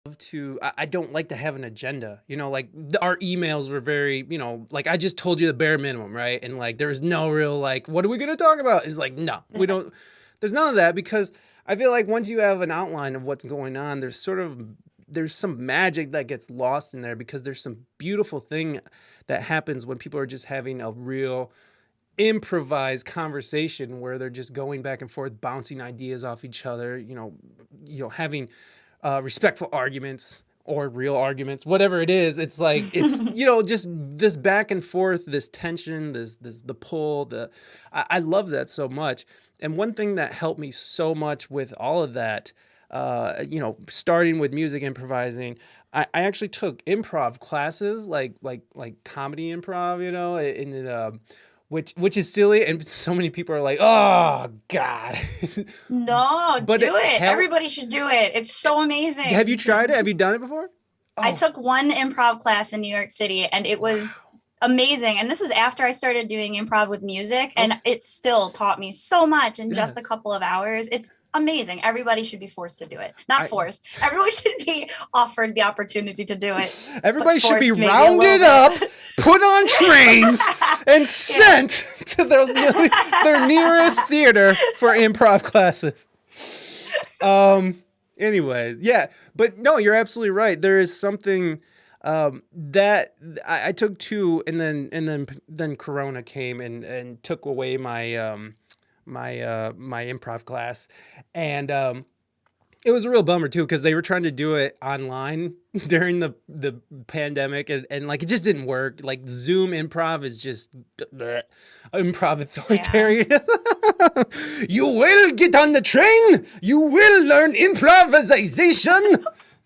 I don't like to have an agenda. Like our emails were very, like I just told you the bare minimum, right? And like there's no real like, what are we gonna talk about? It's like no, we don't. There's none of that because I feel like once you have an outline of what's going on, there's some magic that gets lost in there because there's some beautiful thing that happens when people are just having a real improvised conversation where they're just going back and forth, bouncing ideas off each other, having respectful arguments or real arguments, whatever it is. It's like it's just this back and forth, this tension, this the pull. I love that so much. And one thing that helped me so much with all of that, starting with music improvising. I actually took improv classes, like comedy improv, and which is silly, and so many people are like, "Oh God!" No, But do it it. helped. Everybody should do it. It's so Have amazing. you tried it? Have you done it before? I Oh, took one improv class in New York City and it was wow. amazing. And this is after I started doing improv with music, and Okay. it still taught me so much in just a Yes. couple of hours. It's amazing. Everybody should be forced to do it. Not I forced. Everyone should be offered the opportunity to do it, but Everybody should be forced maybe a little rounded up, bit. put on trains, and Yeah. sent to their nearest theater for improv classes. Um. Anyways, yeah, but no, you're absolutely right. There is something that I took two, and then Corona came and took away my improv class, and it was a real bummer too because they were trying to do it online during the pandemic, and like it just didn't work. Like Zoom improv is just bleh, improv Yeah. authoritarian. You will get on the train. You will learn improvisation. Oh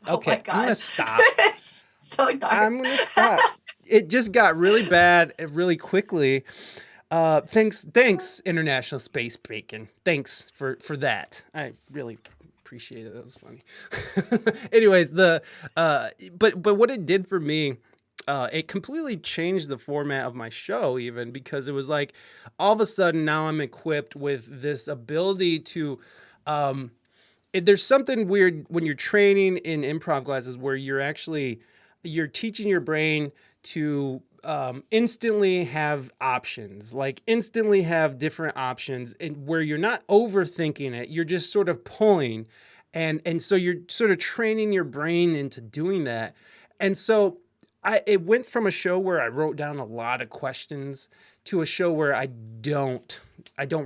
my Okay, I'm gonna God. stop. It's so dark. I'm gonna stop. It just got really bad really quickly. Thanks, International Space Bacon. Thanks for that. I really appreciate it. That was funny. Anyways, but what it did for me, it completely changed the format of my show, even because it was like all of a sudden now I'm equipped with this ability to there's something weird when you're training in improv classes where you're teaching your brain to instantly have options, like instantly have different options, and where you're not overthinking it, you're just sort of pulling, and so you're sort of training your brain into doing that, and so it went from a show where I wrote down a lot of questions to a show where I don't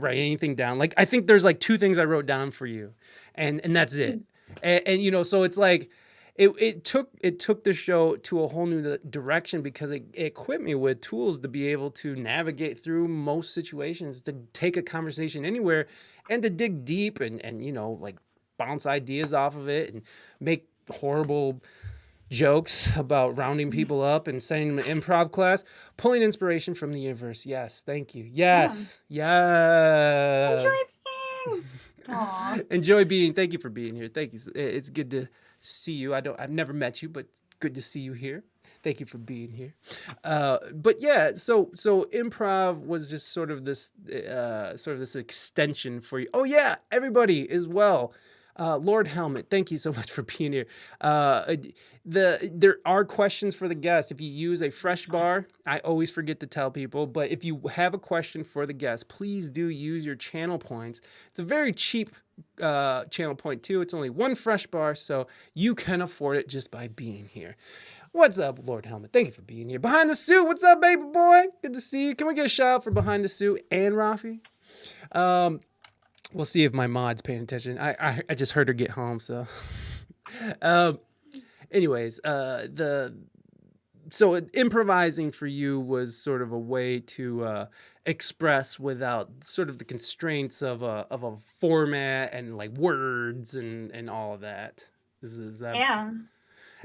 write anything down. Like I think there's like two things I wrote down for you, and that's it. And so it's like it took the show to a whole new direction because it equipped me with tools to be able to navigate through most situations, to take a conversation anywhere, and to dig deep and like bounce ideas off of it and make horrible jokes about rounding people up and sending them to improv class, pulling inspiration from the universe. Yes, thank you. Yeah. Yes, yes. Enjoy being. Aw. Enjoy being. Thank you for being here. Thank you. It's good to see you. I've never met you, but it's good to see you here. Thank you for being here. But yeah, so improv was just sort of this extension for you. Oh yeah, everybody as well. Lord Helmet, thank you so much for being here. There are questions for the guest. If you use a fresh bar, I always forget to tell people, but if you have a question for the guest, please do use your channel points. It's a very cheap channel point too. It's only one fresh bar, so you can afford it just by being here. What's up, Lord Helmet? Thank you for being here. Behind the Suit, what's up, baby boy? Good to see you. Can we get a shout out for Behind the Suit and Rafi? Um, we'll see if my mod's paying attention. I just heard her get home, so. um, anyways, the so improvising for you was sort of a way to express without sort of the constraints of a format and like words and all of that. Is that? Yeah. And,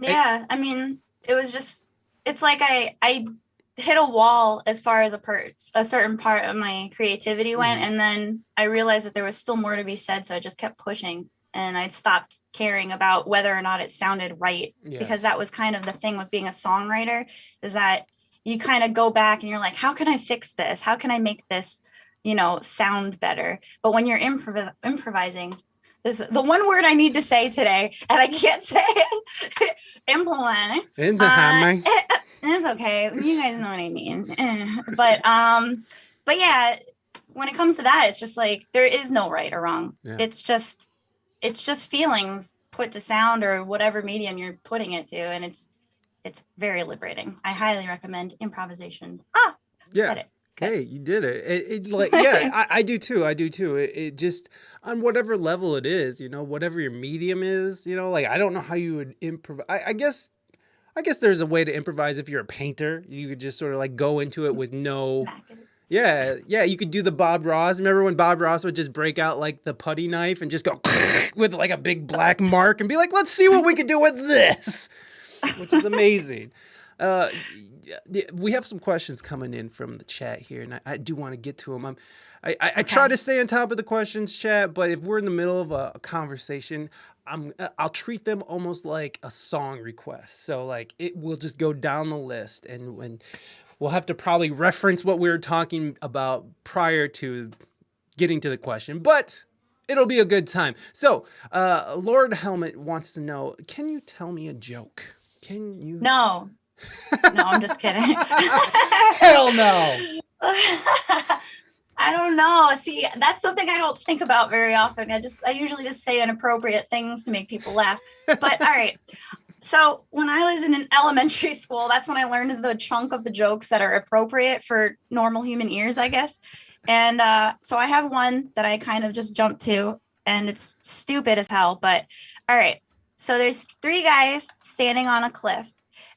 Yeah. I mean, it was just, it's like I hit a wall as far as a certain part of my creativity went. mhm, And then I realized that there was still more to be said. So I just kept pushing and I stopped caring about whether or not it sounded right, because yes. that was kind of the thing with being a songwriter, is that you kind of go back and you're like, how can I fix this? How can I make this, sound better? But when you're improvising, This the one word I need to say today, and I can't say it. Implement. It's okay. You guys know what I mean. But yeah, when it comes to that, it's just like there is no right or wrong. Yeah. It's just feelings put to sound or whatever medium you're putting it to, and it's very liberating. I highly recommend improvisation. Said it. Hey, you did it. Yeah, I do too. It just, on whatever level it is, whatever your medium is, like, I don't know how you would improvise. I guess there's a way to improvise if you're a painter. You could just sort of like go into it with no. Yeah. You could do the Bob Ross. Remember when Bob Ross would just break out like the putty knife and just go with like a big black mark and be like, let's see what we can do with this, which is amazing. We have some questions coming in from the chat here, and I do want to get to them. I try to stay on top of the questions, chat, but if we're in the middle of a conversation, I'll treat them almost like a song request. So like it will just go down the list, and we'll have to probably reference what we were talking about prior to getting to the question, but it'll be a good time. So Lord Helmet wants to know, can you tell me a joke? Can you? No, I'm just kidding. Hell no. I don't know. See, that's something I don't think about very often. I usually just say inappropriate things to make people laugh. But all right. So when I was in an elementary school, that's when I learned the chunk of the jokes that are appropriate for normal human ears, I guess. And so I have one that I kind of just jumped to, and it's stupid as hell. But all right. So there's 3 guys standing on a cliff,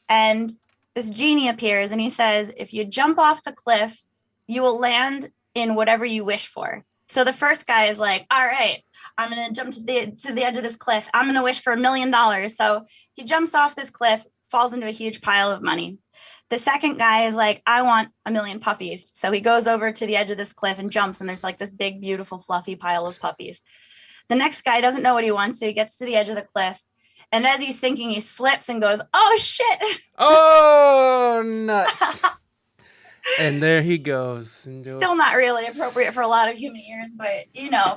and this genie appears, and he says, if you jump off the cliff, you will land in whatever you wish for. So the first guy is like, all right, I'm going to jump to the edge of this cliff. I'm going to wish for $1 million. So he jumps off this cliff, falls into a huge pile of money. The second guy is like, I want 1 million puppies. So he goes over to the edge of this cliff and jumps, and there's like this big, beautiful, fluffy pile of puppies. The next guy doesn't know what he wants, so he gets to the edge of the cliff. And as he's thinking, he slips and goes, oh, shit. Oh, nuts. And there he goes. Still not really appropriate for a lot of human ears, but,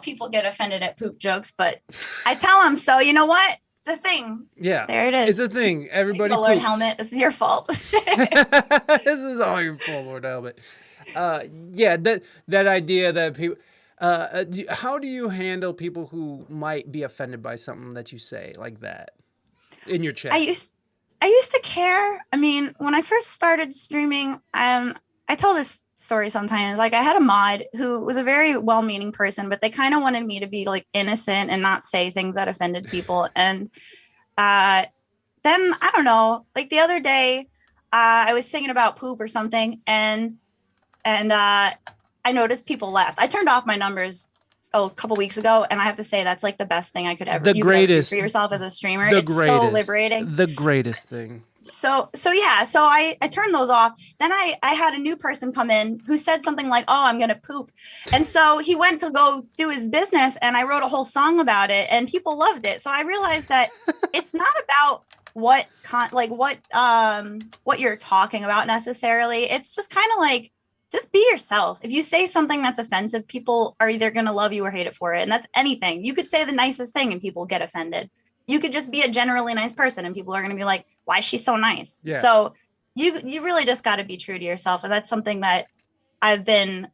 people get offended at poop jokes. But I tell them, so you know what? It's a thing. Yeah. There it is. It's a thing. Everybody Lord Helmet, this is your fault. This is all your fault, Lord Helmet. That idea that people... how do you handle people who might be offended by something that you say like that in your chat? I used to care. I mean, when I first started streaming, I tell this story sometimes. Like, I had a mod who was a very well-meaning person, but they kind of wanted me to be like innocent and not say things that offended people. And then I don't know, like the other day, I was singing about poop or something, and I noticed people left. I turned off my numbers a couple weeks ago, and I have to say that's like the best thing I could ever do for yourself as a streamer. It's so liberating. The greatest thing. So I turned those off. Then I had a new person come in who said something like, oh, I'm going to poop. And so he went to go do his business, and I wrote a whole song about it, and people loved it. So I realized that it's not about what you're talking about necessarily. It's just kind of like, just be yourself. If you say something that's offensive, people are either going to love you or hate it for it. And that's anything. You could say the nicest thing and people get offended. You could just be a generally nice person and people are going to be like, why is she so nice? Yeah. So you really just got to be true to yourself. And that's something that I've been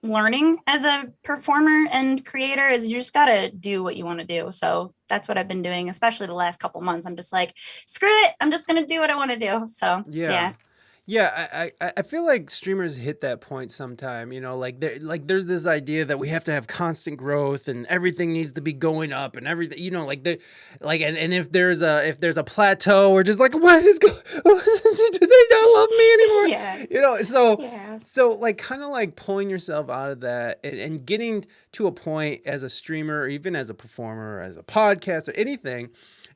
learning as a performer and creator, is you just got to do what you want to do. So that's what I've been doing, especially the last couple months. I'm just like, screw it. I'm just going to do what I want to do. So yeah. Yeah, I feel like streamers hit that point sometime, there's this idea that we have to have constant growth and everything needs to be going up and everything, and if there's a plateau, or just like, what is going, do they not love me anymore? Yeah. So like kind of like pulling yourself out of that and getting to a point as a streamer, or even as a performer, or as a podcaster, anything.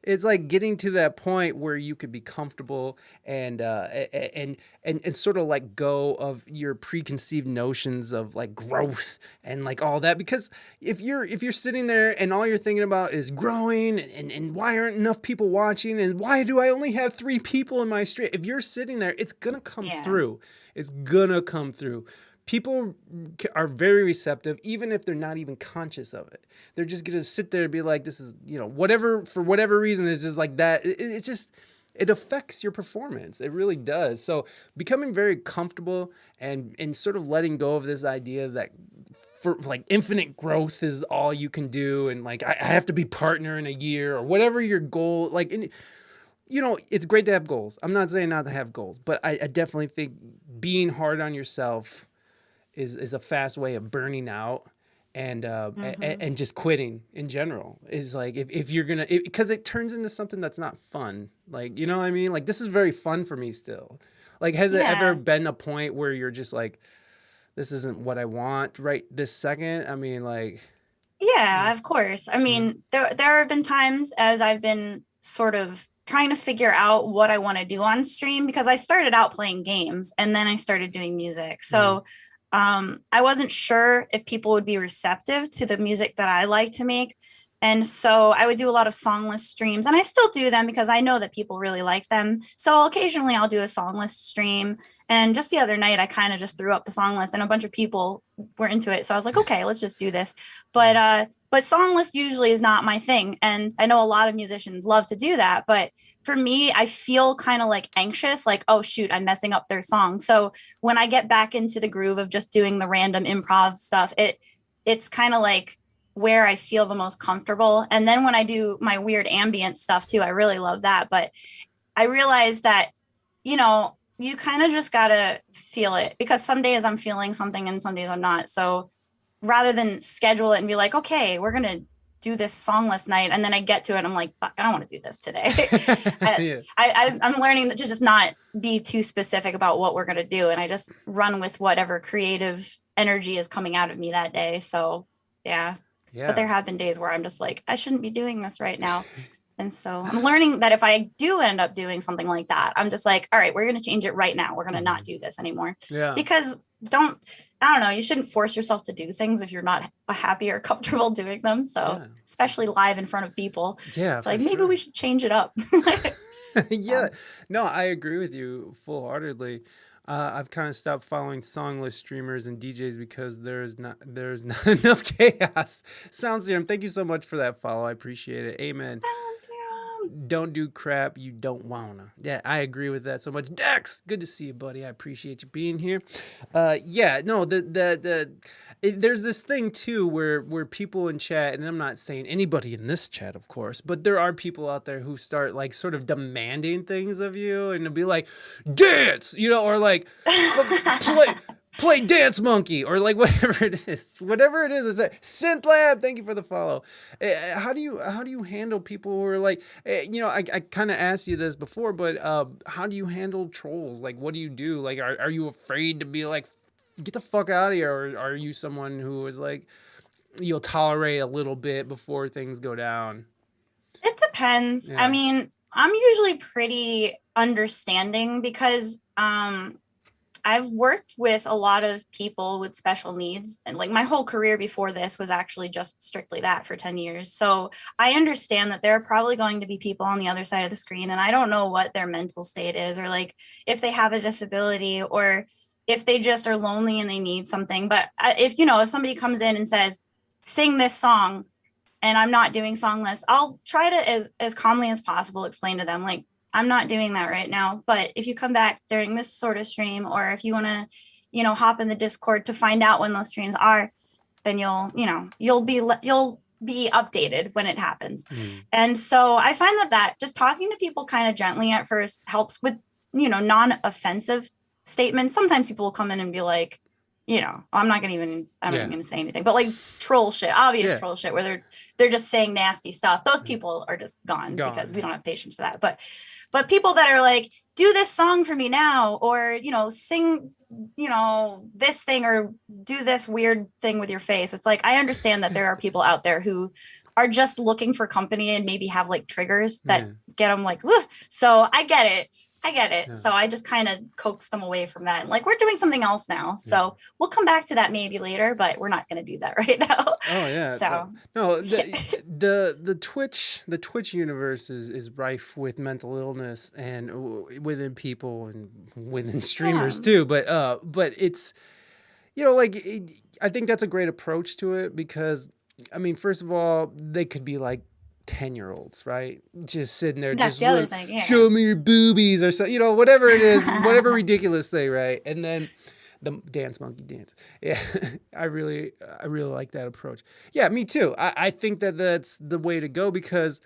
It's like getting to that point where you could be comfortable and sort of like go of your preconceived notions of like growth and like all that. Because if you're sitting there and all you're thinking about is growing and why aren't enough people watching and why do I only have 3 people in my stream? If you're sitting there, it's gonna come through. It's gonna come through. people are very receptive, even if they're not even conscious of it. They're just going to sit there and be like, this is, whatever, for whatever reason, it's just like that. It just, it affects your performance. It really does. So becoming very comfortable and sort of letting go of this idea that for like infinite growth is all you can do. And like, I have to be partner in a year or whatever your goal, like, it's great to have goals. I'm not saying not to have goals, but I definitely think being hard on yourself is a fast way of burning out and just quitting in general. Is like if you're gonna, because it turns into something that's not fun. Like, you know what I mean? Like, this is very fun for me still. Like, has it ever been a point where you're just like, this isn't what I want right this second? I mean, like. Yeah, of course. I mean, there have been times as I've been sort of trying to figure out what I want to do on stream, because I started out playing games and then I started doing music. So I wasn't sure if people would be receptive to the music that I like to make. And so I would do a lot of songless streams, and I still do them because I know that people really like them. So occasionally I'll do a songless stream. And just the other night, I kind of just threw up the song list and a bunch of people were into it. So I was like, okay, let's just do this. But songless usually is not my thing. And I know a lot of musicians love to do that. But for me, I feel kind of like anxious, like, oh, shoot, I'm messing up their song. So when I get back into the groove of just doing the random improv stuff, it's kind of like where I feel the most comfortable. And then when I do my weird ambient stuff too, I really love that. But I realized that, you kind of just got to feel it, because some days I'm feeling something and some days I'm not. So rather than schedule it and be like, okay, we're going to do this songless night, and then I get to it, I'm like, fuck, I don't want to do this today. I'm learning to just not be too specific about what we're going to do. And I just run with whatever creative energy is coming out of me that day. So yeah. But there have been days where I'm just like, I shouldn't be doing this right now. And so I'm learning that if I do end up doing something like that, I'm just like, all right, we're going to change it right now. We're going to not do this anymore. Yeah. Because I don't know, you shouldn't force yourself to do things if you're not happy or comfortable doing them. So especially live in front of people. Yeah. It's like, maybe we should change it up. Yeah. No, I agree with you full-heartedly. I've kind of stopped following songless streamers and DJs because there's not enough chaos. Sound Serum, thank you so much for that follow. I appreciate it. Amen. Sound Serum. Don't do crap you don't wanna. Yeah, I agree with that so much. Dex, good to see you, buddy. I appreciate you being here. There's this thing too where people in chat, and I'm not saying anybody in this chat, of course, but there are people out there who start like sort of demanding things of you, and it'll be like, dance, or like play Dance Monkey, or like whatever it is. It's that Synth Lab. Thank you for the follow. How do you handle people who are like, I kind of asked you this before, but how do you handle trolls? Like, what do you do? Like, are you afraid to be like, get the fuck out of here, or are you someone who is like, you'll tolerate a little bit before things go down? It depends. Yeah. I mean, I'm usually pretty understanding because I've worked with a lot of people with special needs, and like my whole career before this was actually just strictly that for 10 years. So I understand that there are probably going to be people on the other side of the screen, and I don't know what their mental state is, or like if they have a disability, or if they just are lonely and they need something. But if somebody comes in and says, sing this song, and I'm not doing songless, I'll try to, as calmly as possible, explain to them, like, I'm not doing that right now. But if you come back during this sort of stream, or if you want to, hop in the Discord to find out when those streams are, then you'll be updated when it happens. And so I find that just talking to people kind of gently at first helps with, non-offensive statements. Sometimes people will come in and be like, I'm not even gonna say anything, but like troll shit, obvious troll shit, where they're just saying nasty stuff. Those people are just gone because we don't have patience for that. But people that are like, do this song for me now, or sing, this thing, or do this weird thing with your face. It's like, I understand that there are people out there who are just looking for company and maybe have like triggers that get them like, woo. So I get it. Yeah. So I just kind of coax them away from that. Like, we're doing something else now. So we'll come back to that maybe later, but we're not going to do that right now. Oh yeah. So no, the Twitch universe is rife with mental illness, and within people and within streamers too. But it's, you know, like I think that's a great approach to it because, I mean, first of all, they could be like 10-year-olds, right? Just sitting there, That's just the other thing. Yeah. show me your boobies or so, you know, whatever it is, whatever ridiculous thing, right? And then the dance monkey dance. Yeah, I really like that approach. Yeah, me too. I think that that's the way to go because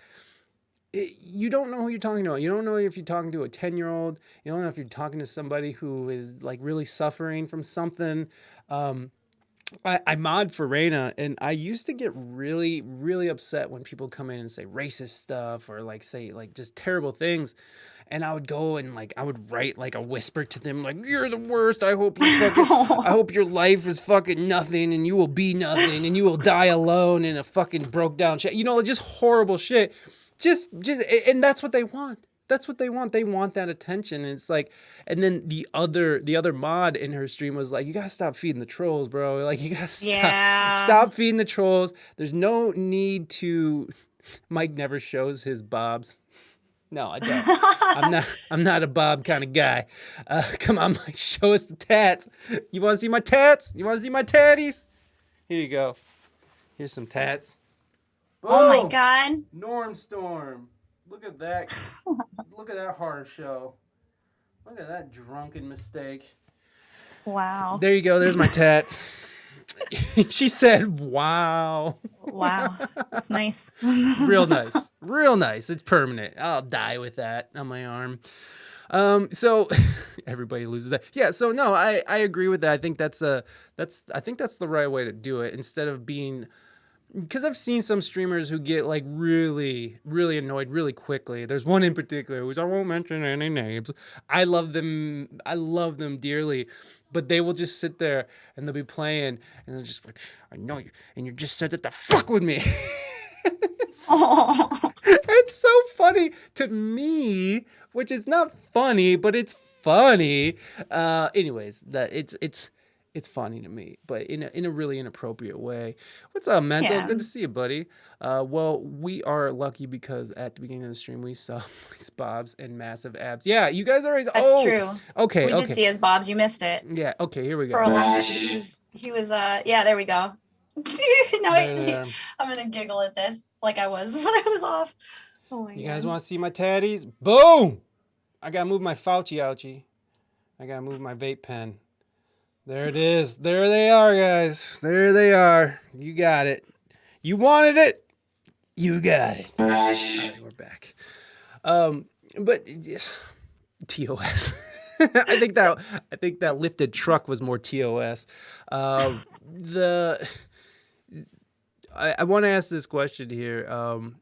you don't know who you're talking to. You don't know if you're talking to a 10-year-old. You don't know if you're talking to somebody who is like really suffering from something. I mod for Reina, and I used to get really, really upset when people come in and say racist stuff or like say like just terrible things. And I would go and like I would write like a whisper to them like, "You're the worst. I hope I hope your life is fucking nothing, and you will be nothing, and you will die alone in a fucking broke down shit." You know, just horrible shit. Just, and that's what they want. That's what they want. They want that attention. And it's like, and then the other mod in her stream was like, "You gotta stop feeding the trolls, bro. Like, you gotta stop feeding the trolls. There's no need to." Mike never shows his bobs. No, I don't. I'm not a bob kind of guy. Come on, Mike, show us the tats. You want to see my tats? You want to see my tatties? Here you go. Here's some tats. Boom. Oh my God. Norm Storm. Look at that. Look at that horror show. Look at that drunken mistake. Wow. There you go. There's my tats. She said, "Wow." Wow. That's nice. Real nice. Real nice. It's permanent. I'll die with that on my arm. So everybody loses that. Yeah, so no, I agree with that. I think that's the right way to do it instead of being, because I've seen some streamers who get like really, really annoyed really quickly. There's one in particular, which I won't mention any names. I love them dearly, but they will just sit there and they'll be playing and they're just like, "I know you, and you just said that to fuck with me." It's so funny to me, which is not funny, but it's funny. Anyways, that it's funny to me, but in a really inappropriate way. What's up, Mental? Yeah. Good to see you, buddy. Well, we are lucky because at the beginning of the stream we saw Mike's bobs and massive abs. Yeah, you guys already. That's true. Okay, we did see his bobs. You missed it. Yeah. Okay, here we go. For a long time, he was. Yeah, there we go. No, I'm gonna giggle at this like I was when I was off. Oh my God. You guys want to see my tatties? Boom! I gotta move my Fauci ouchie. I gotta move my vape pen. There it is. There they are, guys. There they are. You got it. You wanted it. You got it. All right, we're back. But TOS. I think that lifted truck was more TOS. I want to ask this question here. I'm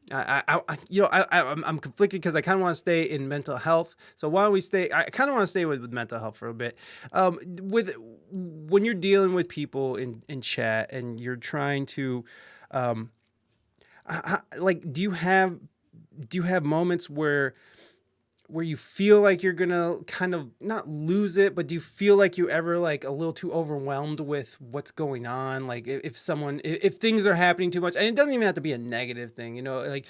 conflicted because I kind of want to stay in mental health. So why don't we stay? I kind of want to stay with mental health for a bit. When you're dealing with people in chat and you're trying to, do you have moments where you feel like you're gonna kind of not lose it, but do you feel like you ever like a little too overwhelmed with what's going on? Like if things are happening too much, and it doesn't even have to be a negative thing, you know, like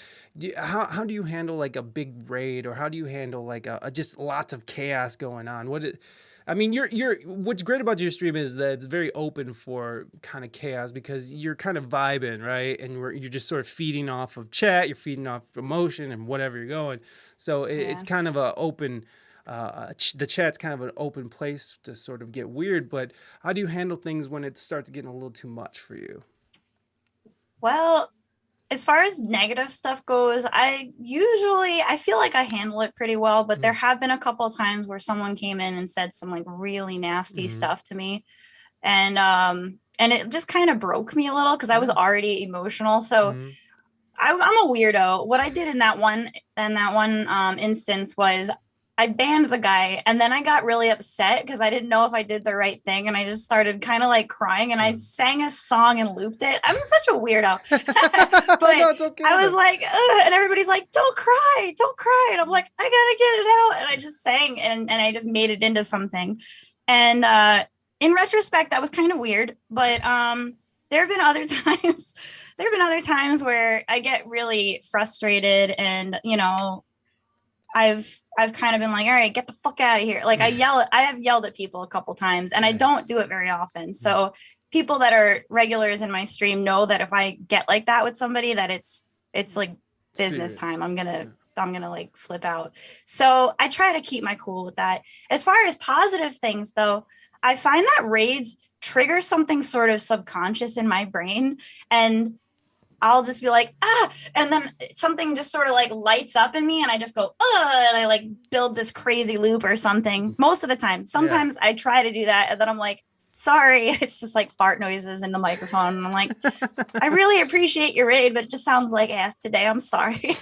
how do you handle like a big raid, or how do you handle like a just lots of chaos going on? What's great about your stream is that it's very open for kind of chaos because you're kind of vibing, right? And you're just sort of feeding off of chat, you're feeding off emotion and whatever you're going. So it's kind of a open, the chat's kind of an open place to sort of get weird. But how do you handle things when it starts getting a little too much for you? Well, as far as negative stuff goes, I feel like I handle it pretty well, but there have been a couple of times where someone came in and said some like really nasty stuff to me. And it just kind of broke me a little because I was already emotional. So I'm a weirdo. What I did in that one instance was I banned the guy, and then I got really upset because I didn't know if I did the right thing, and I just started kind of like crying, and I sang a song and looped it. I'm such a weirdo. But no, it's okay, I was like, ugh, and everybody's like, don't cry, and I'm like, I gotta get it out, and I just sang and I just made it into something. And in retrospect, that was kind of weird, but there have been other times where I get really frustrated, and I've kind of been like, all right, get the fuck out of here. Like I have yelled at people a couple times, and I don't do it very often. So people that are regulars in my stream know that if I get like that with somebody, that it's like business time. I'm gonna like flip out. So I try to keep my cool with that. As far as positive things though, I find that raids trigger something sort of subconscious in my brain, and I'll just be like, and then something just sort of like lights up in me and I just go, and I like build this crazy loop or something most of the time. Sometimes I try to do that and then I'm like, sorry, it's just like fart noises in the microphone. And I'm like, I really appreciate your raid, but it just sounds like ass today. I'm sorry.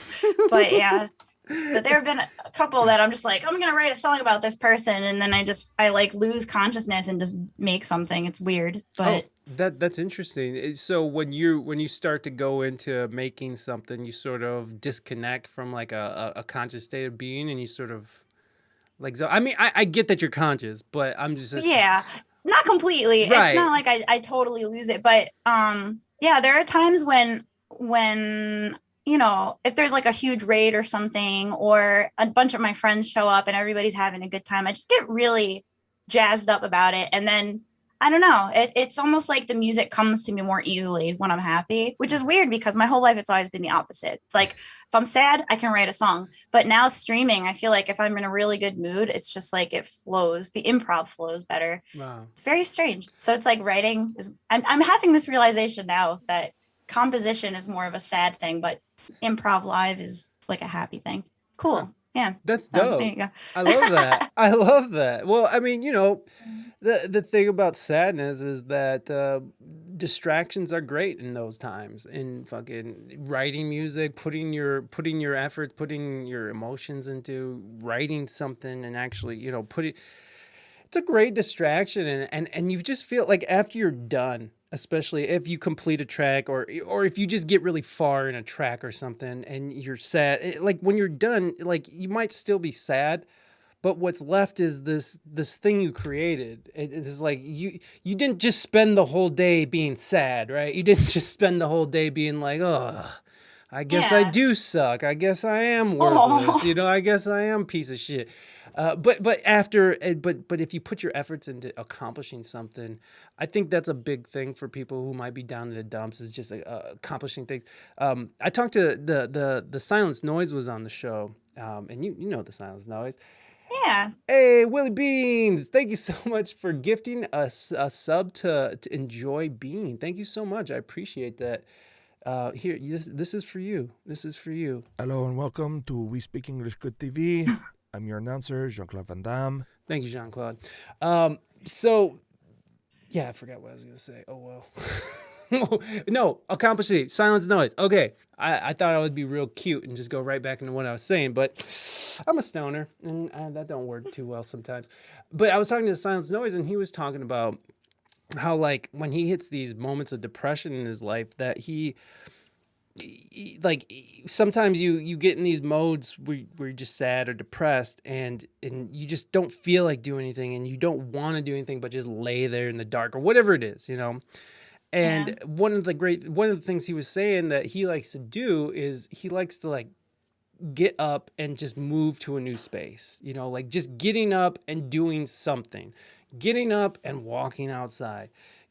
But yeah. But there have been a couple that I'm just like, I'm gonna write a song about this person, and then I like lose consciousness and just make something. It's weird, but that's interesting. So when you start to go into making something, you sort of disconnect from like a conscious state of being, and you sort of like. So I mean, I get that you're conscious, but I'm just not completely. Right. It's not like I totally lose it, but yeah, there are times when you know, if there's like a huge raid or something, or a bunch of my friends show up and everybody's having a good time, I just get really jazzed up about it. And then, I don't know, it's almost like the music comes to me more easily when I'm happy, which is weird because my whole life it's always been the opposite. It's like, if I'm sad, I can write a song. But now streaming, I feel like if I'm in a really good mood, it's just like it flows. The improv flows better. Wow. It's very strange. So it's like writing is, I'm having this realization now that composition is more of a sad thing, but improv live is like a happy thing. Cool. Yeah. That's dope. There you go. I love that. I love that. Well, I mean, you know, the thing about sadness is that distractions are great in those times. In fucking writing music, putting your efforts, putting your emotions into writing something, and actually, you know, it's a great distraction, and you just feel like after you're done, especially if you complete a track or if you just get really far in a track or something and you're sad, like when you're done, like you might still be sad, but what's left is this thing you created. It's like you didn't just spend the whole day being sad, right? You didn't just spend the whole day being like, oh, I guess I do suck. I guess I am worthless. You know, I guess I am a piece of shit. But if you put your efforts into accomplishing something, I think that's a big thing for people who might be down in the dumps, is just accomplishing things. I talked to the Silence Noise was on the show, and you know the Silence Noise. Yeah. Hey, Willie Beans, thank you so much for gifting us a sub to Enjoy Being. Thank you so much. I appreciate that. Here, this is for you. This is for you. Hello and welcome to We Speak English Good TV. I'm your announcer, Jean-Claude Van Damme. Thank you, Jean-Claude. So, yeah, I forgot what I was going to say. Oh, well. No, accomplishing, Silence Noise. Okay, I thought I would be real cute and just go right back into what I was saying, but I'm a stoner, and that don't work too well sometimes. But I was talking to the Silence Noise, and he was talking about how, like, when he hits these moments of depression in his life, that he like sometimes you get in these modes where you're just sad or depressed, and you just don't feel like doing anything, and you don't want to do anything but just lay there in the dark or whatever it is, you know. And one of the things he was saying that he likes to do is he likes to like get up and just move to a new space, you know, like just getting up and doing something, getting up and walking outside,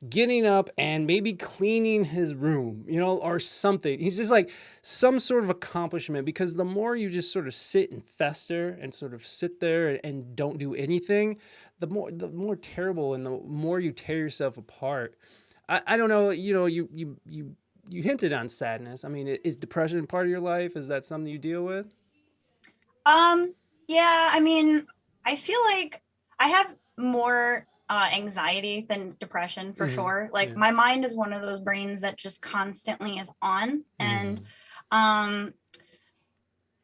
getting up and maybe cleaning his room, you know, or something. He's just like some sort of accomplishment, because the more you just sort of sit and fester and sort of sit there and don't do anything, the more terrible and the more you tear yourself apart. I don't know, you know, you hinted on sadness. I mean, is depression part of your life? Is that something you deal with? Yeah, I mean, I feel like I have more anxiety than depression for sure. Like my mind is one of those brains that just constantly is on. And I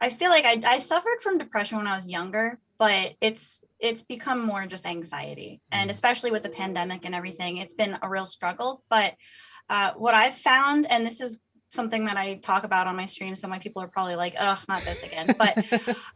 feel like I suffered from depression when I was younger, but it's become more just anxiety. And especially with the pandemic and everything, it's been a real struggle. But what I've found, and this is something that I talk about on my stream, so my people are probably like, "Ugh, not this again." But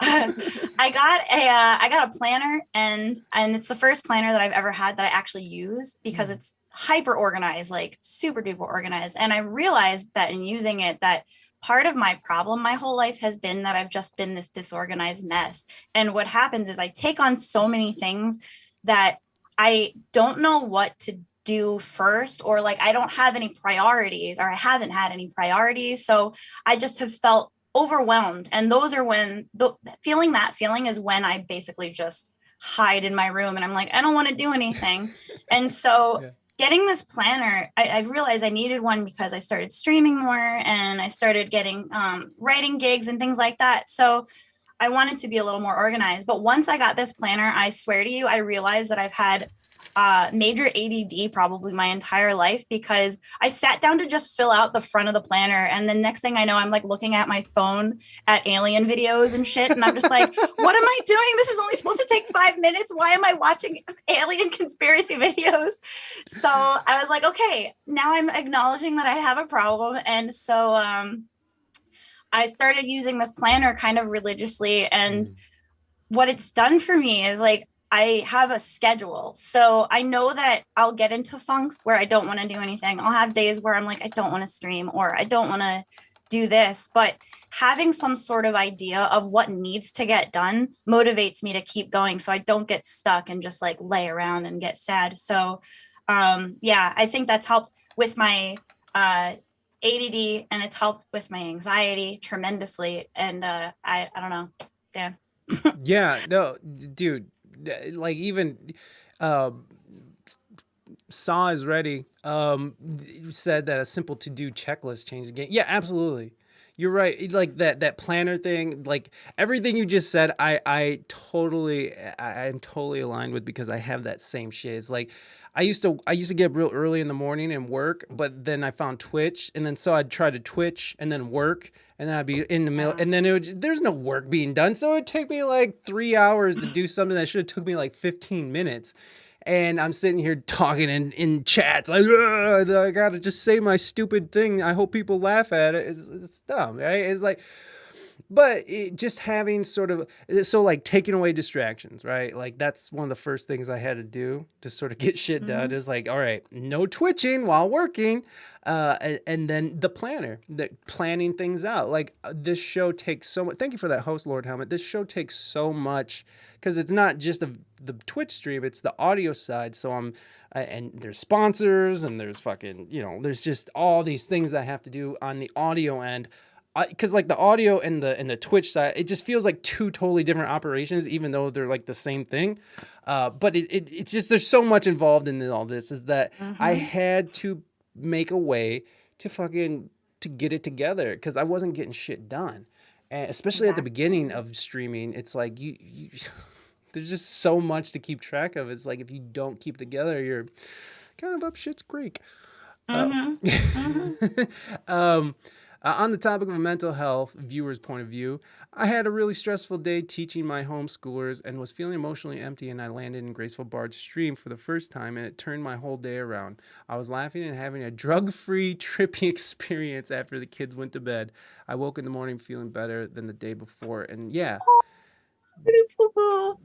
I got a planner, and it's the first planner that I've ever had that I actually use, because it's hyper organized, like super duper organized. And I realized that in using it, that part of my problem my whole life has been that I've just been this disorganized mess. And what happens is I take on so many things that I don't know what to do first, or like I don't have any priorities, or I haven't had any priorities. So I just have felt overwhelmed. And those are when that feeling is when I basically just hide in my room and I'm like, I don't want to do anything. And so Yeah. getting this planner, I realized I needed one because I started streaming more and I started getting writing gigs and things like that. So I wanted to be a little more organized. But once I got this planner, I swear to you, I realized that I've had major ADD probably my entire life, because I sat down to just fill out the front of the planner. And the next thing I know, I'm like looking at my phone at alien videos and shit. And I'm just like, what am I doing? This is only supposed to take 5 minutes. Why am I watching alien conspiracy videos? So I was like, okay, now I'm acknowledging that I have a problem. And so I started using this planner kind of religiously. And what it's done for me is like, I have a schedule. So I know that I'll get into funks where I don't want to do anything. I'll have days where I'm like, I don't want to stream, or I don't want to do this. But having some sort of idea of what needs to get done motivates me to keep going, so I don't get stuck and just like lay around and get sad. So I think that's helped with my ADD, and it's helped with my anxiety tremendously. And I don't know. Yeah. Yeah, no, dude, like even Saw is ready. Said that a simple to-do checklist changed the game. Yeah, absolutely. You're right. Like that planner thing, like everything you just said, I'm totally aligned with, because I have that same shit. It's like I used to get up real early in the morning and work, but then I found Twitch, and then so I'd try to Twitch and then work, and then I'd be in the middle, and then there's no work being done, so it'd take me like 3 hours to do something that should have took me like 15 minutes. And I'm sitting here talking in chats like, I gotta just say my stupid thing. I hope people laugh at it. It's dumb, right? It's like, but just having sort of, so like taking away distractions, right? Like that's one of the first things I had to do to sort of get shit done. Is like, all right, no twitching while working. And then the planner, planning things out. Like this show takes so much. Thank you for that host, Lord Helmet. This show takes so much, because it's not just the Twitch stream, it's the audio side. So I'm, and there's sponsors, and there's fucking, there's just all these things I have to do on the audio end. Because like the audio and the Twitch side, it just feels like two totally different operations, even though they're like the same thing. But it's just, there's so much involved in all this, is that I had to make a way to get it together, because I wasn't getting shit done. And especially at the beginning of streaming, it's like you there's just so much to keep track of. It's like if you don't keep together, you're kind of up shit's creek. On the topic of mental health, viewer's point of view, I had a really stressful day teaching my homeschoolers and was feeling emotionally empty, and I landed in Graceful Bard's stream for the first time, and it turned my whole day around. I was laughing and having a drug-free, trippy experience after the kids went to bed. I woke in the morning feeling better than the day before, and yeah.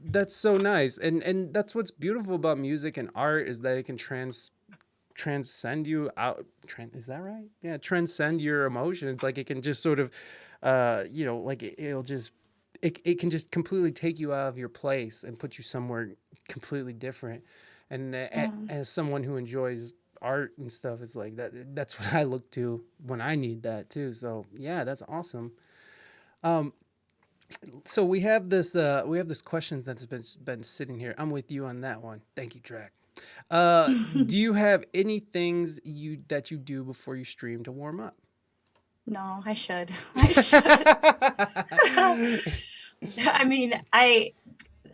That's so nice. And that's what's beautiful about music and art, is that it can transcend you out. Is that right? Yeah, transcend your emotions. Like it can just sort of like it can just completely take you out of your place and put you somewhere completely different. And as someone who enjoys art and stuff, it's like that's what I look to when I need that too. So yeah, that's awesome. So we have this question that's been sitting here. I'm with you on that one. Thank you, Drac. Do you have any things that you do before you stream to warm up? No, I should. I mean, I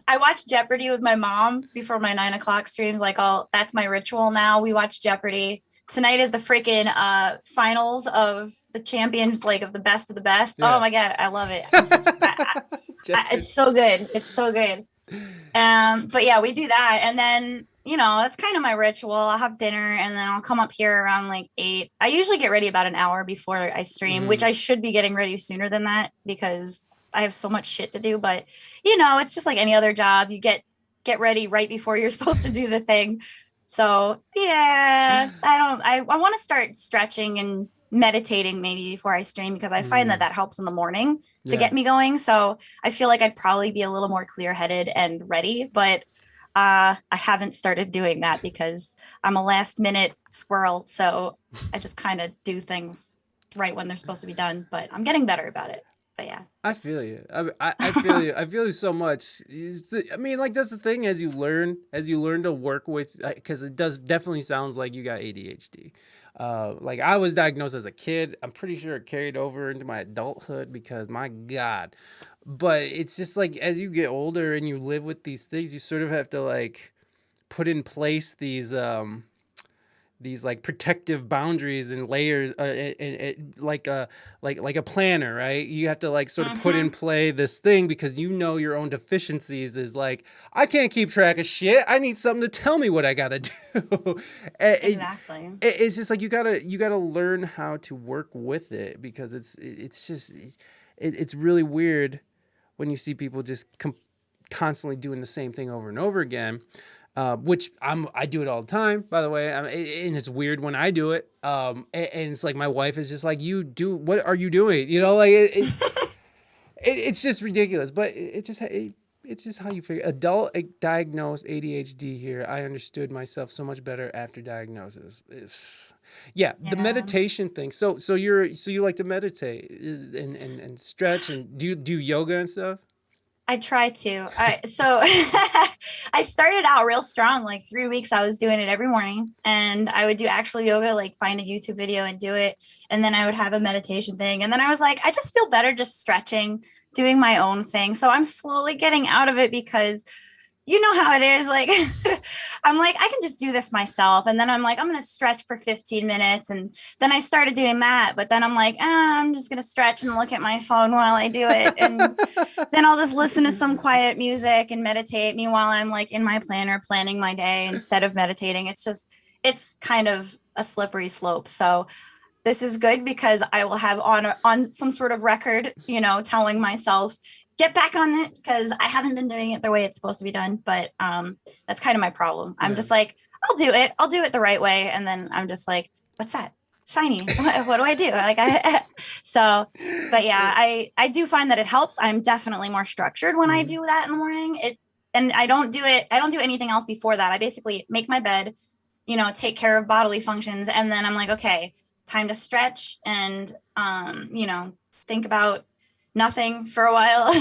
watch Jeopardy with my mom before my 9 o'clock streams. Like, that's my ritual now. We watch Jeopardy. Tonight is the freaking finals of the champions, like of the best of the best. Yeah. Oh my God, I love it. It's so good. It's so good. But yeah, we do that. And then, that's kind of my ritual. I'll have dinner and then I'll come up here around like 8. I usually get ready about an hour before I stream, which I should be getting ready sooner than that because I have so much shit to do. But, it's just like any other job. You get ready right before you're supposed to do the thing. So, yeah, I want to start stretching and meditating maybe before I stream, because I find that helps in the morning to get me Yes. going. So I feel like I'd probably be a little more clear-headed and ready, but I haven't started doing that because I'm a last minute squirrel. So I just kind of do things right when they're supposed to be done, but I'm getting better about it. But yeah. I feel you. I feel you. I feel you so much. I mean, like that's the thing as you learn to work with, because it does definitely sounds like you got ADHD. Like I was diagnosed as a kid. I'm pretty sure it carried over into my adulthood because my God. But it's just like as you get older and you live with these things, you sort of have to like put in place these like protective boundaries and layers, like a planner, right? You have to like sort of put in play this thing because you know your own deficiencies is like, I can't keep track of shit. I need something to tell me what I gotta do. Exactly. It's just like you gotta learn how to work with it because it's really weird when you see people just constantly doing the same thing over and over again. Which I do it all the time, by the way, and it's weird when I do it. And it's like my wife is just like, what are you doing? You know, like it's just ridiculous. But it's just how you figure. Adult diagnosed ADHD here. I understood myself so much better after diagnosis. Yeah, the meditation thing. So you like to meditate and stretch and do yoga and stuff. I try to. So I started out real strong. Like 3 weeks, I was doing it every morning, and I would do actual yoga, like find a YouTube video and do it. And then I would have a meditation thing. And then I was like, I just feel better just stretching, doing my own thing. So I'm slowly getting out of it because you know how it is. Like, I'm like, I can just do this myself. And then I'm like, I'm going to stretch for 15 minutes. And then I started doing that. But then I'm like, I'm just going to stretch and look at my phone while I do it. And then I'll just listen to some quiet music and meditate. Meanwhile, I'm like in my planner planning my day instead of meditating. It's kind of a slippery slope. So this is good because I will have on some sort of record, telling myself, get back on it, because I haven't been doing it the way it's supposed to be done. But that's kind of my problem. I'm just like, I'll do it the right way. And then I'm just like, what's that? Shiny. What do I do? But yeah, I do find that it helps. I'm definitely more structured when I do that in the morning. And I don't do anything else before that. I basically make my bed, take care of bodily functions. And then I'm like, okay, time to stretch and, think about nothing for a while.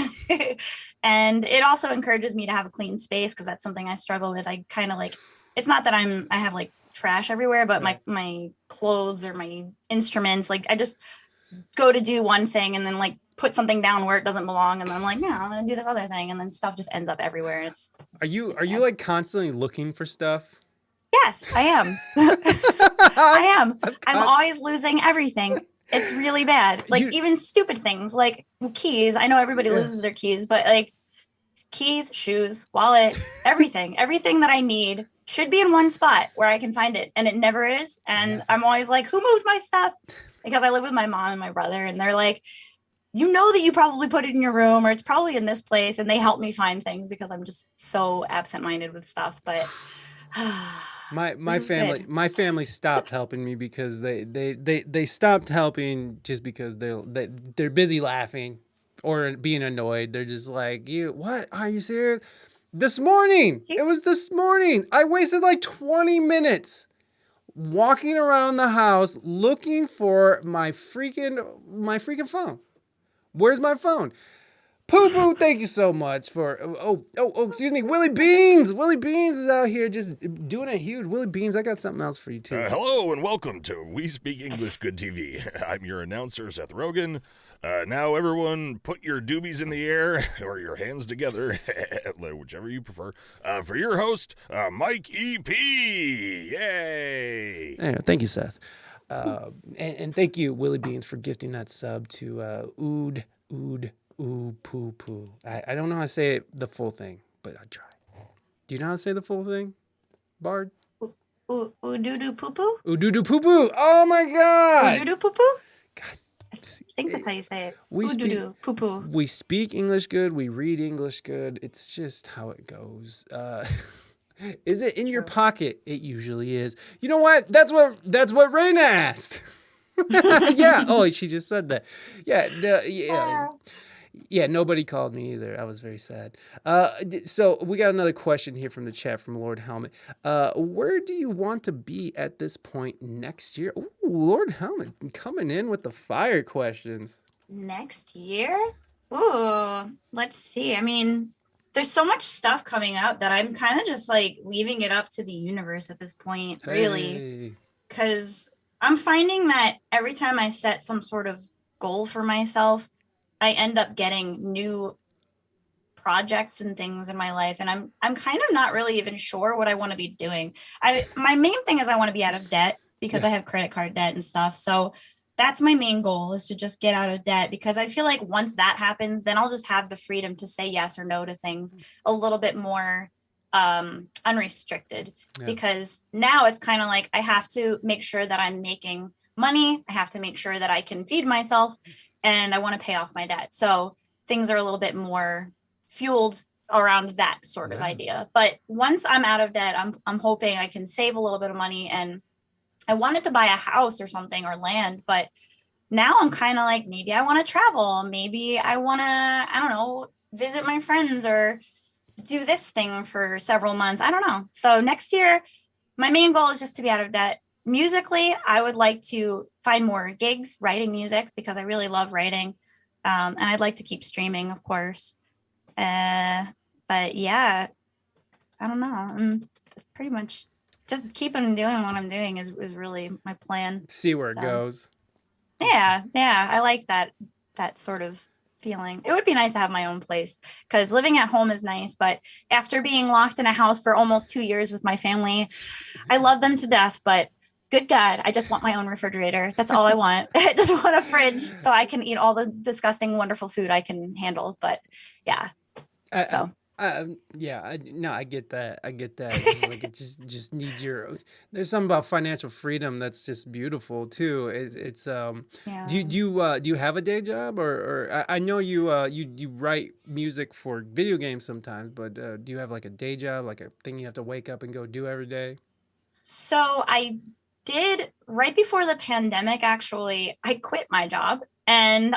And it also encourages me to have a clean space, because that's something I struggle with. I kind of like, it's not that I have like trash everywhere, but my clothes or my instruments, like I just go to do one thing and then like put something down where it doesn't belong. And then I'm like, no, I'm going to do this other thing. And then stuff just ends up everywhere. And Are you like constantly looking for stuff? Yes, I am. I am. I'm always losing everything. It's really bad. Like even stupid things like keys. I know everybody loses their keys, but like keys, shoes, wallet, everything that I need should be in one spot where I can find it. And it never is. And I'm always like, who moved my stuff? Because I live with my mom and my brother, and they're like, you know that you probably put it in your room, or it's probably in this place. And they help me find things because I'm just so absent-minded with stuff. But my family stopped helping me because they stopped helping just because they're busy laughing or being annoyed. They're just like, what? Are you serious? This morning. It was this morning. I wasted like 20 minutes walking around the house looking for my freaking phone. Where's my phone? Poo Poo, thank you so much for excuse me, Willie Beans. Willie Beans is out here just doing it huge. Willie Beans, I got something else for you too. Hello and welcome to We Speak English Good TV. I'm your announcer, Seth Rogen. Now everyone put your doobies in the air or your hands together, whichever you prefer, for your host, Mike EP. Yay! Yeah, thank you, Seth. And thank you, Willie Beans, for gifting that sub to Ood Ooh, poo poo. I don't know how to say it, the full thing, but I try. Do you know how to say the full thing, Bard? Ooh doo doo poo poo? Ooh doo doo poo poo. Oh my God. Ooh doo doo poo poo? God. I think that's how you say it. We ooh doo doo poo poo. We speak English good. We read English good. It's just how it goes. Is it in your pocket? It usually is. You know what? That's what Reina asked. Yeah. Oh, she just said that. Yeah. Yeah, nobody called me either. I was very sad. So we got another question here from the chat from Lord Helmet. Where do you want to be at this point next year? Ooh, Lord Helmet coming in with the fire questions. Next year? Ooh, let's see. I mean, there's so much stuff coming out that I'm kind of just like leaving it up to the universe at this point, really. Hey. Because I'm finding that every time I set some sort of goal for myself, I end up getting new projects and things in my life, and I'm kind of not really even sure what I want to be doing. My main thing is I want to be out of debt because I have credit card debt and stuff. So that's my main goal, is to just get out of debt, because I feel like once that happens, then I'll just have the freedom to say yes or no to things a little bit more unrestricted. Because now it's kind of like I have to make sure that I'm making money. I have to make sure that I can feed myself, and I want to pay off my debt. So things are a little bit more fueled around that sort of idea. But once I'm out of debt, I'm hoping I can save a little bit of money, and I wanted to buy a house or something, or land, but now I'm kind of like, maybe I want to travel. Maybe I want to, I don't know, visit my friends or do this thing for several months. I don't know. So next year, my main goal is just to be out of debt. Musically, I would like to find more gigs writing music, because I really love writing. And I'd like to keep streaming, of course. But yeah, I don't know. That's pretty much just keeping doing what I'm doing is really my plan. See where it goes. Yeah, I like that sort of feeling. It would be nice to have my own place, because living at home is nice, but after being locked in a house for almost 2 years with my family, I love them to death, but good God, I just want my own refrigerator. That's all I want. I just want a fridge so I can eat all the disgusting, wonderful food I can handle. But yeah, so. No, I get that. It's like it just needs your. There's something about financial freedom that's just beautiful too. It's Do you have a day job, or I know you write music for video games sometimes, but do you have like a day job, like a thing you have to wake up and go do every day? So I did right before the pandemic. Actually, I quit my job, and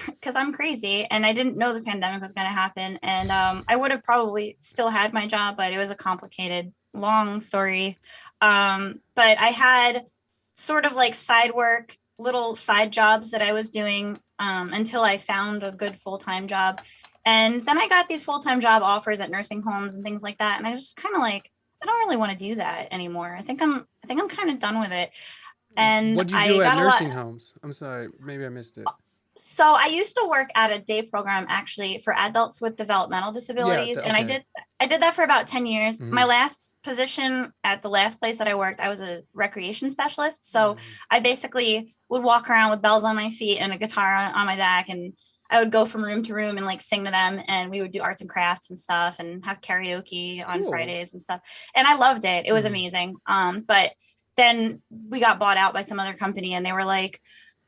because I'm crazy and I didn't know the pandemic was going to happen. And I would have probably still had my job, but it was a complicated, long story. But I had sort of like side work, little side jobs that I was doing until I found a good full-time job. And then I got these full-time job offers at nursing homes and things like that. And I was just kind of like, I don't really want to do that anymore. I think I'm kind of done with it. And What do you do at nursing homes? I'm sorry, maybe I missed it. So I used to work at a day program, actually, for adults with developmental disabilities. And I did that for about 10 years. My last position at the last place that I worked, I was a recreation specialist. So I basically would walk around with bells on my feet and a guitar on my back, and I would go from room to room and like sing to them, and we would do arts and crafts and stuff and have karaoke on Fridays and stuff. And I loved it. It was amazing. But then we got bought out by some other company, and they were like,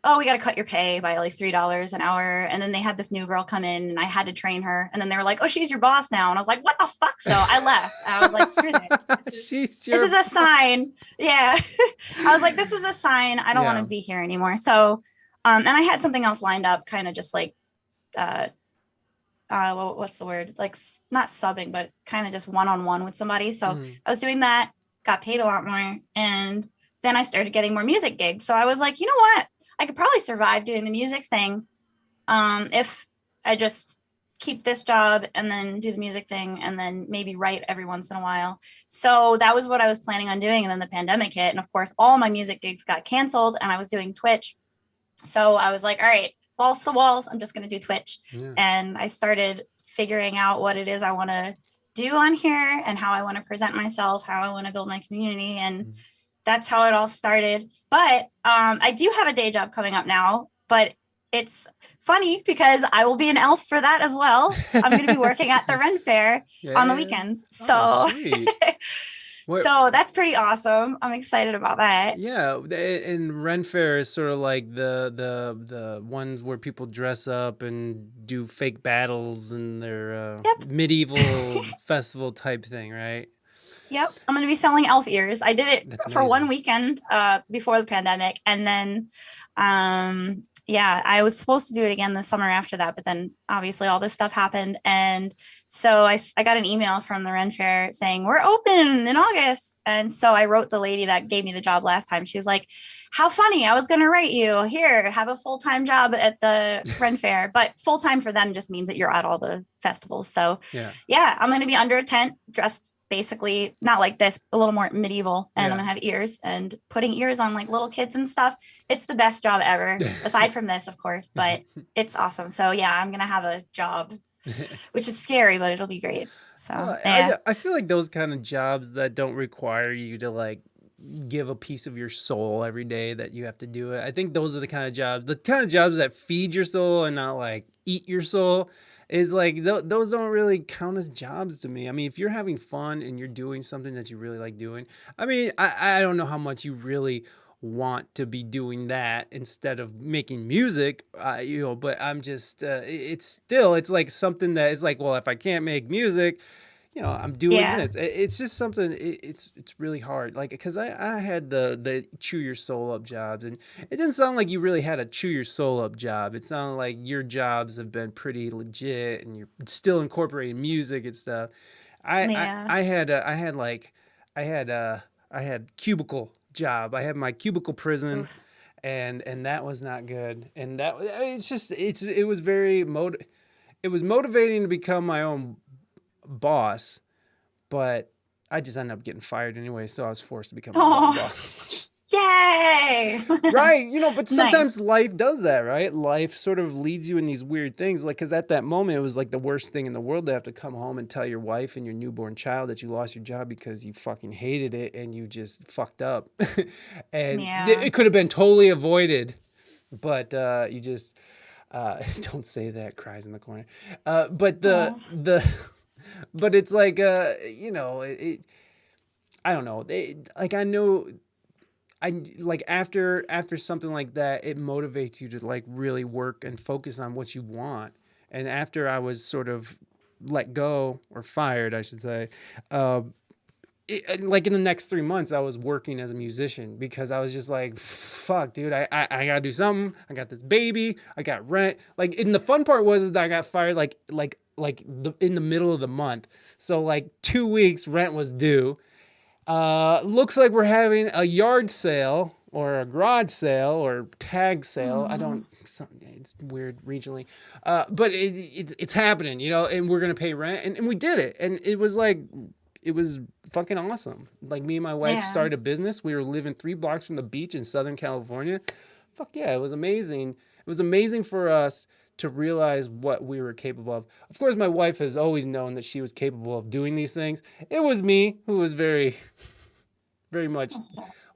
oh, we got to cut your pay by like $3 an hour. And then they had this new girl come in, and I had to train her. And then they were like, oh, she's your boss now. And I was like, what the fuck? So I left. I was like, screw that. This is a sign. Yeah. I was like, this is a sign. I don't want to be here anymore. So, and I had something else lined up, kind of just like, what's the word? Like not subbing, but kind of just one-on-one with somebody. So I was doing that, got paid a lot more. And then I started getting more music gigs. So I was like, you know what? I could probably survive doing the music thing if I just keep this job and then do the music thing and then maybe write every once in a while. So that was what I was planning on doing. And then the pandemic hit. And of course, all my music gigs got canceled, and I was doing Twitch. So I was like, all right, balls to the walls. I'm just going to do Twitch. Yeah. And I started figuring out what it is I want to do on here and how I want to present myself, how I want to build my community. And that's how it all started. But I do have a day job coming up now, but it's funny because I will be an elf for that as well. I'm going to be working at the Ren Fair on the weekends. So, so that's pretty awesome. I'm excited about that. Yeah, and Ren Fair is sort of like the ones where people dress up and do fake battles and their medieval festival type thing, right? Yep. I'm going to be selling elf ears. I did it That's for one amazing. weekend before the pandemic. And then, yeah, I was supposed to do it again the summer after that. But then obviously all this stuff happened. And so I got an email from the Ren Fair saying, we're open in August. And so I wrote the lady that gave me the job last time. She was like, how funny. I was going to write you here, have a full-time job at the Ren Fair. But full-time for them just means that you're at all the festivals. So yeah, I'm going to be under a tent dressed basically not like this, a little more medieval, and I'm gonna have ears and putting ears on like little kids and stuff. It's the best job ever, aside from this, of course, but it's awesome. So yeah, I'm gonna have a job, which is scary, but it'll be great. So yeah. I feel like those kind of jobs that don't require you to like give a piece of your soul every day that you have to do it. I think those are the kind of jobs that feed your soul and not like eat your soul. Is like those don't really count as jobs to me. I mean, if you're having fun and you're doing something that you really like doing, I mean, I don't know how much you really want to be doing that instead of making music, but I'm just, it's like something that it's like, well, if I can't make music, I'm doing this. It's just something. It's really hard. Like, because I had the chew your soul up jobs, and it didn't sound like you really had a chew your soul up job. It sounded like your jobs have been pretty legit, and you're still incorporating music and stuff. I had cubicle job. I had my cubicle prison. Oof. And that was not good. And that it was very it was motivating to become my own boss, but I just ended up getting fired anyway, so I was forced to become my own boss. Yay! Right, but sometimes life does that, right? Life sort of leads you in these weird things, like, because at that moment it was like the worst thing in the world to have to come home and tell your wife and your newborn child that you lost your job because you fucking hated it and you just fucked up. And it could have been totally avoided, but you just don't say that, cries in the corner. But but it's like, I don't know. I know, like after something like that, it motivates you to like really work and focus on what you want. And after I was sort of let go or fired, I should say, like in the next 3 months, I was working as a musician because I was just like, fuck, dude, I gotta do something. I got this baby, I got rent. Like, and the fun part was that I got fired in the middle of the month. So like 2 weeks rent was due. Looks like we're having a yard sale or a garage sale or tag sale. It's weird regionally. But it's happening, and we're going to pay rent. And we did it. And it was fucking awesome. Like, me and my wife started a business. We were living 3 blocks from the beach in Southern California. Fuck yeah, it was amazing. It was amazing for us to realize what we were capable of. Of course, my wife has always known that she was capable of doing these things. It was me who was very, very much...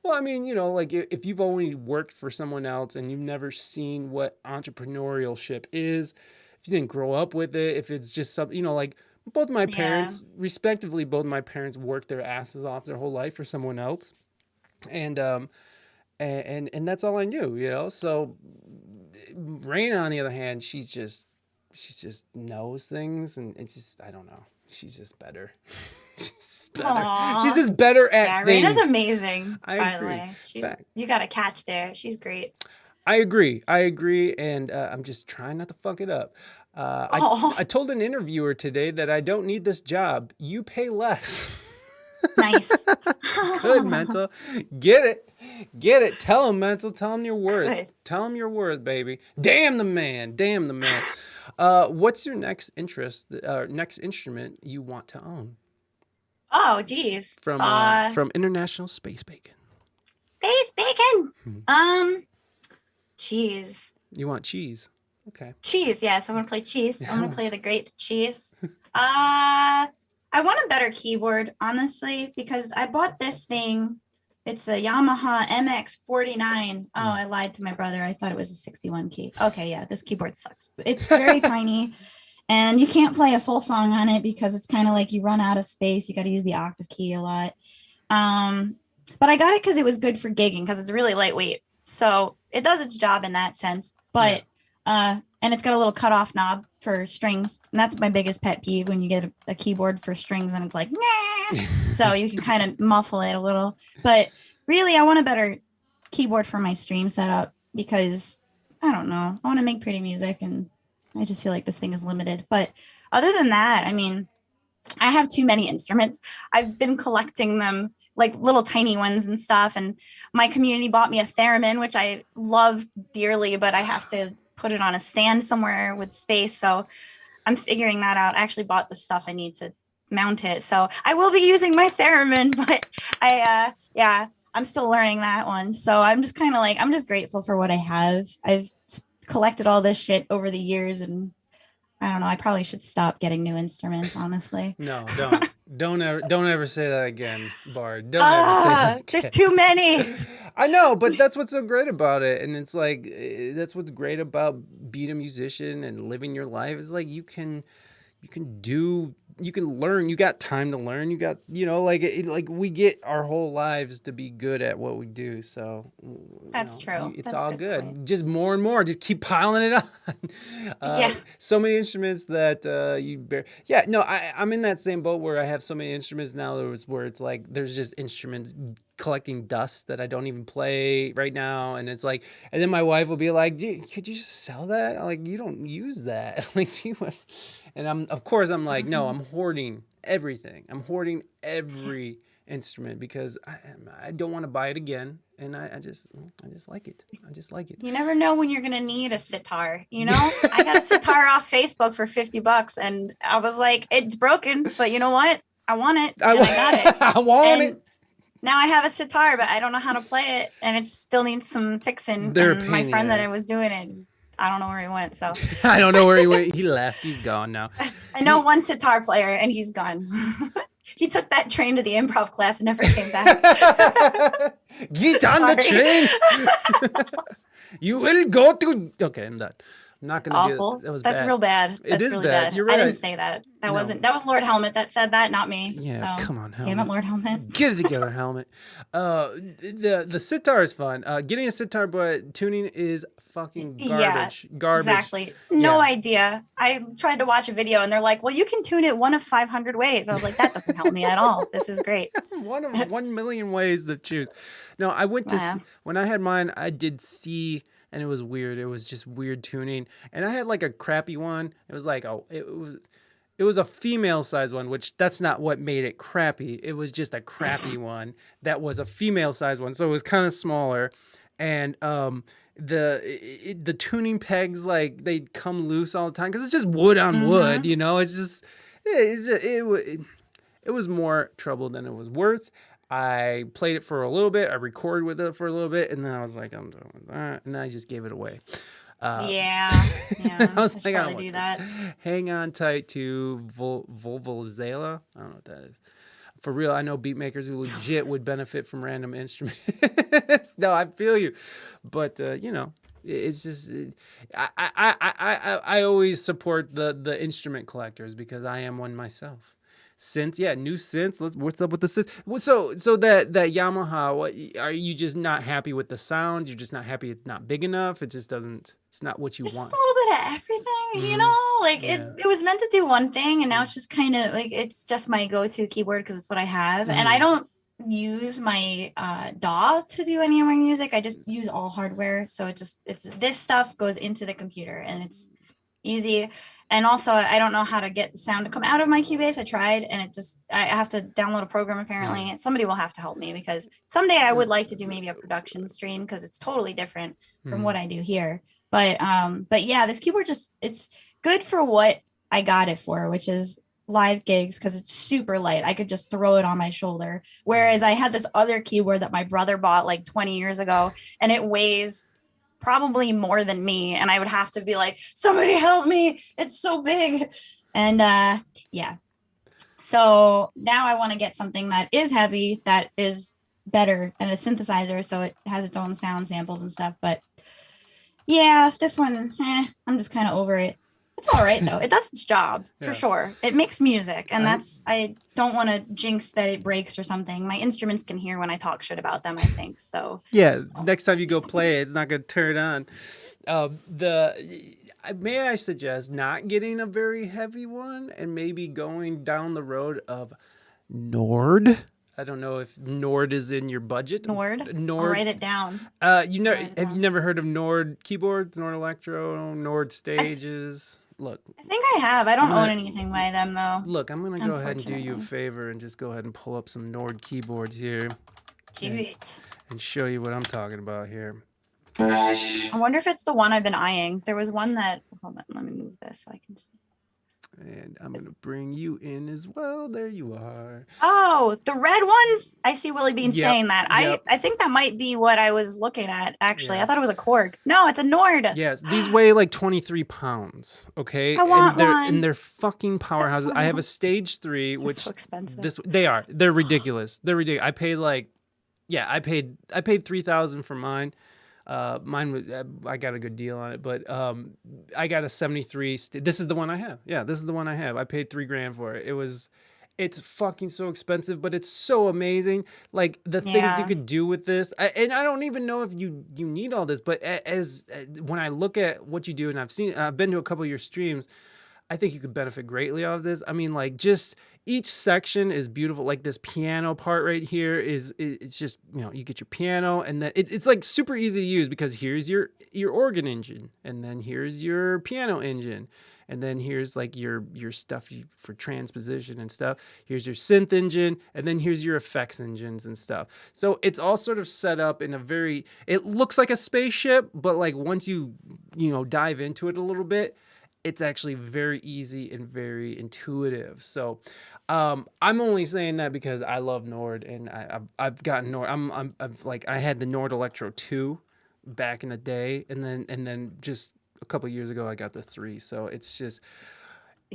Well, I mean, like if you've only worked for someone else and you've never seen what entrepreneurship is, if you didn't grow up with it, if it's just something, like both my parents, respectively, both my parents worked their asses off their whole life for someone else. And that's all I knew, So Reina, on the other hand, she just knows things, and it's just, I don't know. She's just better. She's better. Aww. She's just better at things. Reina's amazing, by the way. Fact. You got a catch there. She's great. I agree, and I'm just trying not to fuck it up. I told an interviewer today that I don't need this job. You pay less. Nice. Good, Mental. Get it. Tell him, Mental. Tell him your worth. Good. Tell him your worth, baby. Damn the man. What's your next interest, next instrument you want to own? Oh, geez. From International Space Bacon. Space Bacon. Cheese. You want cheese? Okay. Cheese, yes. I want to play cheese. I want to play the great cheese. I want a better keyboard, honestly, because I bought this thing. It's a Yamaha MX49. Oh, I lied to my brother. I thought it was a 61 key. Okay, yeah, this keyboard sucks. It's very tiny, and you can't play a full song on it because it's kind of like you run out of space. You got to use the octave key a lot. But I got it because it was good for gigging because it's really lightweight. So it does its job in that sense. But And it's got a little cutoff knob for strings. And that's my biggest pet peeve when you get a keyboard for strings and it's like, nah. So you can kind of muffle it a little. But really, I want a better keyboard for my stream setup because I don't know. I want to make pretty music and I just feel like this thing is limited. But other than that, I mean, I have too many instruments. I've been collecting them, like little tiny ones and stuff. And my community bought me a theremin, which I love dearly, but I have to put it on a stand somewhere with space. So I'm figuring that out. I actually bought the stuff I need to mount it. So I will be using my theremin, but I'm still learning that one. So I'm just kind of like, I'm just grateful for what I have. I've collected all this shit over the years and I don't know. I probably should stop getting new instruments, honestly. No, don't ever say that again, Bard. Don't ever say that again. There's too many. I know, but that's what's so great about it, and it's like that's what's great about being a musician and living your life. Is like you can learn. You got time to learn. You got like we get our whole lives to be good at what we do. So that's true. It's that's all good. Point. Just more and more. Just keep piling it on. So many instruments that I'm in that same boat where I have so many instruments now. Where it's like there's just instruments collecting dust that I don't even play right now, and it's like, and then my wife will be like, "Could you just sell that? Like you don't use that. Like do you?" And I'm like, no, I'm hoarding everything. I'm hoarding every instrument because I don't want to buy it again. And I just like it. I just like it. You never know when you're going to need a sitar. You know, I got a sitar off Facebook for $50 and I was like, it's broken, but you know what? I want it. And I got it. I want it. Now I have a sitar, but I don't know how to play it. And it still needs some fixing. And my friend that I was doing it I don't know where he went. So I don't know where he went. He left. He's gone now. I know one sitar player and he's gone. He took that train to the improv class and never came back. Get on the train. You will go to. Okay, I'm done. I'm not gonna awful. Do that. That's bad. Real bad. That's really bad. You're right. I didn't say that. That was Lord Helmet that said that, not me. Yeah, so, come on, Helmet. Damn it, Lord Helmet. Get it together, Helmet. The sitar is fun. Getting a sitar, but tuning is fucking garbage. Yeah, garbage. Exactly. No idea. I tried to watch a video and they're like, well, you can tune it one of 500 ways. I was like, that doesn't help me at all. This is great. One of 1 million ways to choose. No, I went to, when I had mine, I did C and it was weird. It was just weird tuning. And I had like a crappy one. It was like, it was a female size one, which that's not what made it crappy. It was just a crappy one that was a female size one. So it was kind of smaller. And, the tuning pegs, like they'd come loose all the time because it's just wood on wood, you know. It's just it was more trouble than it was worth. I played it for a little bit. I recorded with it for a little bit, and then I was like, I'm done with that, and then I just gave it away. I was like, probably do that. Hang on tight to Volvolzela. I don't know what that is. For real, I know beat makers who legit would benefit from random instruments. No, I feel you, but it's just I always support the instrument collectors because I am one myself. Synths, new synths. What's up with the synths? So that Yamaha, are you just not happy with the sound? You're just not happy it's not big enough. It just doesn't. It's not what you want. Just a little bit of everything, you know. Like it was meant to do one thing, and now it's just kind of like it's just my go-to keyboard because it's what I have, and I don't use my DAW to do any of my music. I just use all hardware, so it's this stuff goes into the computer, and it's easy. And also, I don't know how to get the sound to come out of my Cubase. I tried, and I have to download a program apparently. Somebody will have to help me because someday I would like to do maybe a production stream because it's totally different from what I do here. But yeah, this keyboard it's good for what I got it for, which is live gigs because it's super light. I could just throw it on my shoulder. Whereas I had this other keyboard that my brother bought like 20 years ago, and it weighs probably more than me, and I would have to be like, somebody help me, it's so big. And so now I want to get something that is heavy, that is better than a synthesizer, so it has its own sound samples and stuff. But yeah, this one I'm just kind of over it. It's all right though. It does its job Yeah. for sure. It makes music, and I don't want to jinx that it breaks or something. My instruments can hear when I talk shit about them, I think. So Yeah, next time you go play it, it's not going to turn on. May I suggest not getting a very heavy one and maybe going down the road of Nord. I don't know if Nord is in your budget. Nord. I'll write it down. Have you never heard of Nord keyboards, Nord Electro, Nord stages? Look, I think I have. I don't own anything by them though. look, I'm gonna go ahead and do you a favor and just go ahead and pull up some Nord keyboards here. Do it. And show you what I'm talking about here. I wonder if it's the one I've been eyeing. There was one that. Hold on, let me move this so I can see. And I'm gonna bring you in as well. There you are. Oh, the red ones. I see Willie Bean Yep, saying that. yep. I think that might be what I was looking at. Actually, I Yes. thought it was a Korg. No, it's a Nord. Yes, these weigh like 23 pounds. Okay, I want and one. they're fucking powerhouses. I have a stage 3, They're which so expensive. they're ridiculous. They're ridiculous. I paid I paid 3,000 for mine. Mine was I got a good deal on it, but I got a 73. This is the one I have. Yeah, this is the one I have. I paid $3,000 for it. It's fucking so expensive, but it's so amazing. Like the things you Yeah. could do with this, and I don't even know if you need all this. But when I look at what you do, and I've been to a couple of your streams, I think you could benefit greatly off this. I mean, like just each section is beautiful. Like this piano part right here it's just, you get your piano, and then it's like super easy to use because here's your organ engine, and then here's your piano engine, and then here's like your stuff for transposition and stuff. Here's your synth engine, and then here's your effects engines and stuff. So it's all sort of set up in it looks like a spaceship, but like once you dive into it a little bit, it's actually very easy and very intuitive. So I'm only saying that because I love Nord, and I've gotten Nord. I had the Nord Electro 2 back in the day, and then just a couple of years ago I got the 3. So it's just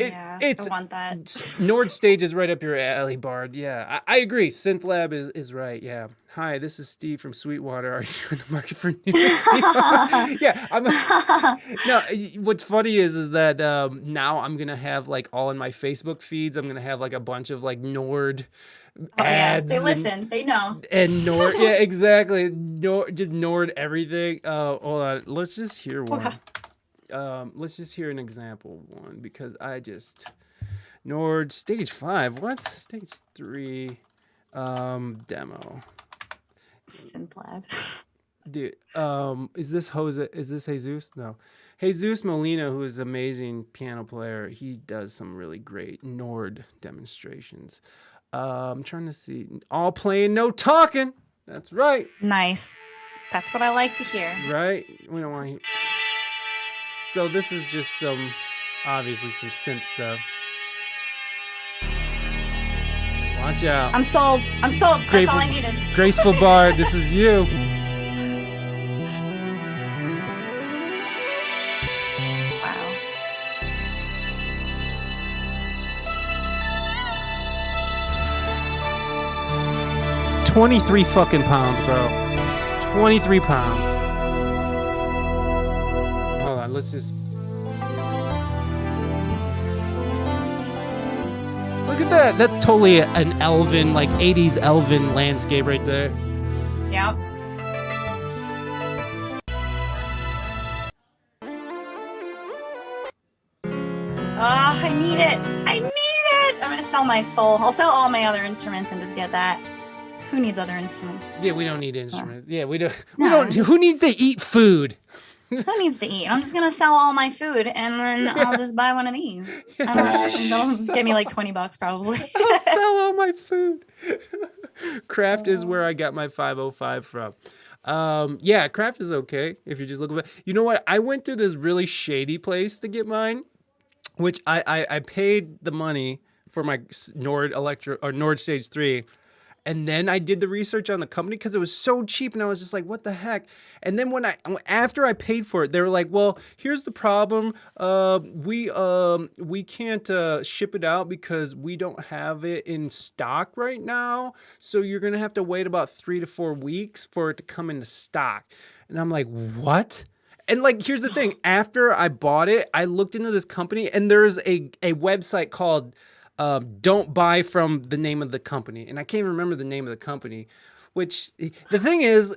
I want that. Nord stage is right up your alley, Bard. Yeah, I agree. Synth Lab is right. Yeah. Hi, this is Steve from Sweetwater. Are you in the market for new? Yeah. No. What's funny is that now I'm gonna have like all in my Facebook feeds. I'm gonna have like a bunch of like Nord ads. They listen. They know. And Nord. Yeah, exactly. Just Nord everything. Hold on. Let's just hear one. Let's just hear an example one because Nord stage 5. What? Stage 3 demo. Synth Dude, is this Jesus? No. Jesus Molina, who is an amazing piano player, he does some really great Nord demonstrations. I'm trying to see. All playing, no talking. That's right. Nice. That's what I like to hear. Right? We don't want to hear. So this is just obviously some synth stuff. Watch out. I'm sold. That's all I needed. Graceful Bard, this is you. Wow. $23 fucking pounds, bro. 23 pounds. Hold on, let's just. Look at that. That's totally an elven, like 80s elven landscape right there. Yep. I need it. I'm gonna sell my soul. I'll sell all my other instruments and just get that. Who needs other instruments? Yeah, we don't need instruments. Yeah, we don't. No. Who needs to eat food? Who needs to eat? I'm just gonna sell all my food and then I'll just buy one of these. They'll give me like $20 probably. I'll sell all my food. Craft is where I got my 505 from. Yeah, Craft is okay if you're just looking for. You know what? I went through this really shady place to get mine, which I paid the money for my Nord Electro or Nord Stage 3. And then I did the research on the company because it was so cheap, and I was just like, "What the heck?" And then after I paid for it, they were like, "Well, here's the problem. We can't ship it out because we don't have it in stock right now. So you're gonna have to wait about 3 to 4 weeks for it to come into stock." And I'm like, "What?" And like, here's the thing. After I bought it, I looked into this company, and there's a website called Don't Buy From the Name of the Company. And I can't even remember the name of the company. Which the thing is,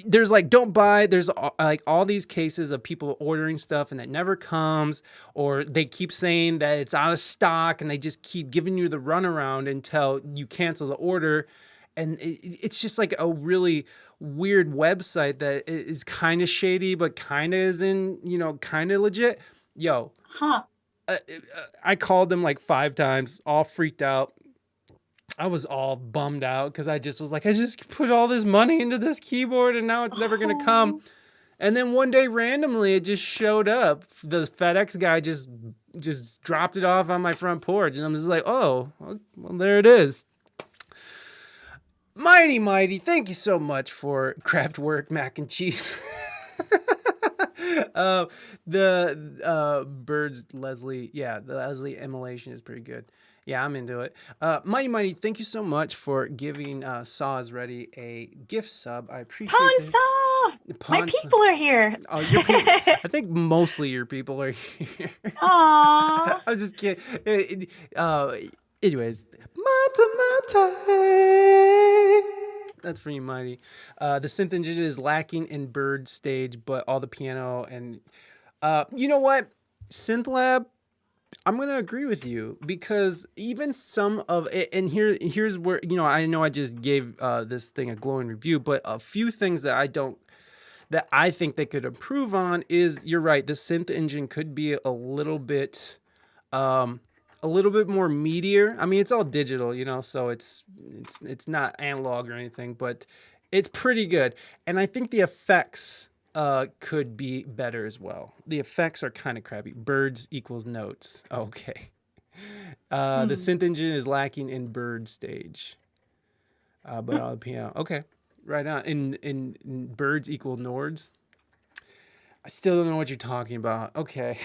there's like don't buy. There's like all these cases of people ordering stuff and that never comes, or they keep saying that it's out of stock, and they just keep giving you the runaround until you cancel the order. And it's just like a really weird website that is kind of shady, but kind of is in, kind of legit. Yo, I called them like 5 times, all freaked out. I was all bummed out because I just was like, I just put all this money into this keyboard and now it's never going to come. And then one day randomly it just showed up. The FedEx guy just dropped it off on my front porch. And I'm just like, oh, well, there it is. Mighty, thank you so much for Craftwork mac and cheese. The Bird's Leslie, the Leslie immolation is pretty good. Yeah, I'm into it. Mighty, thank you so much for giving Saw is Ready a gift sub. I appreciate it. Saw! My people are here. Oh, your people. I think mostly your people are here. Aww. I was just kidding. Anyways, Mata. That's for you, Mighty. The synth engine is lacking in Bird stage, but all the piano and you know what? Synth Lab, I'm going to agree with you because even some of it, and here's where, I know I just gave this thing a glowing review, but a few things that I think they could improve on is, you're right, the synth engine could be a little bit more meatier. I mean, it's all digital, so it's not analog or anything, but it's pretty good. And I think the effects could be better as well. The effects are kind of crappy. Birds equals notes. Okay. The synth engine is lacking in Bird stage. But all the piano. Okay. Right on. In Birds equal Nords. I still don't know what you're talking about. Okay.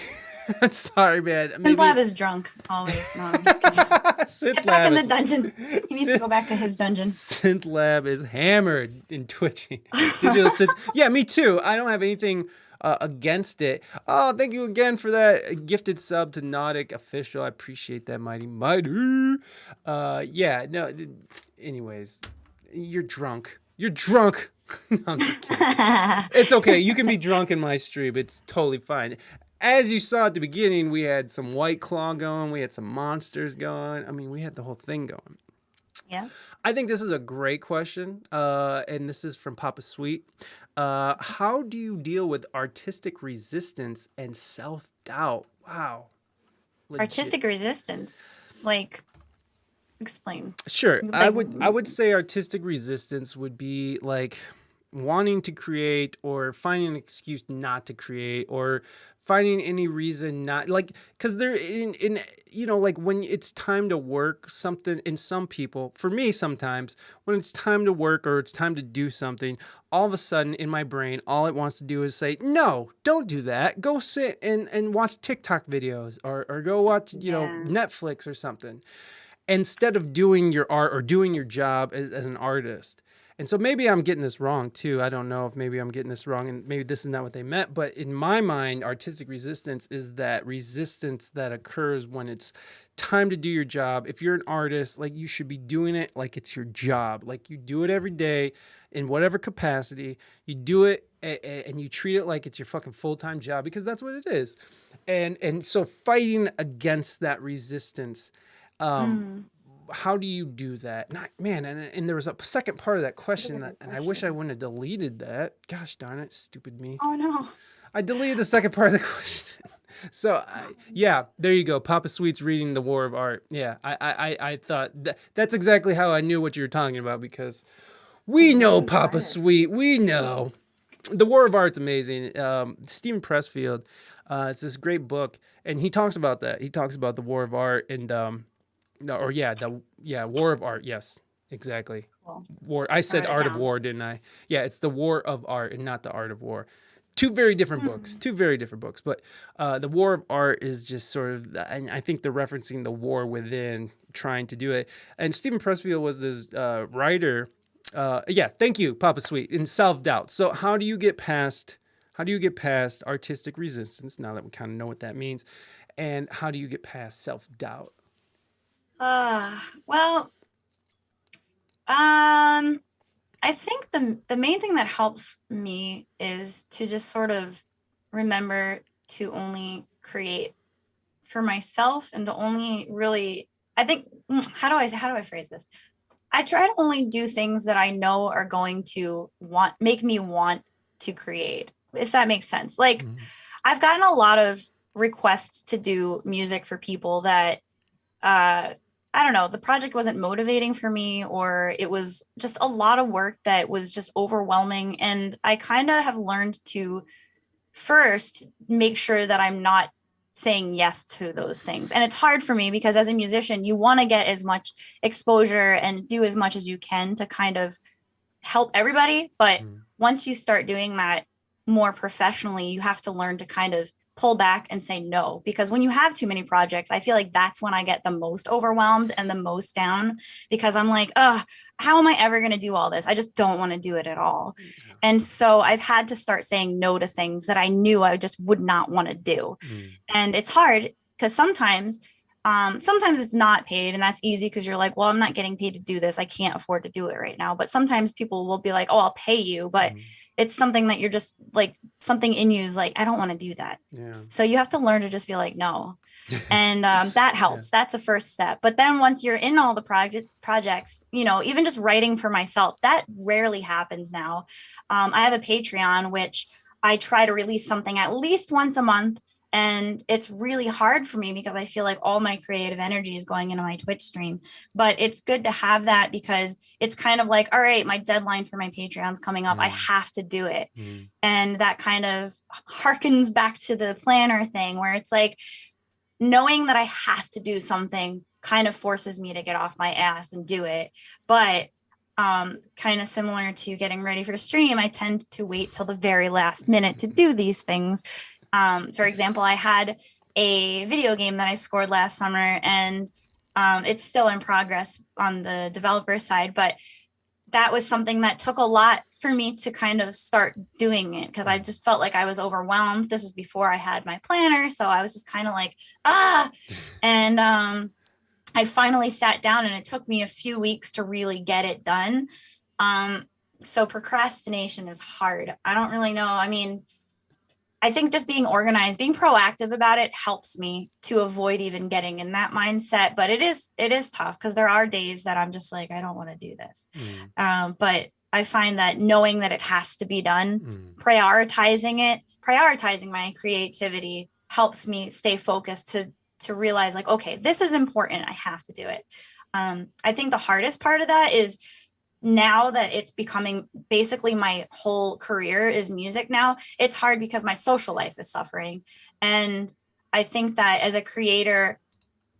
Sorry, man. Synth is drunk always. No, I'm just kidding. Get back in the dungeon. He needs to go back to his dungeon. Synth is hammered and twitching. Yeah, me too. I don't have anything against it. Oh, thank you again for that gifted sub to Nautic Official. I appreciate that, mighty. Yeah, no. Anyways, you're drunk. No, I'm just kidding. It's okay. You can be drunk in my stream. It's totally fine. As you saw at the beginning, we had some White Claw going. We had some monsters going. I mean, we had the whole thing going. Yeah. I think this is a great question. And this is from Papa Sweet. How do you deal with artistic resistance and self-doubt? Wow. Legit. Artistic resistance? Like, explain. Sure. Like, I would say artistic resistance would be like wanting to create or finding an excuse not to create or finding any reason not, like, because they're in like when it's time to work something, in some people, for me sometimes, when it's time to work or it's time to do something, all of a sudden in my brain, all it wants to do is say, no, don't do that. Go sit and watch TikTok videos or go watch, Netflix or something, instead of doing your art or doing your job as an artist. And so maybe I'm getting this wrong too. I don't know if maybe I'm getting this wrong and maybe this is not what they meant. But in my mind, artistic resistance is that resistance that occurs when it's time to do your job. If you're an artist, like, you should be doing it like it's your job. Like, you do it every day in whatever capacity. You do it and you treat it like it's your fucking full-time job, because that's what it is. And so fighting against that resistance, how do you do that? And there was a second part of that question and I wish I wouldn't have deleted that. Gosh darn it, stupid me. Oh no. I deleted the second part of the question. So there you go. Papa Sweet's reading The War of Art. Yeah, I thought that's exactly how I knew what you were talking about, because we know Papa Sweet. We know. The War of Art's amazing. Stephen Pressfield, it's this great book, and he talks about that. He talks about the War of Art and War of Art. Yes, exactly. Cool. War. I said Art of War, didn't I? Yeah, it's the War of Art and not the Art of War. Two very different books. But the War of Art is just sort of, and I think they're referencing the war within, trying to do it. And Stephen Pressfield was this writer. Thank you, Papa Sweet. In self-doubt. So how do you get past How do you get past artistic resistance, now that we kind of know what that means? And how do you get past self-doubt? Well, I think the main thing that helps me is to just sort of remember to only create for myself and to only really, I think, how do I phrase this? I try to only do things that I know are going to make me want to create, if that makes sense. Like, I've gotten a lot of requests to do music for people that I don't know, the project wasn't motivating for me, or it was just a lot of work that was just overwhelming. And I kind of have learned to first make sure that I'm not saying yes to those things. And it's hard for me because as a musician, you want to get as much exposure and do as much as you can to kind of help everybody. But once you start doing that more professionally, you have to learn to kind of pull back and say no, because when you have too many projects, I feel like that's when I get the most overwhelmed and the most down, because I'm like, oh, how am I ever going to do all this? I just don't want to do it at all. And so I've had to start saying no to things that I knew I just would not want to do. And it's hard because sometimes it's not paid, and that's easy because you're like, well, I'm not getting paid to do this. I can't afford to do it right now. But sometimes people will be like, oh, I'll pay you. But it's something that you're just like, something in you is like, I don't want to do that. Yeah. So you have to learn to just be like, no. And that helps. That's a first step. But then once you're in all the projects, you know, even just writing for myself, that rarely happens now. I have a Patreon, which I try to release something at least once a month. And it's really hard for me because I feel like all my creative energy is going into my Twitch stream. But it's good to have that because it's kind of like, all right, my deadline for my Patreon's coming up. I have to do it. And that kind of harkens back to the planner thing where it's like, knowing that I have to do something kind of forces me to get off my ass and do it. But kind of similar to getting ready for stream, I tend to wait till the very last minute to do these things. For example, I had a video game that I scored last summer, and it's still in progress on the developer side, but that was something that took a lot for me to kind of start doing it because I just felt like I was overwhelmed. This was before I had my planner, so I was just kind of like, and I finally sat down, and it took me a few weeks to really get it done. So procrastination is hard. I don't really know. I mean, I think just being organized, being proactive about it helps me to avoid even getting in that mindset. But it is tough because there are days that I'm just like, I don't want to do this. But I find that knowing that it has to be done, prioritizing my creativity helps me stay focused to realize like, okay, this is important. I have to do it. I think the hardest part of that is now that it's becoming basically my whole career is music now, it's hard because my social life is suffering. And I think that as a creator,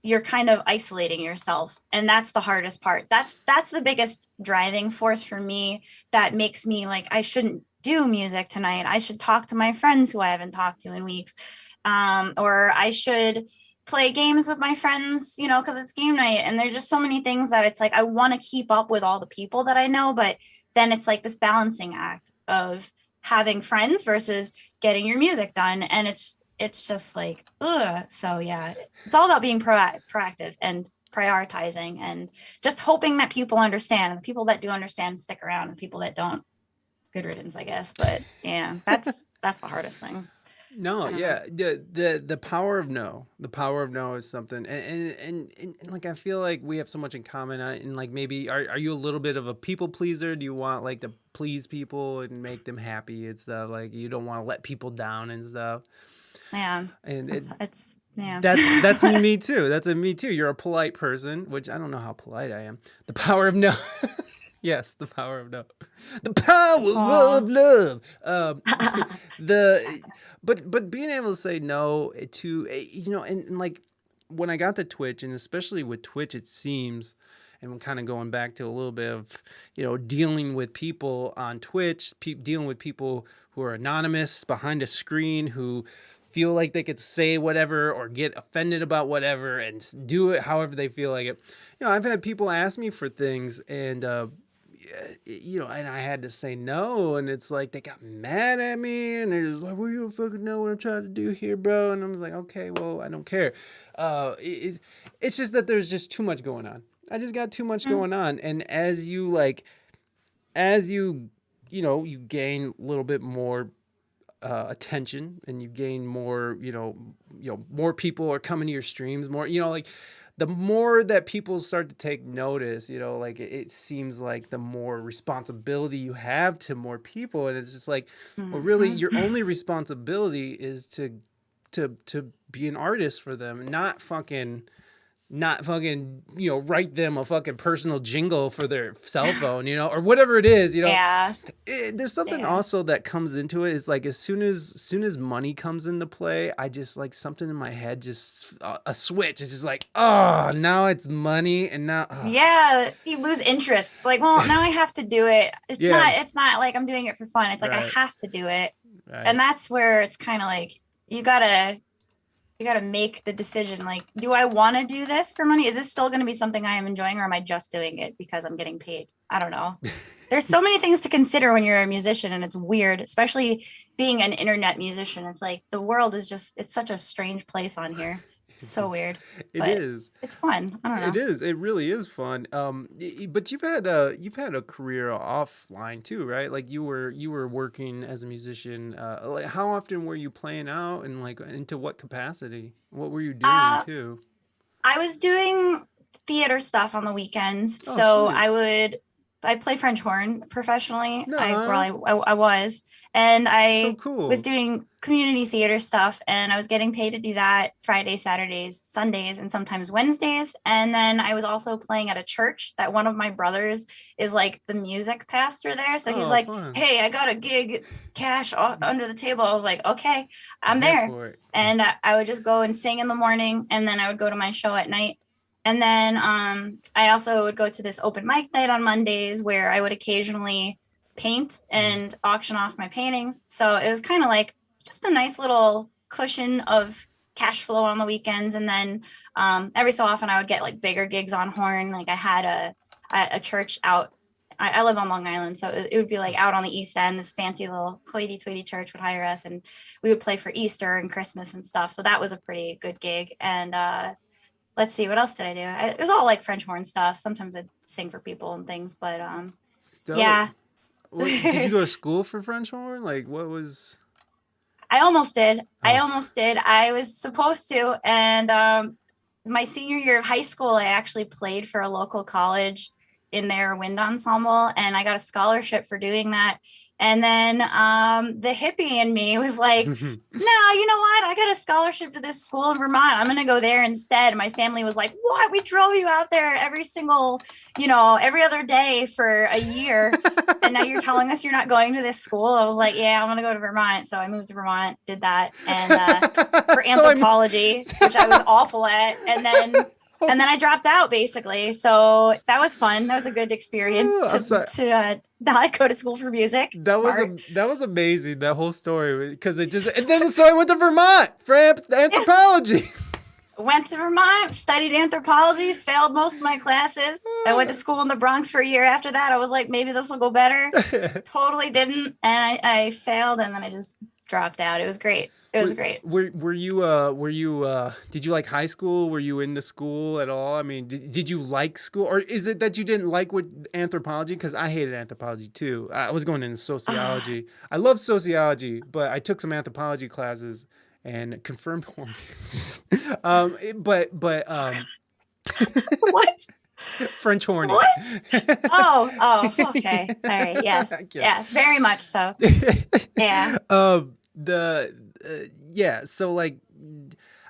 you're kind of isolating yourself. And that's the hardest part. That's the biggest driving force for me that makes me like, I shouldn't do music tonight. I should talk to my friends who I haven't talked to in weeks. Or I should play games with my friends, you know, because it's game night. And there's just so many things that it's like, I want to keep up with all the people that I know, but then it's like this balancing act of having friends versus getting your music done. And it's just like, ugh. So yeah, it's all about being proactive and prioritizing and just hoping that people understand, and the people that do understand stick around, and the people that don't, good riddance, I guess. But yeah, that's the hardest thing. No, yeah, the power of no, is something, and like I feel like we have so much in common. And like maybe are you a little bit of a people pleaser? Do you want like to please people and make them happy and stuff? Like you don't want to let people down and stuff. Yeah, and it's yeah. That's me too. That's me too. You're a polite person, which I don't know how polite I am. The power of no. Yes, the power of no. The power of love. But being able to say no to, you know, and like when I got to Twitch, and especially with Twitch, it seems, and we're kind of going back to a little bit of, you know, dealing with people on Twitch, dealing with people who are anonymous behind a screen, who feel like they could say whatever or get offended about whatever and do it however they feel like it. You know, I've had people ask me for things, and and I had to say no, and it's like they got mad at me, and they're just like, "Well, you don't fucking know what I'm trying to do here, bro." And I'm like, "Okay, well, I don't care." It's just that there's just too much going on. I just got too much going on, and as you gain a little bit more attention, and you gain more, more people are coming to your streams, more, like the more that people start to take notice, like it seems like the more responsibility you have to more people. And it's just like, well, really your only responsibility is to be an artist for them, not fucking, write them a fucking personal jingle for their cell phone, or whatever it is, Yeah. There's something also that comes into it is like, as soon as money comes into play, I just like something in my head, just a switch. It's just like, oh, now it's money. And now, Yeah, you lose interest. It's like, well, now I have to do it. It's not like I'm doing it for fun. It's like, I have to do it. Right. And that's where it's kind of like, you gotta make the decision. Like, do I want to do this for money? Is this still going to be something I am enjoying, or am I just doing it because I'm getting paid? I don't know. There's so many things to consider when you're a musician, and it's weird, especially being an internet musician. It's like the world is it's such a strange place on here. It's so weird. It but is. It's fun. I don't know. It is. It really is fun. But you've had a career offline too, right? Like you were working as a musician. Like how often were you playing out, and like into what capacity? What were you doing too? I was doing theater stuff on the weekends. Oh, So sweet. I play French horn professionally. No. I was, and I So cool. was doing community theater stuff, and I was getting paid to do that Fridays, Saturdays, Sundays, and sometimes Wednesdays. And then I was also playing at a church that one of my brothers is like the music pastor there. So he's like, fun. "Hey, I got a gig, it's cash under the table." I was like, "Okay, I'm there." And I would just go and sing in the morning, and then I would go to my show at night. And then I also would go to this open mic night on Mondays where I would occasionally paint and auction off my paintings. So it was kind of like just a nice little cushion of cash flow on the weekends. And then every so often I would get like bigger gigs on horn. Like I had a church out. I live on Long Island, so it would be like out on the East End. This fancy little hoity-toity church would hire us, and we would play for Easter and Christmas and stuff. So that was a pretty good gig. And let's see, what else did I do? It was all like French horn stuff. Sometimes I'd sing for people and things, but yeah. Did you go to school for French horn? Like, what was? I almost did. I was supposed to, and my senior year of high school, I actually played for a local college in their wind ensemble, and I got a scholarship for doing that. And then the hippie in me was like, no, you know what? I got a scholarship to this school in Vermont. I'm going to go there instead. My family was like, what? We drove you out there every other day for a year. And now you're telling us you're not going to this school? I was like, yeah, I'm going to go to Vermont. So I moved to Vermont, did that. And for anthropology, which I was awful at. And then I dropped out basically. So that was fun. That was a good experience to not go to school for music. That was amazing. That whole story, because so I went to Vermont for anthropology. Went to Vermont, studied anthropology, failed most of my classes. I went to school in the Bronx for a year after that. I was like, maybe this will go better. Totally didn't. And I failed, and then I just dropped out. It was great. It was great. Were you did you like high school? Were you into school at all? I mean, did you like school, or is it that you didn't like anthropology? Because I hated anthropology too. I was going into sociology. I love sociology, but I took some anthropology classes and confirmed hormones. What? French horny. What? Oh, okay. All right. Yes, very much so. Yeah. So like,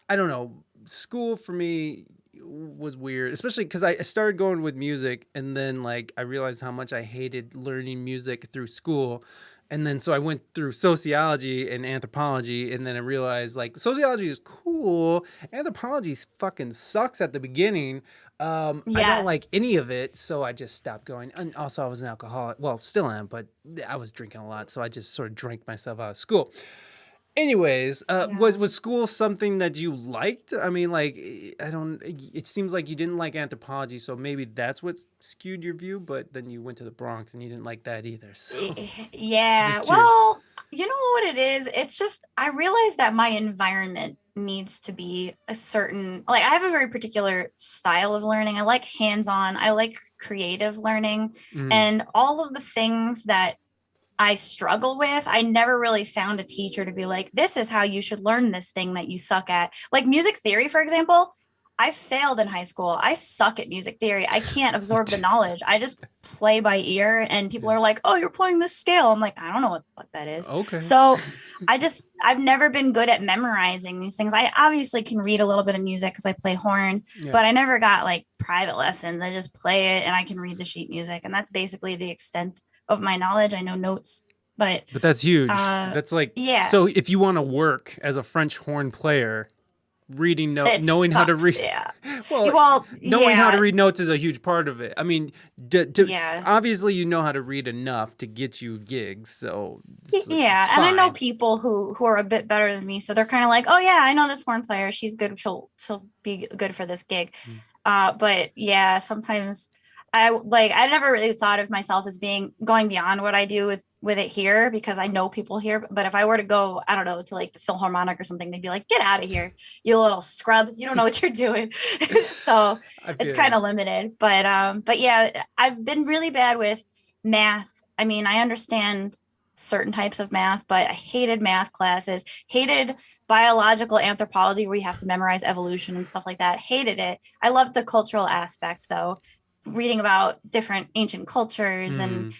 I don't know, school for me was weird, especially because I started going with music, and then like I realized how much I hated learning music through school. And then so I went through sociology and anthropology, and then I realized like sociology is cool, anthropology fucking sucks at the beginning. I don't like any of it, so I just stopped going. And also I was an alcoholic. Well, still am, but I was drinking a lot, so I just sort of drank myself out of school. Anyways, Yeah. was school something that you liked? I mean, like, I don't. It seems like you didn't like anthropology, so maybe that's what skewed your view. But then you went to the Bronx, and you didn't like that either. So, Yeah. just curious. Well, you know what it is? It's just I realize that my environment needs to be a certain, like, I have a very particular style of learning. I like hands-on, I like creative learning, and all of the things that I struggle with, I never really found a teacher to be like, this is how you should learn this thing that you suck at. Like music theory, for example, I failed in high school. I suck at music theory. I can't absorb the knowledge. I just play by ear, and people are like, oh, you're playing this scale. I'm like, I don't know what the fuck that is. Okay. So I've never been good at memorizing these things. I obviously can read a little bit of music because I play horn, but I never got like private lessons. I just play it and I can read the sheet music. And that's basically the extent of my knowledge. I know notes, but that's huge. That's like, yeah. So if you want to work as a French horn player, reading notes, knowing how to read. Yeah. Well, knowing how to read notes is a huge part of it. I mean, yeah. Obviously you know how to read enough to get you gigs. So yeah, and I know people who are a bit better than me, so they're kind of like, oh yeah, I know this horn player. She's good. She'll be good for this gig. But yeah, sometimes I never really thought of myself as going beyond what I do with it here, because I know people here. But if I were to go, I don't know, to like the Philharmonic or something, they'd be like, get out of here, you little scrub. You don't know what you're doing. So it's kind of limited. But yeah, I've been really bad with math. I mean, I understand certain types of math, but I hated math classes, hated biological anthropology where you have to memorize evolution and stuff like that. Hated it. I loved the cultural aspect though, reading about different ancient cultures and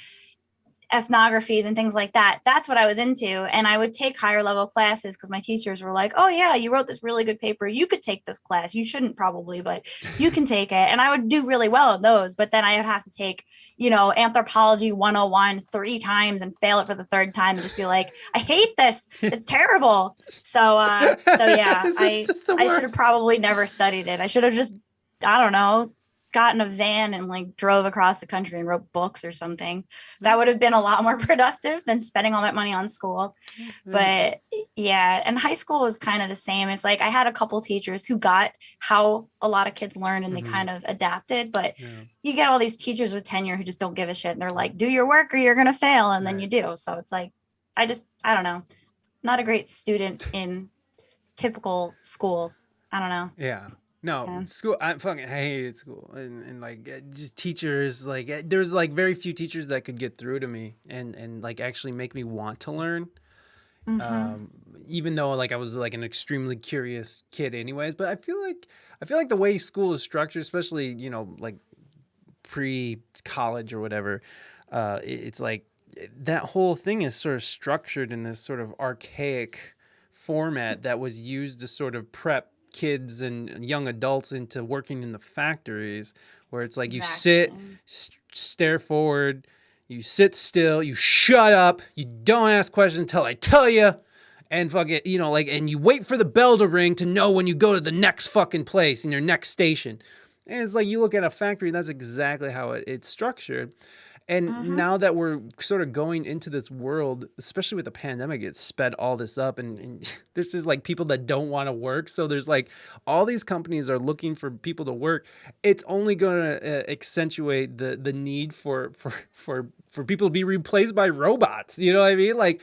ethnographies and things like that. That's what I was into. And I would take higher level classes because my teachers were like, oh yeah, you wrote this really good paper. You could take this class. You shouldn't probably, but you can take it. And I would do really well in those, but then I would have to take, anthropology 101 3 times and fail it for the 3rd time and just be like, I hate this. It's terrible. So yeah, I should have probably never studied it. I should have just, I don't know, gotten a van and like drove across the country and wrote books or something. That would have been a lot more productive than spending all that money on school. But yeah, and high school was kind of the same. It's like I had a couple teachers who got how a lot of kids learn and they kind of adapted, but you get all these teachers with tenure who just don't give a shit, and they're like, do your work or you're gonna fail, and then you do. So it's like I don't know, not a great student in typical school. I don't know. Yeah. No, school. I hated school, and like just teachers. Like there's like very few teachers that could get through to me and like actually make me want to learn. Even though like I was like an extremely curious kid, anyways. But I feel like the way school is structured, especially like pre-college or whatever, it's like that whole thing is sort of structured in this sort of archaic format that was used to sort of prep kids and young adults into working in the factories, where it's like you sit, stare forward, you sit still, you shut up, you don't ask questions until I tell you, and fucking, and you wait for the bell to ring to know when you go to the next fucking place in your next station. And it's like you look at a factory, that's exactly how it's structured. And now that we're sort of going into this world, especially with the pandemic, it sped all this up. And there's just like people that don't want to work. So there's like all these companies are looking for people to work. It's only going to accentuate the need for people to be replaced by robots. You know what I mean? Like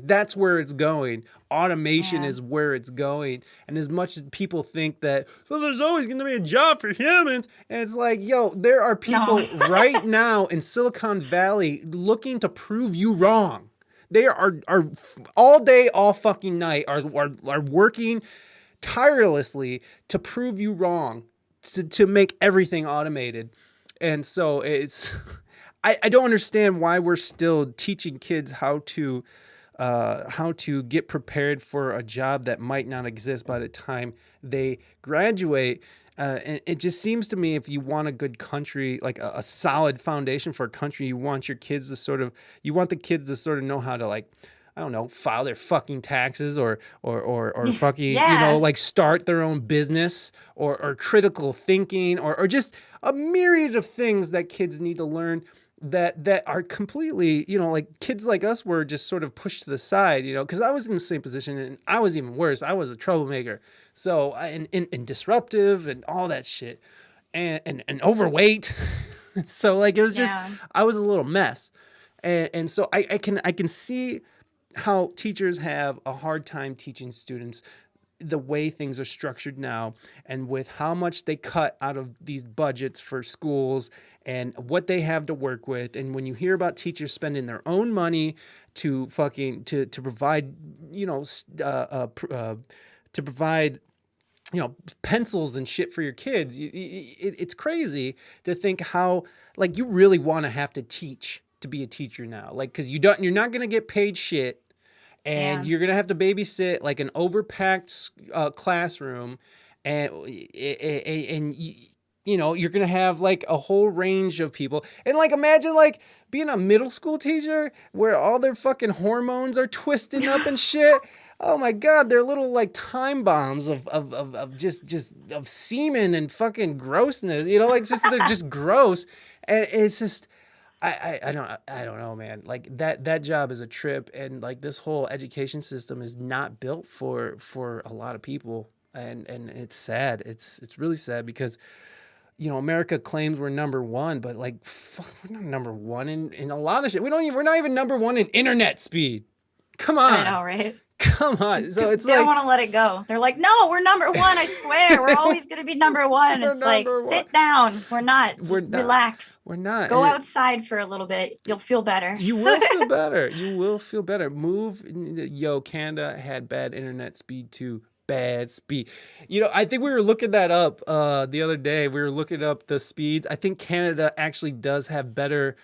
that's where it's going. Automation is where it's going. And as much as people think that, well, there's always going to be a job for humans. And it's like, yo, there are people right now in Silicon Valley looking to prove you wrong. They are all day, all fucking night are working tirelessly to prove you wrong, to make everything automated. And so it's, I don't understand why we're still teaching kids how to get prepared for a job that might not exist by the time they graduate. And it just seems to me, if you want a good country, like a solid foundation for a country, you want the kids to sort of know how to like I don't know, file their fucking taxes or fucking, you Yeah. know, like start their own business or critical thinking or just a myriad of things that kids need to learn that are completely, you know, like kids like us were just sort of pushed to the side, you know, because I was in the same position and I was even worse. I was a troublemaker. So, and disruptive and all that shit and overweight. So like, it was just, Yeah. I was a little mess. And so I can see how teachers have a hard time teaching students the way things are structured now and with how much they cut out of these budgets for schools and what they have to work with. And when you hear about teachers spending their own money to fucking to provide, you know, to provide, you know, pencils and shit for your kids, it's crazy to think how like you really want to have to teach to be a teacher now, like because you're not going to get paid shit. And Yeah. you're gonna have to babysit like an overpacked classroom, and you know you're gonna have like a whole range of people. And like imagine like being a middle school teacher where all their fucking hormones are twisting up and shit. Oh my god, they're little like time bombs of just of semen and fucking grossness. You know, like just they're just gross, and it's just. I don't know, man. Like that job is a trip, and like this whole education system is not built for a lot of people, and it's sad. It's really sad because, you know, America claims we're number one, but like fuck, we're not number one in a lot of shit. We're not even number one in internet speed. Come on, I know, right? come on. So it's They like don't want to let it go. They're like, no, we're number one. I swear, we're always going to be number one. We're It's like, number one. sit down. We're not. We're Just not. relax. we're not. Go And outside for a little bit. You'll feel better. you will feel better. You will feel better. Move. Yo, Canada had bad internet speed too. Bad speed. You know, I think we were looking that up the other day. We were looking up the speeds. I think Canada actually does have better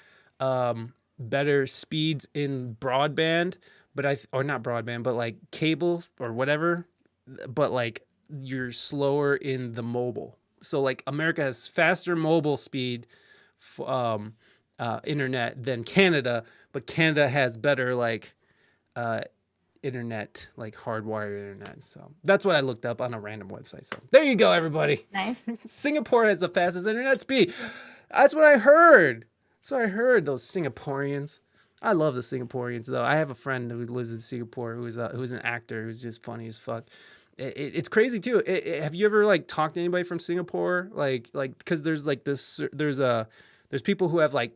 speeds in broadband, but or not broadband, but like cable or whatever. But like you're slower in the mobile. So like America has faster mobile speed internet than Canada, but Canada has better like internet, like hardwired internet. So that's what I looked up on a random website. So there you go, everybody. Nice. Singapore has the fastest internet speed. That's what I heard. That's what I heard. Those Singaporeans. I love the Singaporeans though. I have a friend who lives in Singapore who's an actor who's just funny as fuck. It's crazy too. Have you ever like talked to anybody from Singapore? Like because there's like this there's people who have like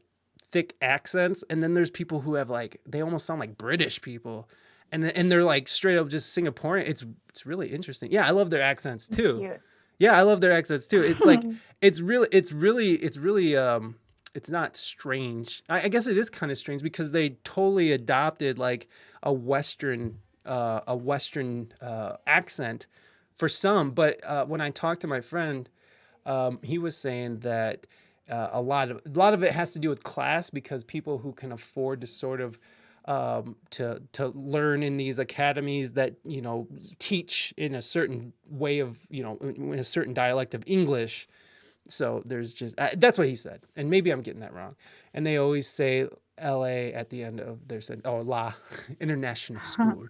thick accents, and then there's people who have like they almost sound like British people, and they're like straight up just Singaporean. It's really interesting. Yeah, I love their accents too. Cute. Yeah, I love their accents too. It's like it's really it's not strange. I guess it is kind of strange because they totally adopted like a Western accent for some. But when I talked to my friend, he was saying that a lot of it has to do with class, because people who can afford to sort of to learn in these academies that, you know, teach in a certain way of, you know, in a certain dialect of English. So there's just that's what he said, and maybe I'm getting that wrong. And they always say LA at the end of their sentence. Oh, La International School.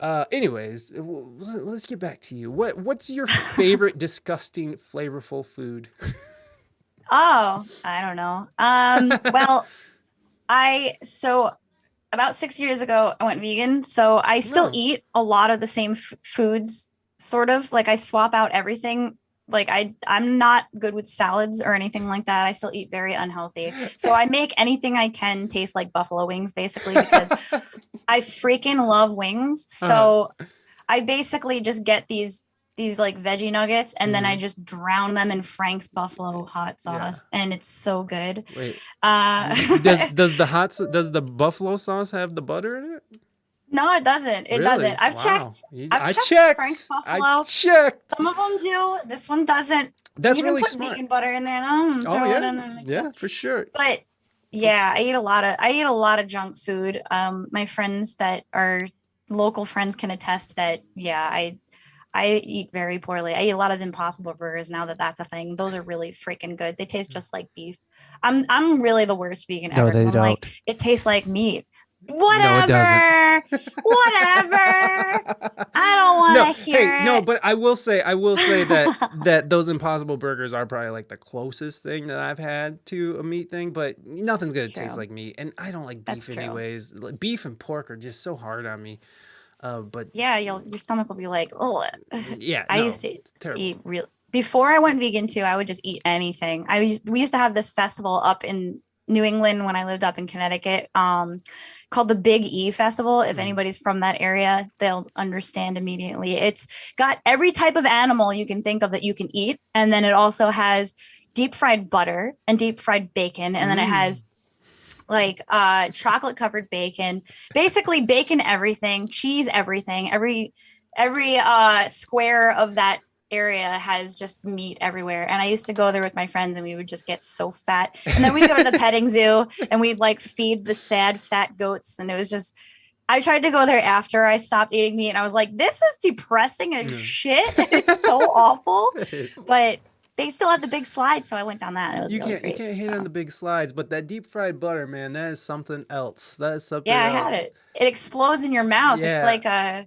Anyways, let's get back to you. What's your favorite disgusting, flavorful food? Oh, I don't know. Well, so about 6 years ago, I went vegan. So I still Oh. eat a lot of the same foods, sort of like I swap out everything. Like I'm not good with salads or anything like that. I still eat very unhealthy. So I make anything I can taste like buffalo wings, basically, because I freaking love wings. So I basically just get these like veggie nuggets, and then I just drown them in Frank's buffalo hot sauce, and it's so good. Wait, does the buffalo sauce have the butter in it? No, it doesn't. It Really? doesn't. I've Wow. checked. I I've checked checked. Frank's I buffalo. checked. Some of them do. This one doesn't. That's you can really put smart. vegan butter in there. No, Oh throw it in yeah, there. yeah, for sure. But yeah, I eat a lot of junk food. My friends that are local friends can attest that. Yeah, I eat very poorly. I eat a lot of Impossible Burgers now that's a thing. Those are really freaking good. They taste just like beef. I'm really the worst vegan ever. No, they 'Cause I'm like, don't. it tastes like meat. Whatever. No, it Whatever. I don't want to hear it. No, but I will say that those Impossible Burgers are probably like the closest thing that I've had to a meat thing, but nothing's gonna taste like meat, and I don't like beef anyways. Like, beef and pork are just so hard on me. But yeah, your stomach will be like, oh. Yeah, I used to eat real. Before I went vegan too, I would just eat anything. We used to have this festival up in New England when I lived up in Connecticut, called the Big E Festival. If anybody's from that area, they'll understand immediately. It's got every type of animal you can think of that you can eat. And then it also has deep fried butter and deep fried bacon. And then it has like chocolate covered bacon, basically bacon everything, cheese everything. Every square of that area has just meat everywhere, and I used to go there with my friends and we would just get so fat, and then we'd go to the petting zoo and we'd like feed the sad fat goats, and it was just, I tried to go there after I stopped eating meat and I was like, this is depressing as shit. It's so awful. But they still have the big slides, so I went down that. It was really great. You can't hate on the big slides, but that deep fried butter, man, that is something else. That is something else. I had it. It explodes in your mouth. Yeah.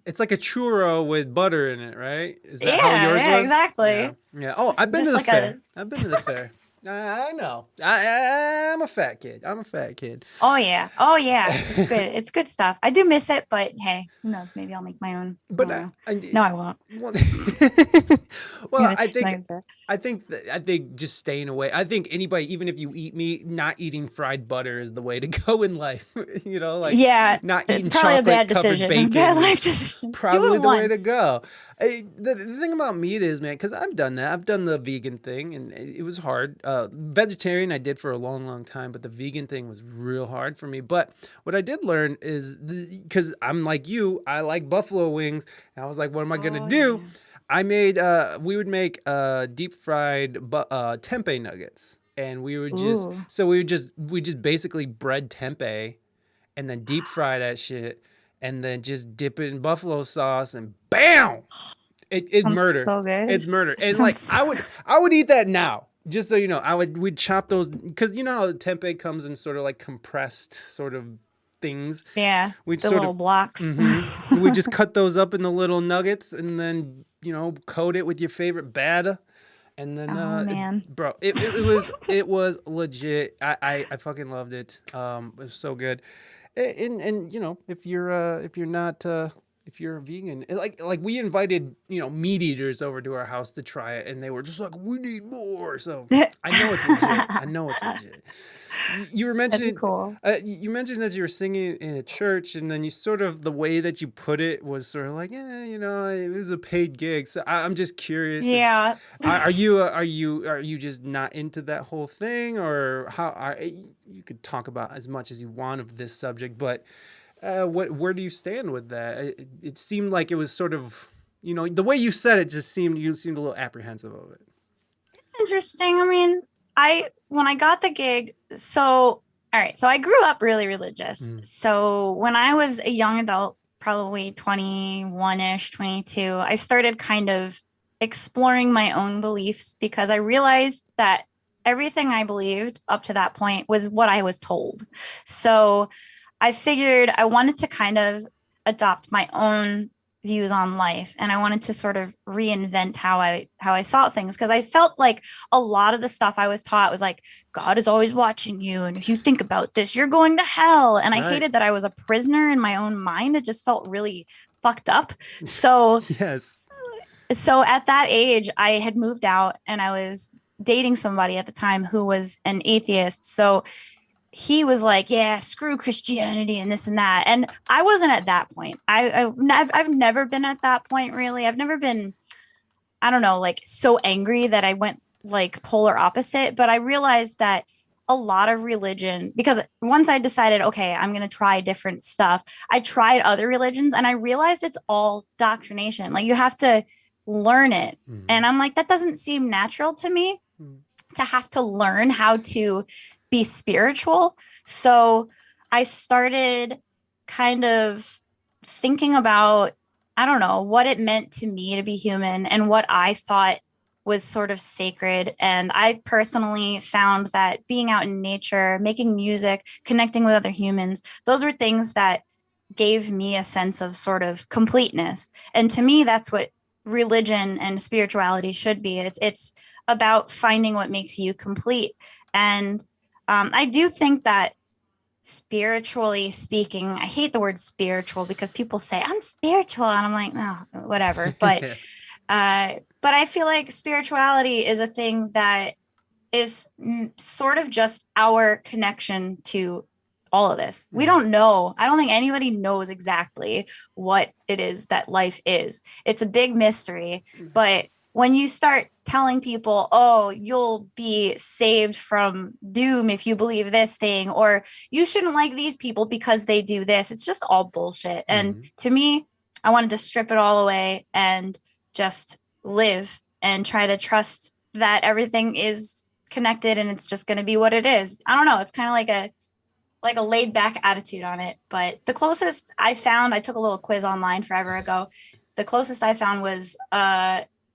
It's like a churro with butter in it, right? Is that how yours was? Yeah, exactly. Yeah. Oh, I've been to the fair. I've been to the fair. I know. I'm a fat kid. Oh yeah. It's good. It's good stuff. I do miss it, but hey, who knows? Maybe I'll make my own. But no, I won't. Well, I think just staying away. I think anybody, even if you eat meat, not eating fried butter is the way to go in life. You know, like not eating chocolate covered bacon. Bad life decision. Probably the way to go. The thing about meat is, man, because I've done that. I've done the vegan thing, and it was hard. Vegetarian I did for a long, long time, but the vegan thing was real hard for me. But what I did learn is, because I'm like you, I like buffalo wings. And I was like, what am I going to do? Yeah. I made, we would make deep fried tempeh nuggets. And we would we just basically bread tempeh and then deep fry that shit. And then just dip it in buffalo sauce and bam! It's murder. So good. It's murder. And like I would eat that now. Just so you know, we'd chop those, because you know how tempeh comes in sort of like compressed sort of things. Yeah. The little blocks. Mm-hmm. We just cut those up into little nuggets and then, you know, coat it with your favorite batter. And then, man, it was legit. I fucking loved it. It was so good. And you know, if you're a vegan, like we invited, you know, meat eaters over to our house to try it, and they were just like, we need more. So I know it's legit. You were mentioning, cool. You mentioned that you were singing in a church, and then you sort of, the way that you put it was sort of like, you know, it was a paid gig. So I'm just curious. Yeah. Are you just not into that whole thing, or you could talk about as much as you want of this subject, but where do you stand with that? It seemed like it was sort of, you know, the way you said it just seemed a little apprehensive of it. It's interesting. I mean, when I got the gig, so I grew up really religious. So when I was a young adult, probably 21-ish, 22, I started kind of exploring my own beliefs, because I realized that everything I believed up to that point was what I was told. So I figured I wanted to kind of adopt my own views on life, and I wanted to sort of reinvent how I saw things, because I felt like a lot of the stuff I was taught was like, God is always watching you, and if you think about this, you're going to hell. And I hated that I was a prisoner in my own mind. It just felt really fucked up. So yes. So at that age, I had moved out, and I was dating somebody at the time who was an atheist. So he was like, yeah, screw Christianity and this and that. And I wasn't at that point. I've never been at that point, really. I've never been, I don't know, like so angry that I went like polar opposite. But I realized that a lot of religion, because once I decided, okay, I'm going to try different stuff, I tried other religions, and I realized it's all doctrination. Like, you have to learn it. Mm-hmm. And I'm like, that doesn't seem natural to me, to have to learn how to be spiritual. So I started kind of thinking about, I don't know, what it meant to me to be human and what I thought was sort of sacred. And I personally found that being out in nature, making music, connecting with other humans, those were things that gave me a sense of sort of completeness. And to me, that's what religion and spirituality should be. It's about finding what makes you complete. And I do think that spiritually speaking, I hate the word spiritual because people say I'm spiritual and I'm like, no, whatever. But I feel like spirituality is a thing that is sort of just our connection to all of this. We don't know. I don't think anybody knows exactly what it is that life is. It's a big mystery. But when you start telling people, oh, you'll be saved from doom if you believe this thing, or you shouldn't like these people because they do this, it's just all bullshit. And to me, I wanted to strip it all away and just live and try to trust that everything is connected and it's just going to be what it is. I don't know. It's kind of like a laid back attitude on it. But the closest I found, I took a little quiz online forever ago. The closest I found was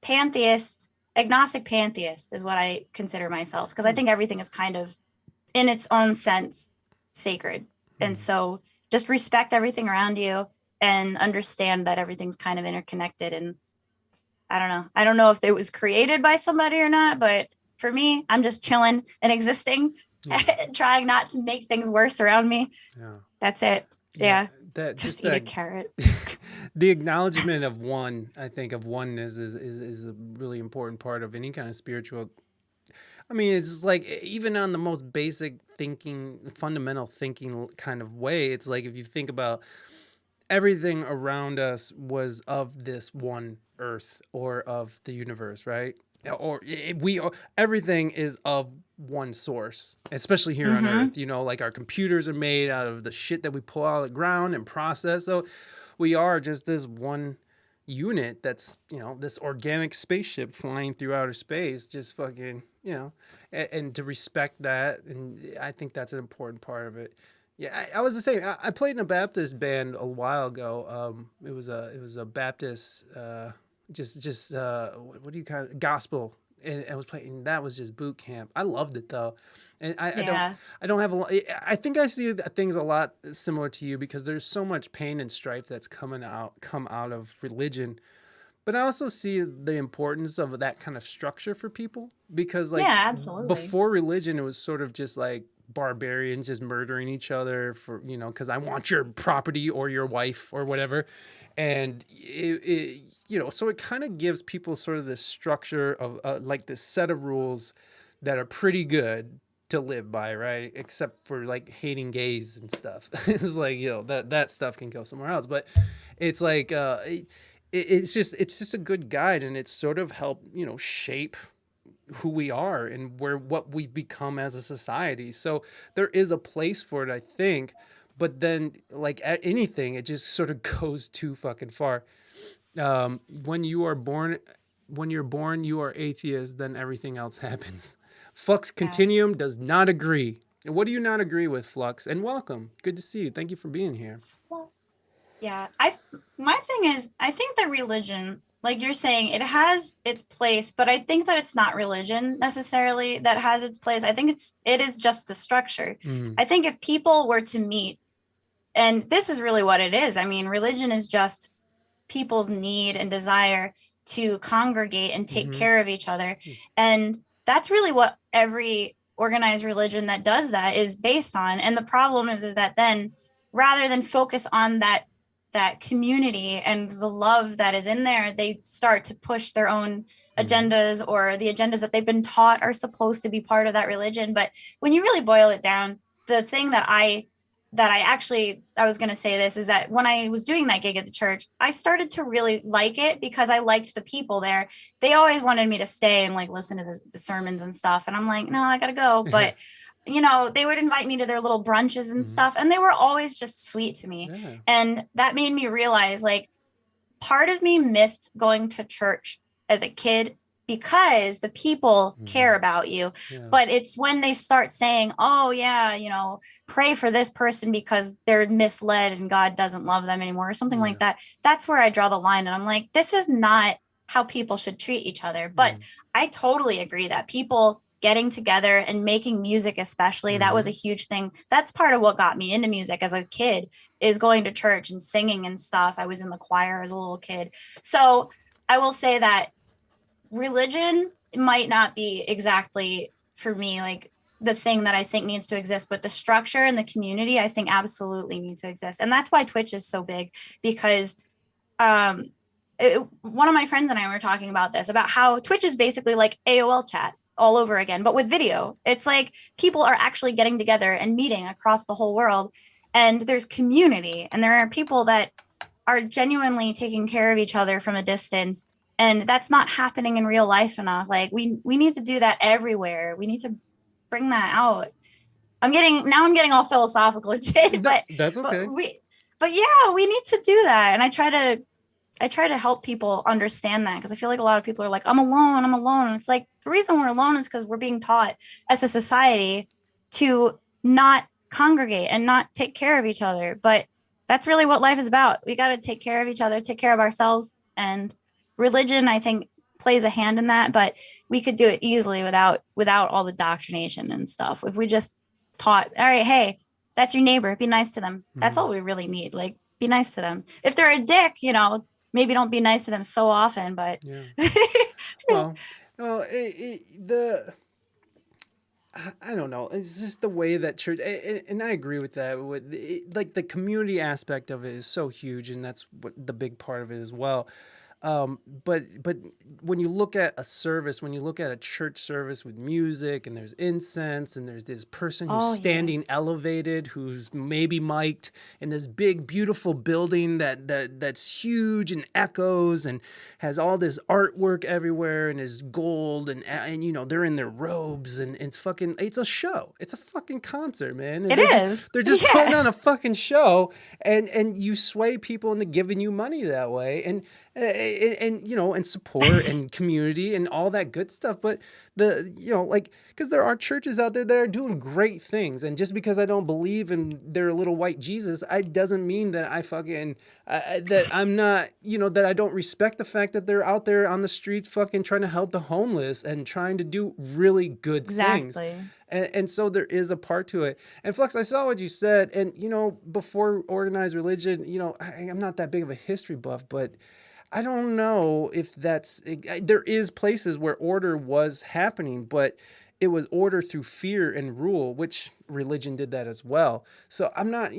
pantheist, agnostic pantheist is what I consider myself, because I think everything is kind of in its own sense sacred. And so just respect everything around you and understand that everything's kind of interconnected. And I don't know. I don't know if it was created by somebody or not, but for me, I'm just chilling and existing and trying not to make things worse around me. Yeah. That's it. Yeah. Just eat a carrot. The acknowledgement of one, I think, of oneness is a really important part of any kind of spiritual. I mean, it's like even on the most basic thinking, fundamental thinking kind of way, it's like if you think about everything around us was of this one earth or of the universe, right? Or everything is of one source, especially here on Earth. You know, like our computers are made out of the shit that we pull out of the ground and process. So we are just this one unit that's, you know, this organic spaceship flying through outer space, just fucking, you know, and to respect that. And I think that's an important part of it. Yeah, I was the same. I played in a Baptist band a while ago. It was a Baptist, what do you call it? Gospel. And I was playing. That was just boot camp. I loved it though, and I don't have a lot. I think I see things a lot similar to you because there's so much pain and strife that's come out of religion, but I also see the importance of that kind of structure for people because absolutely. Before religion, it was sort of just like barbarians just murdering each other for, you know, because I want your property or your wife or whatever. And it you know, so it kind of gives people sort of this structure of like this set of rules that are pretty good to live by, right? Except for like hating gays and stuff. It's like, you know, that stuff can go somewhere else. But it's like it's just a good guide, and it's sort of helped, you know, shape who we are and what we've become as a society. So there is a place for it, I think. But then, like at anything, it just sort of goes too fucking far. When you're born, you are atheist. Then everything else happens. Flux Continuum does not agree. What do you not agree with, Flux? And welcome. Good to see you. Thank you for being here. Flux. Yeah, my thing is, I think that religion, like you're saying, it has its place, but I think that it's not religion necessarily that has its place. I think it is just the structure. I think if people were to meet, and this is really what it is. I mean, religion is just people's need and desire to congregate and take care of each other. And that's really what every organized religion that does that is based on. And the problem is that then rather than focus on that community and the love that is in there, they start to push their own agendas or the agendas that they've been taught are supposed to be part of that religion. But when you really boil it down, the thing that I was going to say this is that when I was doing that gig at the church, I started to really like it because I liked the people there. They always wanted me to stay and like listen to the sermons and stuff. And I'm like, no, I got to go. But, you know, they would invite me to their little brunches and stuff. And they were always just sweet to me. Yeah. And that made me realize like part of me missed going to church as a kid because the people care about you. Yeah. But it's when they start saying, oh yeah, you know, pray for this person because they're misled and God doesn't love them anymore or something like that. That's where I draw the line. And I'm like, this is not how people should treat each other. But I totally agree that people getting together and making music, especially. That was a huge thing. That's part of what got me into music as a kid, is going to church and singing and stuff. I was in the choir as a little kid. So I will say that religion might not be exactly for me like the thing that I think needs to exist, but the structure and the community I think absolutely need to exist. And that's why Twitch is so big, because one of my friends and I were talking about this, about how Twitch is basically like AOL chat all over again, but with video. It's like people are actually getting together and meeting across the whole world, and there's community, and there are people that are genuinely taking care of each other from a distance. And that's not happening in real life enough. Like we need to do that everywhere. We need to bring that out. I'm getting all philosophical, Jay, but that's okay. But yeah, we need to do that. And I try to help people understand that, because I feel like a lot of people are like, I'm alone. And it's like, the reason we're alone is because we're being taught as a society to not congregate and not take care of each other. But that's really what life is about. We got to take care of each other, take care of ourselves. And religion, I think, plays a hand in that, but we could do it easily without all the doctrination and stuff. If we just taught, all right, hey, that's your neighbor, be nice to them. That's all we really need. Like, be nice to them. If they're a dick, maybe don't be nice to them so often, but yeah. Well, I don't know. It's just the way that church, and I agree with that. Like the community aspect of it is so huge, and that's what the big part of it as well. But when you look at a service, when you look at a church service with music and there's incense and there's this person who's standing elevated, who's maybe mic'd in this big, beautiful building that's huge and echoes and has all this artwork everywhere and is gold and they're in their robes and it's a show. It's a fucking concert, man. And they're just putting on a fucking show and you sway people into giving you money that way. And support and community and all that good stuff. But because there are churches out there that are doing great things. And just because I don't believe in their little white Jesus, it doesn't mean that that I'm not, that I don't respect the fact that they're out there on the streets fucking trying to help the homeless and trying to do really good things. And so there is a part to it. And Flux, I saw what you said. And, before organized religion, I'm not that big of a history buff, but I don't know if there is places where order was happening, but it was order through fear and rule, which religion did that as well. So I'm not,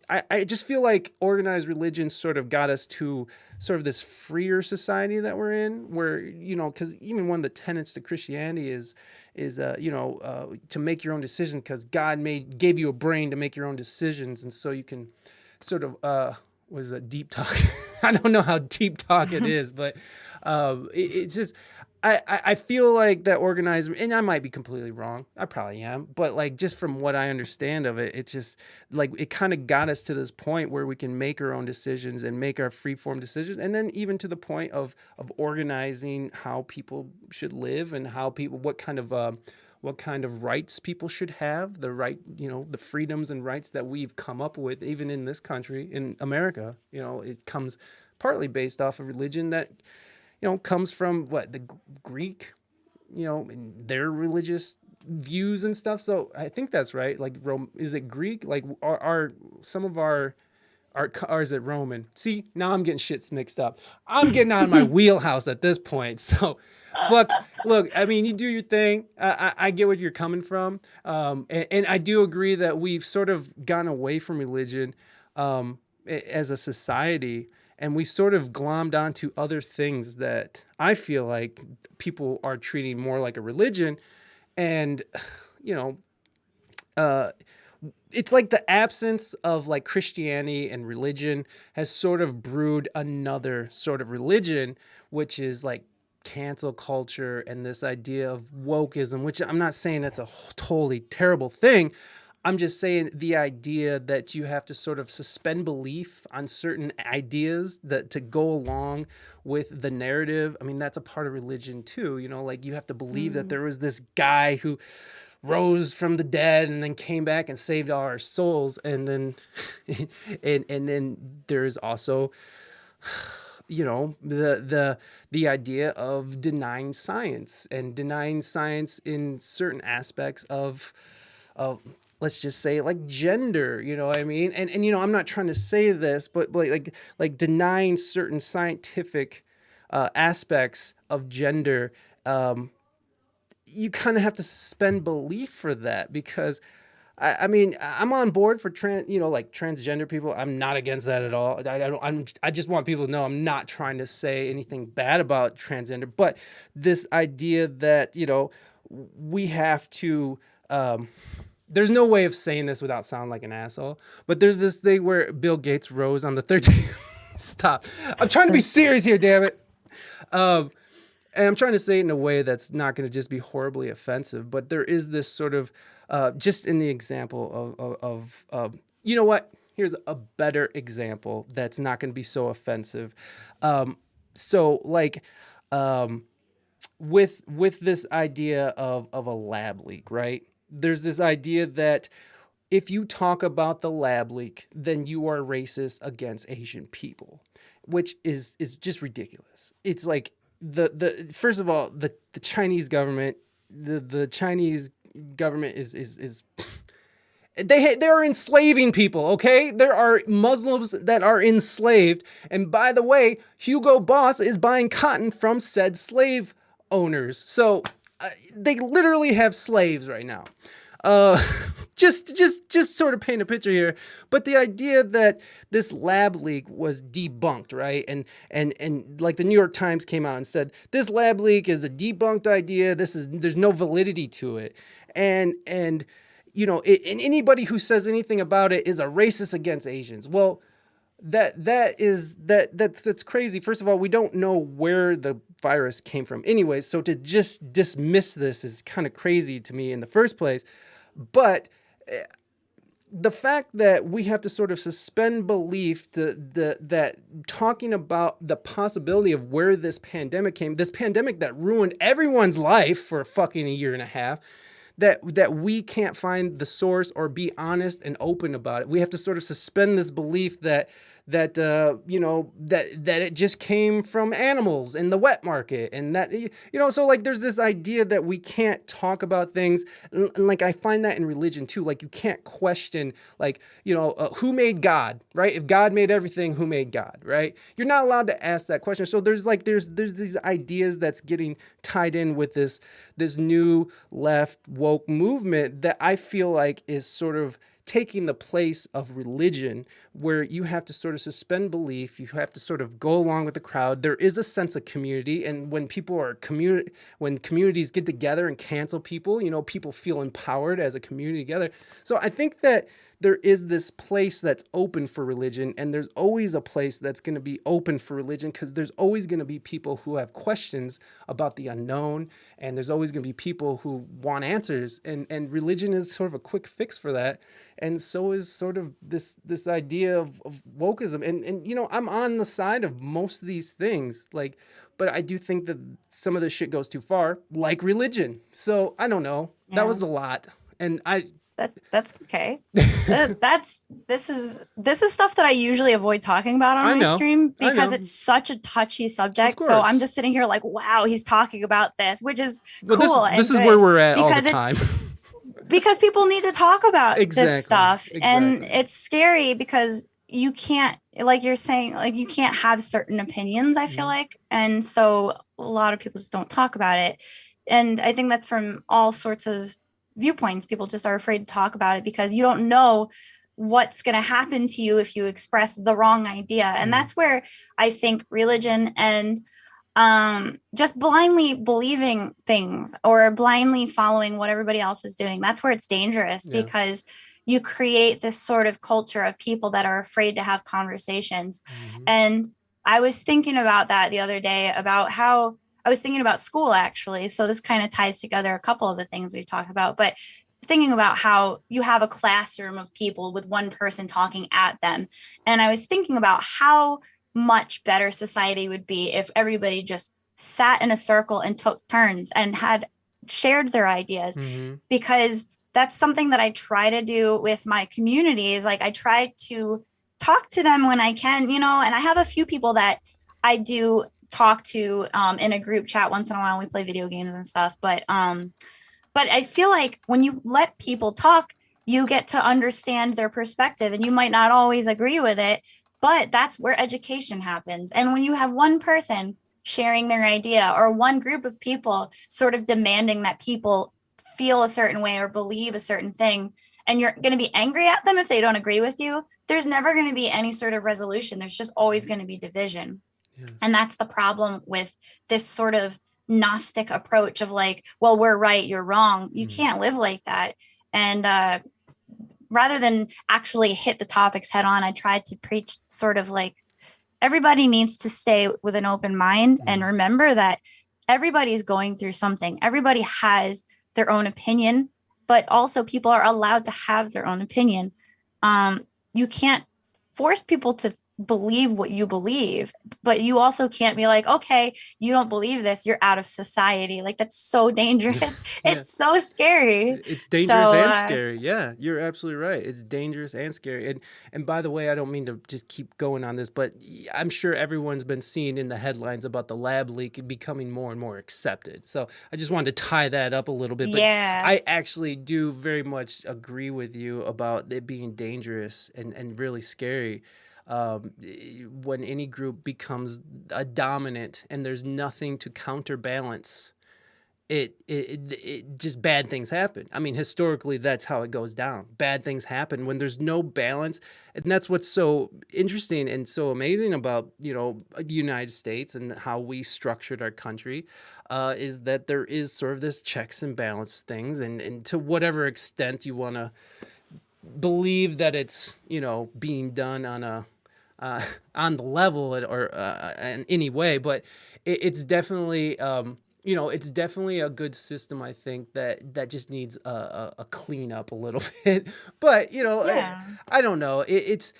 I just feel like organized religion sort of got us to sort of this freer society that we're in, where, because even one of the tenets to Christianity is to make your own decisions, because God gave you a brain to make your own decisions. And so you can sort of, was a deep talk. I don't know how deep talk it is, but it's just, I feel like that organized, and I might be completely wrong. I probably am, but like, just from what I understand of it, it's just like, it kind of got us to this point where we can make our own decisions and make our free-form decisions. And then even to the point of organizing how people should live and what kind of rights people should have, the right, the freedoms and rights that we've come up with, even in this country, in America. It comes partly based off of religion that, comes from the Greek, and their religious views and stuff. So I think that's right. Like, is it Greek? Like, are some of our or is it Roman? See, now I'm getting shit mixed up. I'm getting out of my wheelhouse at this point. So, Flux, look, I mean, you do your thing. I get where you're coming from. And I do agree that we've sort of gone away from religion as a society. And we sort of glommed onto other things that I feel like people are treating more like a religion. And, it's like the absence of like Christianity and religion has sort of brewed another sort of religion, which is like cancel culture and this idea of wokeism, which I'm not saying that's a totally terrible thing. I'm just saying the idea that you have to sort of suspend belief on certain ideas that to go along with the narrative. I mean, that's a part of religion too. Like, you have to believe that there was this guy who rose from the dead and then came back and saved all our souls. And then, and then there's also the idea of denying science in certain aspects of let's just say like gender, you know what I mean? And I'm not trying to say this, but like denying certain scientific aspects of gender. You kind of have to suspend belief for that, because I mean, I'm on board for transgender people. I'm not against that at all. I just want people to know I'm not trying to say anything bad about transgender, but this idea that, we have to, there's no way of saying this without sounding like an asshole, but there's this thing where Bill Gates rose on the 13th. Stop. I'm trying to be serious here, damn it. And I'm trying to say it in a way that's not going to just be horribly offensive, but there is this sort of, just in the example of you know what? Here's a better example that's not going to be so offensive. With this idea of a lab leak, right? There's this idea that if you talk about the lab leak, then you are racist against Asian people, which is just ridiculous. It's like, the first of all, the Chinese government, the Chinese government is they're enslaving people. Okay, there are Muslims that are enslaved, and by the way, Hugo Boss is buying cotton from said slave owners. So they literally have slaves right now. Just sort of paint a picture here. But the idea that this lab leak was debunked, right? And like the New York Times came out and said, this lab leak is a debunked idea. There's no validity to it. And anybody who says anything about it is a racist against Asians. Well, that's crazy. First of all, we don't know where the virus came from anyways. So to just dismiss this is kind of crazy to me in the first place. But the fact that we have to sort of suspend belief that talking about the possibility of where this pandemic came, this pandemic that ruined everyone's life for fucking a year and a half, that we can't find the source or be honest and open about it. We have to sort of suspend this belief that it just came from animals in the wet market, and that, so like there's this idea that we can't talk about things, and like I find that in religion too. Like you can't question who made God, right? If God made everything, who made God, right? You're not allowed to ask that question. So there's these ideas that's getting tied in with this new left woke movement that I feel like is sort of taking the place of religion, where you have to sort of suspend belief. You have to sort of go along with the crowd. There is a sense of community. And when when communities get together and cancel people, people feel empowered as a community together. So I think that there is this place that's open for religion, and there's always a place that's going to be open for religion, because there's always going to be people who have questions about the unknown, and there's always going to be people who want answers, and religion is sort of a quick fix for that. And so is sort of this idea of wokeism. And I'm on the side of most of these things, but I do think that some of this shit goes too far, like religion. So I don't know. Yeah. That was a lot. And that's okay. This is stuff that I usually avoid talking about on my stream, because it's such a touchy subject. So I'm just sitting here like, wow, he's talking about this, which is cool. This is where we're at all the time. Because people need to talk about this stuff. Exactly. And it's scary because you can't, like you're saying, like you can't have certain opinions, I feel like. And so a lot of people just don't talk about it. And I think that's from all sorts of viewpoints. People just are afraid to talk about it because you don't know what's going to happen to you if you express the wrong idea. And that's where I think religion and just blindly believing things or blindly following what everybody else is doing, that's where it's dangerous, because you create this sort of culture of people that are afraid to have conversations. And I was thinking about that the other day, about how I was thinking about school, actually. So this kind of ties together a couple of the things we've talked about, but thinking about how you have a classroom of people with one person talking at them. And I was thinking about how much better society would be if everybody just sat in a circle and took turns and had shared their ideas, because that's something that I try to do with my community. Is like I try to talk to them when I can, and I have a few people that I do talk to in a group chat once in a while. We play video games and stuff, but I feel like when you let people talk, you get to understand their perspective, and you might not always agree with it, but that's where education happens. And when you have one person sharing their idea, or one group of people sort of demanding that people feel a certain way or believe a certain thing, and you're going to be angry at them if they don't agree with you, there's never going to be any sort of resolution. There's just always going to be division. Yeah. And that's the problem with this sort of Gnostic approach of like, well, we're right, you're wrong. You can't live like that. And rather than actually hit the topics head on, I tried to preach sort of like, everybody needs to stay with an open mind and remember that everybody's going through something. Everybody has their own opinion, but also people are allowed to have their own opinion. You can't force people to believe what you believe, but you also can't be like, okay, you don't believe this, you're out of society. Like, that's so dangerous. Yeah. It's so scary. It's dangerous and scary. Yeah, you're absolutely right. It's dangerous and scary. And by the way, I don't mean to just keep going on this, but I'm sure everyone's been seeing in the headlines about the lab leak becoming more and more accepted. So I just wanted to tie that up a little bit. But yeah, I actually do very much agree with you about it being dangerous and really scary. When any group becomes a dominant and there's nothing to counterbalance, it just bad things happen. I mean, historically, that's how it goes down. Bad things happen when there's no balance. And that's what's so interesting and so amazing about, the United States and how we structured our country, is that there is sort of this checks and balance things. And to whatever extent you want to believe that it's, being done on the level or in any way, but it's definitely, it's definitely a good system. I think that just needs a clean up a little bit, but yeah. I don't know. It's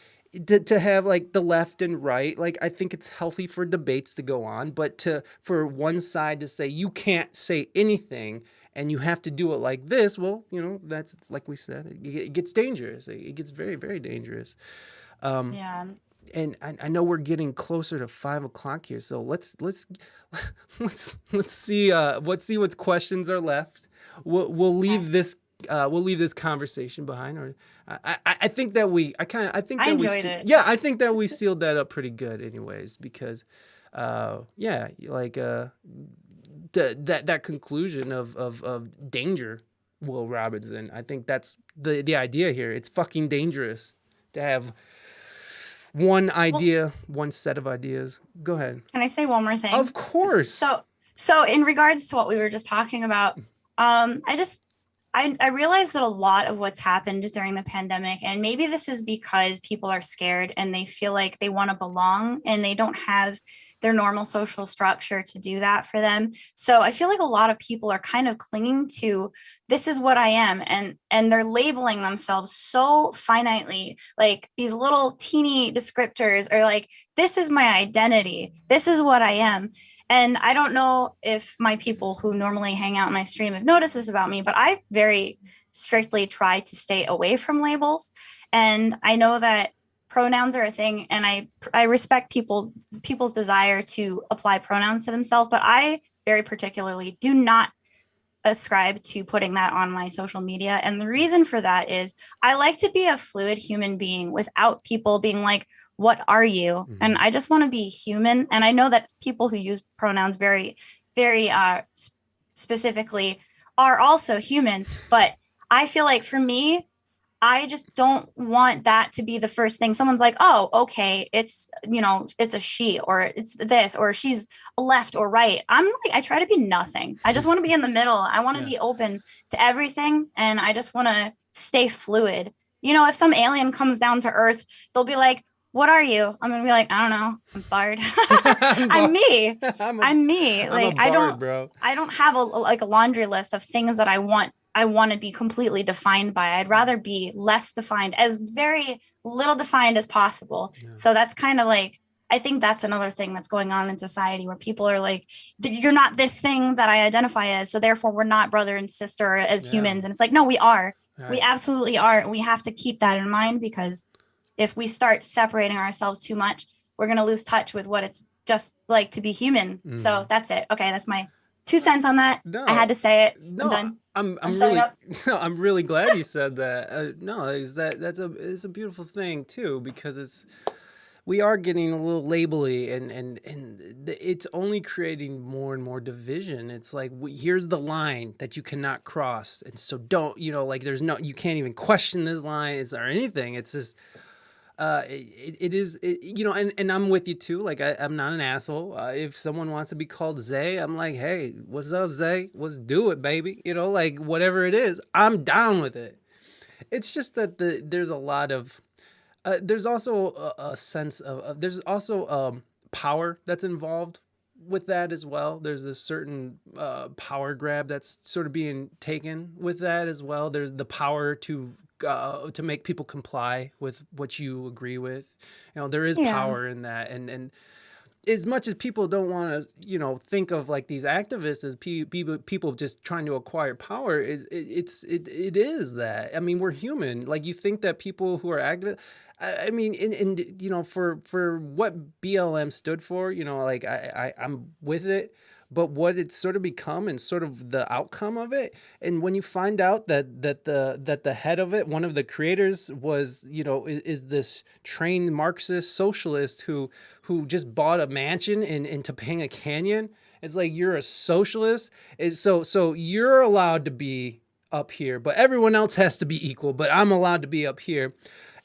to have like the left and right. Like, I think it's healthy for debates to go on, but for one side to say you can't say anything and you have to do it like this, well, that's like we said, it gets dangerous. It gets very, very dangerous. Yeah. And I know we're getting closer to 5 o'clock here, so let's see what questions are left. We'll leave this conversation behind. Or I think that I enjoyed it. Yeah, I think that we sealed that up pretty good, anyways, because that conclusion of danger, Will Robinson. I think that's the idea here. It's fucking dangerous to have one idea, one set of ideas. Go ahead. Can I say one more thing? Of course. So in regards to what we were just talking about, I realized that a lot of what's happened during the pandemic, and maybe this is because people are scared and they feel like they want to belong and they don't have their normal social structure to do that for them. So I feel like a lot of people are kind of clinging to, this is what I am. And they're labeling themselves so finitely, like these little teeny descriptors are like, this is my identity. This is what I am. And I don't know if my people who normally hang out in my stream have noticed this about me, but I very strictly try to stay away from labels. And I know that pronouns are a thing, and I respect people's desire to apply pronouns to themselves, but I very particularly do not ascribe to putting that on my social media. And the reason for that is I like to be a fluid human being without people being like, what are you? Mm-hmm. And I just want to be human. And I know that people who use pronouns very, very specifically are also human, but I feel like for me, I just don't want that to be the first thing. Someone's like, oh, okay, it's a she, or it's this, or she's left or right. I'm like, I try to be nothing. I just want to be in the middle. I want to be open to everything. And I just want to stay fluid. If some alien comes down to Earth, they'll be like, what are you? I'm going to be like, I don't know. I'm Bard. I'm me. I'm me. Like, I'm a Bard, bro. I don't have a laundry list of things that I want to be completely defined by. I'd rather be less defined, as very little defined as possible. Yeah. So that's kind of like, I think that's another thing that's going on in society, where people are like, you're not this thing that I identify as, so therefore we're not brother and sister as humans. And it's like, no, we are. Right. We absolutely are. We have to keep that in mind, because if we start separating ourselves too much, we're going to lose touch with what it's just like to be human. Mm. So that's it. Okay, that's my 2 cents on that. No, I had to say it. no, I'm done. I'm shutting really up. no, I'm really glad you said that. No, is that it's a beautiful thing too, because we are getting a little labely, and it's only creating more and more division. It's like, here's the line that you cannot cross, and so don't, like, there's no, you can't even question this line or anything. It's just and I'm with you too. Like, I'm not an asshole. If someone wants to be called Zay, I'm like, hey, what's up, Zay? Let's do it, baby. Like, whatever it is, I'm down with it. It's just that there's a lot of there's also a sense of there's also power that's involved with that as well. There's a certain power grab that's sort of being taken with that as well. There's the power to make people comply with what you agree with. There is power in that, and as much as people don't want to, think of like these activists as people just trying to acquire power, it is that. I mean, we're human. Like, you think that people who are activists, I mean, for what BLM stood for, like, I'm with it, but what it's sort of become and sort of the outcome of it, and when you find out that the head of it, one of the creators, was, is this trained Marxist socialist who just bought a mansion in Topanga Canyon. It's like, you're a socialist, so you're allowed to be up here, but everyone else has to be equal, but I'm allowed to be up here.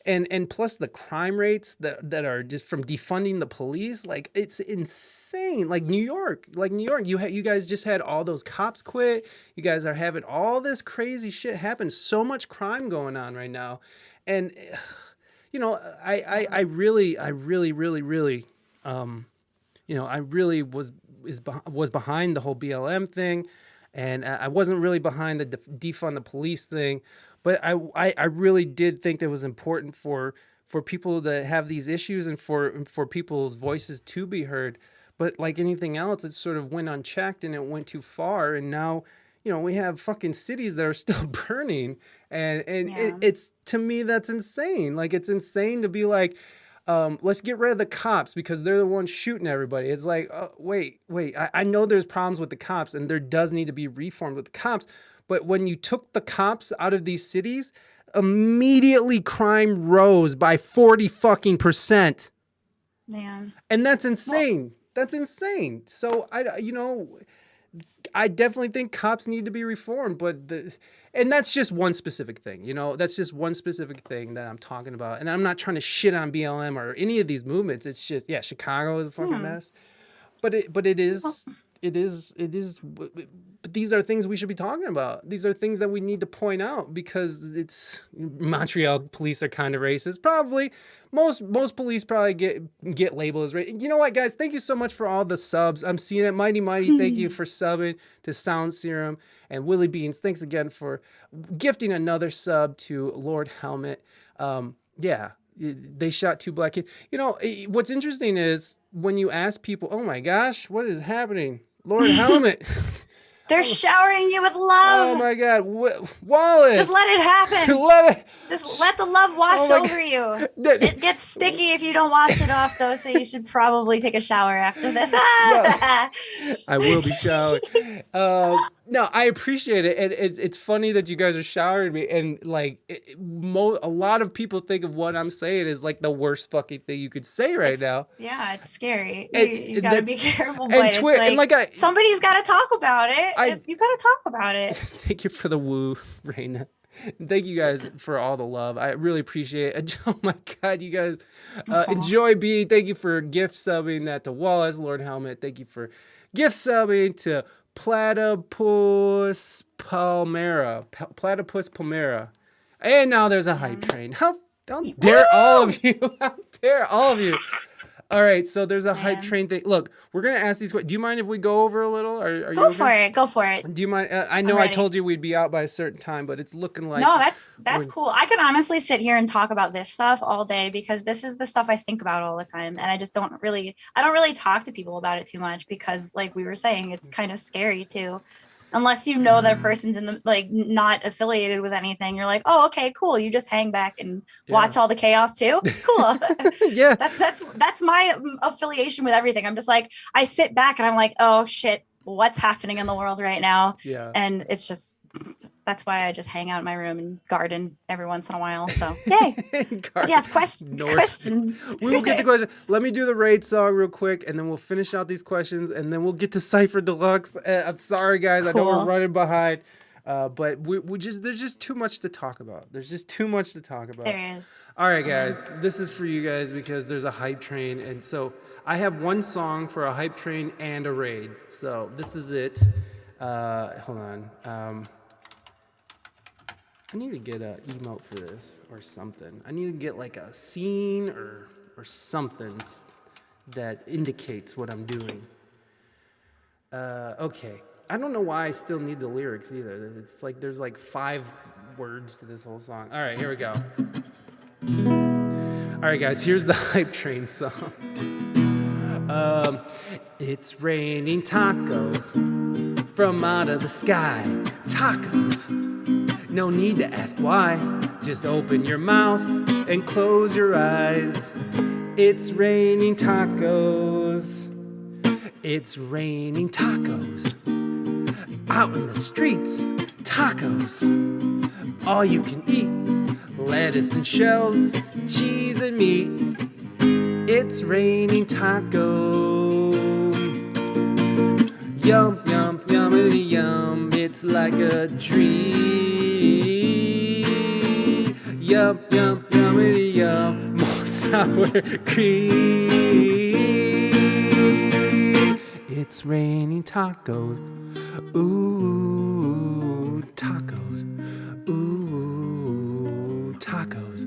And plus the crime rates that are just from defunding the police, like, it's insane. Like New York, you guys just had all those cops quit. You guys are having all this crazy shit happen. So much crime going on right now, and I really was behind the whole BLM thing, and I wasn't really behind the defund the police thing. But I really did think that it was important for people that have these issues and for people's voices to be heard. But like anything else, it sort of went unchecked and it went too far. And now, we have fucking cities that are still burning. And it's, to me, that's insane. Like, it's insane to be like, let's get rid of the cops because they're the ones shooting everybody. It's like, wait. I know there's problems with the cops, and there does need to be reform with the cops. But when you took the cops out of these cities, immediately crime rose by 40% Man. And that's insane. That's insane. So I definitely think cops need to be reformed, and that's just one specific thing. That's just one specific thing that I'm talking about. And I'm not trying to shit on BLM or any of these movements. It's just, Chicago is a fucking mess. But it is. But these are things we should be talking about. These are things that we need to point out, because Montreal police are kind of racist. Probably most police probably get labeled as racist. You know what, guys? Thank you so much for all the subs. I'm seeing it. Mighty. Thank you for subbing to Sound Serum and Willie Beans. Thanks again for gifting another sub to Lord Helmet. They shot 2 black kids. What's interesting is when you ask people, oh my gosh, what is happening? Lord Helmet. They're showering you with love. Oh my God. Wallace. Just let it happen. Just let the love wash over you. It gets sticky if you don't wash it off, though, so you should probably take a shower after this. I will be showering. No, I appreciate it. And it's funny that you guys are showering me. And like, a lot of people think of what I'm saying as like the worst fucking thing you could say now. Yeah, it's scary. And, you got to be careful. But somebody's got to talk about it. You got to talk about it. Thank you for the woo, Reina. Thank you guys for all the love. I really appreciate it. Oh my God, you guys. Enjoy B. Thank you for gift subbing that to Wallace, Lord Helmet. Thank you for gift subbing to Platypus Palmera. And now there's a hype train. How dare all of you? How dare all of you? All right, so there's a hype train thing. Look, we're going to ask these questions. Do you mind if we go over a little? Are Go for it. Do you mind? I know I told you we'd be out by a certain time, but it's looking like... No, that's cool. I could honestly sit here and talk about this stuff all day, because this is the stuff I think about all the time. And I just don't really talk to people about it too much, because like we were saying, it's kind of scary too. unless you know that a person's in the like not affiliated with anything. You're like, oh, okay, cool. You just hang back and watch all the chaos too. Cool. Yeah. That's my affiliation with everything. I'm just like, I sit back and I'm like, oh shit, what's happening in the world right now? Yeah. And it's just, that's why I just hang out in my room and garden every once in a while. So yay. But yes, questions. We will get the question. Let me do the raid song real quick, and then we'll finish out these questions, and then we'll get to Cypher Deluxe. I'm sorry, guys. I know we're running behind, but there's just too much to talk about. There's just too much to talk about. There is. All right, guys. This is for you guys because there's a hype train, and so I have one song for a hype train and a raid. So this is it. Hold on. I need to get an emote for this or something. I need to get like a scene or something that indicates what I'm doing. Okay. I don't know why I still need the lyrics either. It's like there's like 5 words to this whole song. All right, here we go. All right, guys, here's the hype train song. It's raining tacos from out of the sky. Tacos. No need to ask why. Just open your mouth and close your eyes. It's raining tacos. It's raining tacos. Out in the streets, tacos. All you can eat. Lettuce and shells, cheese and meat. It's raining tacos. Yum, yum, yummity, yum. It's like a dream. Yum, yum, yummity, yum. More sour cream. It's raining tacos. Ooh, tacos. Ooh, tacos.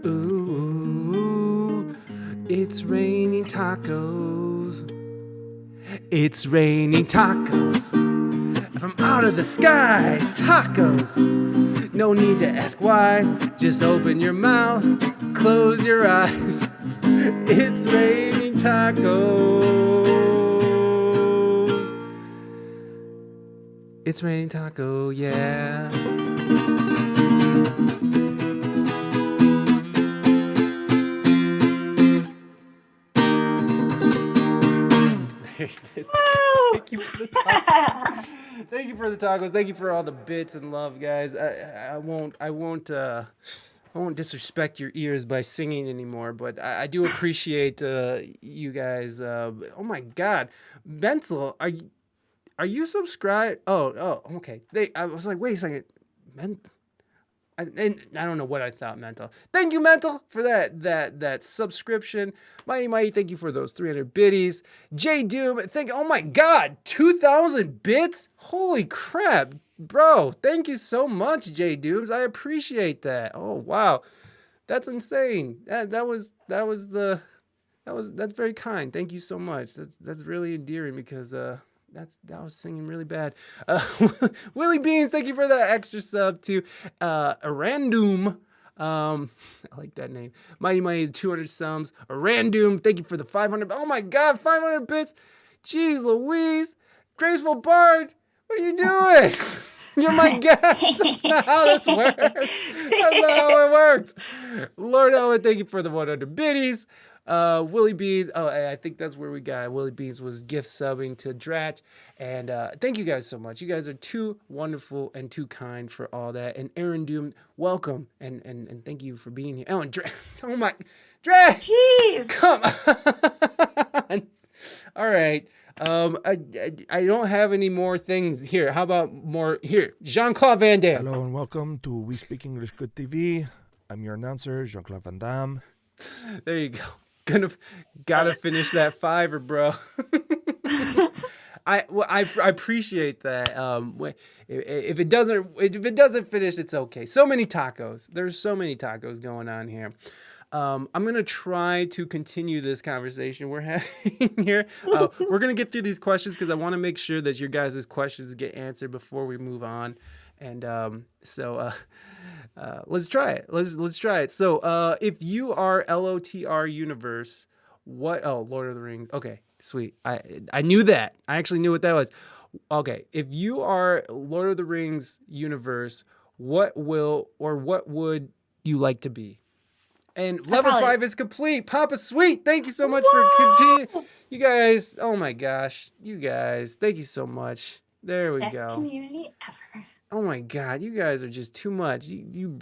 Ooh, it's raining tacos. It's raining tacos from out of the sky. Tacos. No need to ask why. Just open your mouth, close your eyes. It's raining tacos. It's raining taco, yeah. There it is. Thank you for the tacos. Thank you for the tacos. Thank you for all the bits and love, guys. I won't disrespect your ears by singing anymore, but I do appreciate you guys. Oh my God, Mental, are you subscribed? Oh, okay. I was like, wait a second, and I don't know what I thought, Mental. Thank you, Mental, for that subscription. Mighty, thank you for those 300 biddies. J Doom, oh my God, 2,000 bits? Holy crap, bro! Thank you so much, J Dooms. I appreciate that. Oh wow, that's insane. That's very kind. Thank you so much. That's really endearing because that was singing really bad. Willie Beans, thank you for that extra sub to Random. I like that name. Mighty, 200 subs. Random, thank you for the 500. Oh my God, 500 bits. Jeez Louise. Graceful Bard, what are you doing? You're my guest. That's not how this works. That's not how it works. Lord Ellen, thank you for the 100 biddies. Willie Beans, I think that's where we got Willie Beans was gift subbing to Dratch, and thank you guys so much. You guys are too wonderful and too kind for all that. And Aaron Doom, welcome and thank you for being here. Oh, and oh my, Dratch, jeez, come on. All right. I don't have any more things here. How about more here? Jean-Claude Van Damme. Hello and welcome to We Speak English Good TV. I'm your announcer, Jean-Claude Van Damme. There you go. Gotta finish that fiver, bro. I appreciate that. If it doesn't finish, it's okay. So many tacos. There's so many tacos going on here. I'm gonna try to continue this conversation we're having here. We're gonna get through these questions because I want to make sure that your guys' questions get answered before we move on. And let's try it. Let's try it. So if you are LOTR Universe, Lord of the Rings. Okay, sweet. I knew that. I actually knew what that was. Okay, if you are Lord of the Rings universe, what would you like to be? And level 5 is complete. Papa Sweet, thank you so much for continuing. You guys, oh my gosh, you guys, thank you so much. There we Best go. community ever. Oh my God, you guys are just too much. You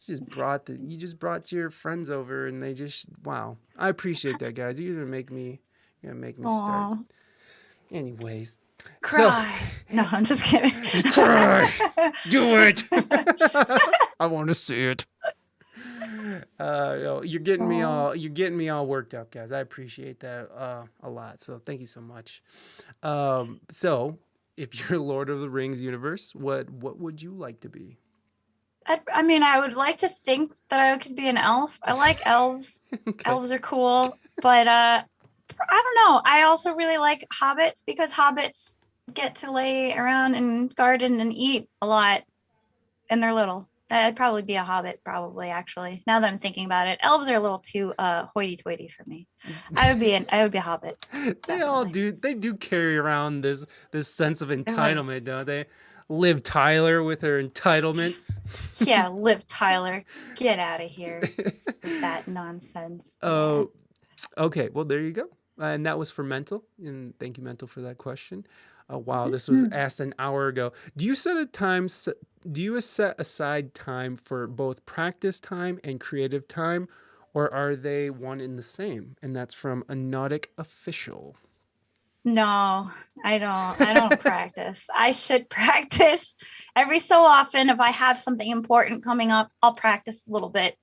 just brought your friends over, and they just, wow. I appreciate that, guys. You're gonna make me start. Anyways, Cry. No, I'm just kidding. cry. Do it. I want to see it. You're getting me all worked up, guys. I appreciate that a lot. So thank you so much. So if you're Lord of the Rings universe, what would you like to be? I mean, I would like to think that I could be an elf. I like elves. Okay. Elves are cool, but I don't know. I also really like hobbits because hobbits get to lay around and garden and eat a lot, and they're little. I'd probably be a hobbit, actually. Now that I'm thinking about it, elves are a little too hoity-toity for me. I would be a hobbit. They all do. They do carry around this sense of entitlement, don't they? Liv Tyler with her entitlement. Yeah, Liv Tyler, get out of here with that nonsense. Oh, okay. Well, there you go. And that was for Mental. And thank you, Mental, for that question. Wow, this was asked an hour ago. Do you set aside time for both practice time and creative time, or are they one and the same? And that's from a Nautic Official. No, I don't practice. I should practice every so often. If I have something important coming up, I'll practice a little bit.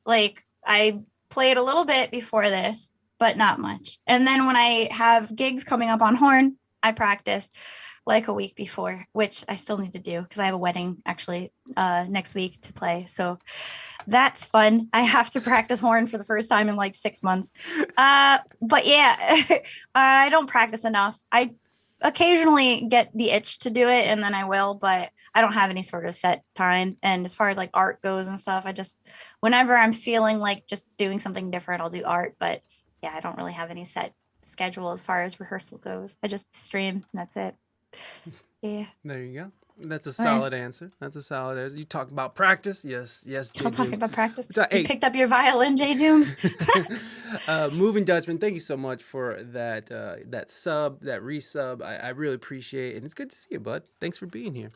Like I played a little bit before this, but not much. And then when I have gigs coming up on horn, I practice like a week before, which I still need to do because I have a wedding actually next week to play. So that's fun. I have to practice horn for the first time in like 6 months. But yeah, I don't practice enough. I occasionally get the itch to do it and then I will, but I don't have any sort of set time. And as far as like art goes and stuff, whenever I'm feeling like just doing something different, I'll do art. But yeah, I don't really have any set schedule as far as rehearsal goes. I just stream. That's it. Yeah. There you go. That's a solid answer. You talk about practice. Yes. Y'all talking about practice? Hey. You picked up your violin, J Dooms. Moving Dutchman, thank you so much for that resub. I really appreciate it. And it's good to see you, bud. Thanks for being here.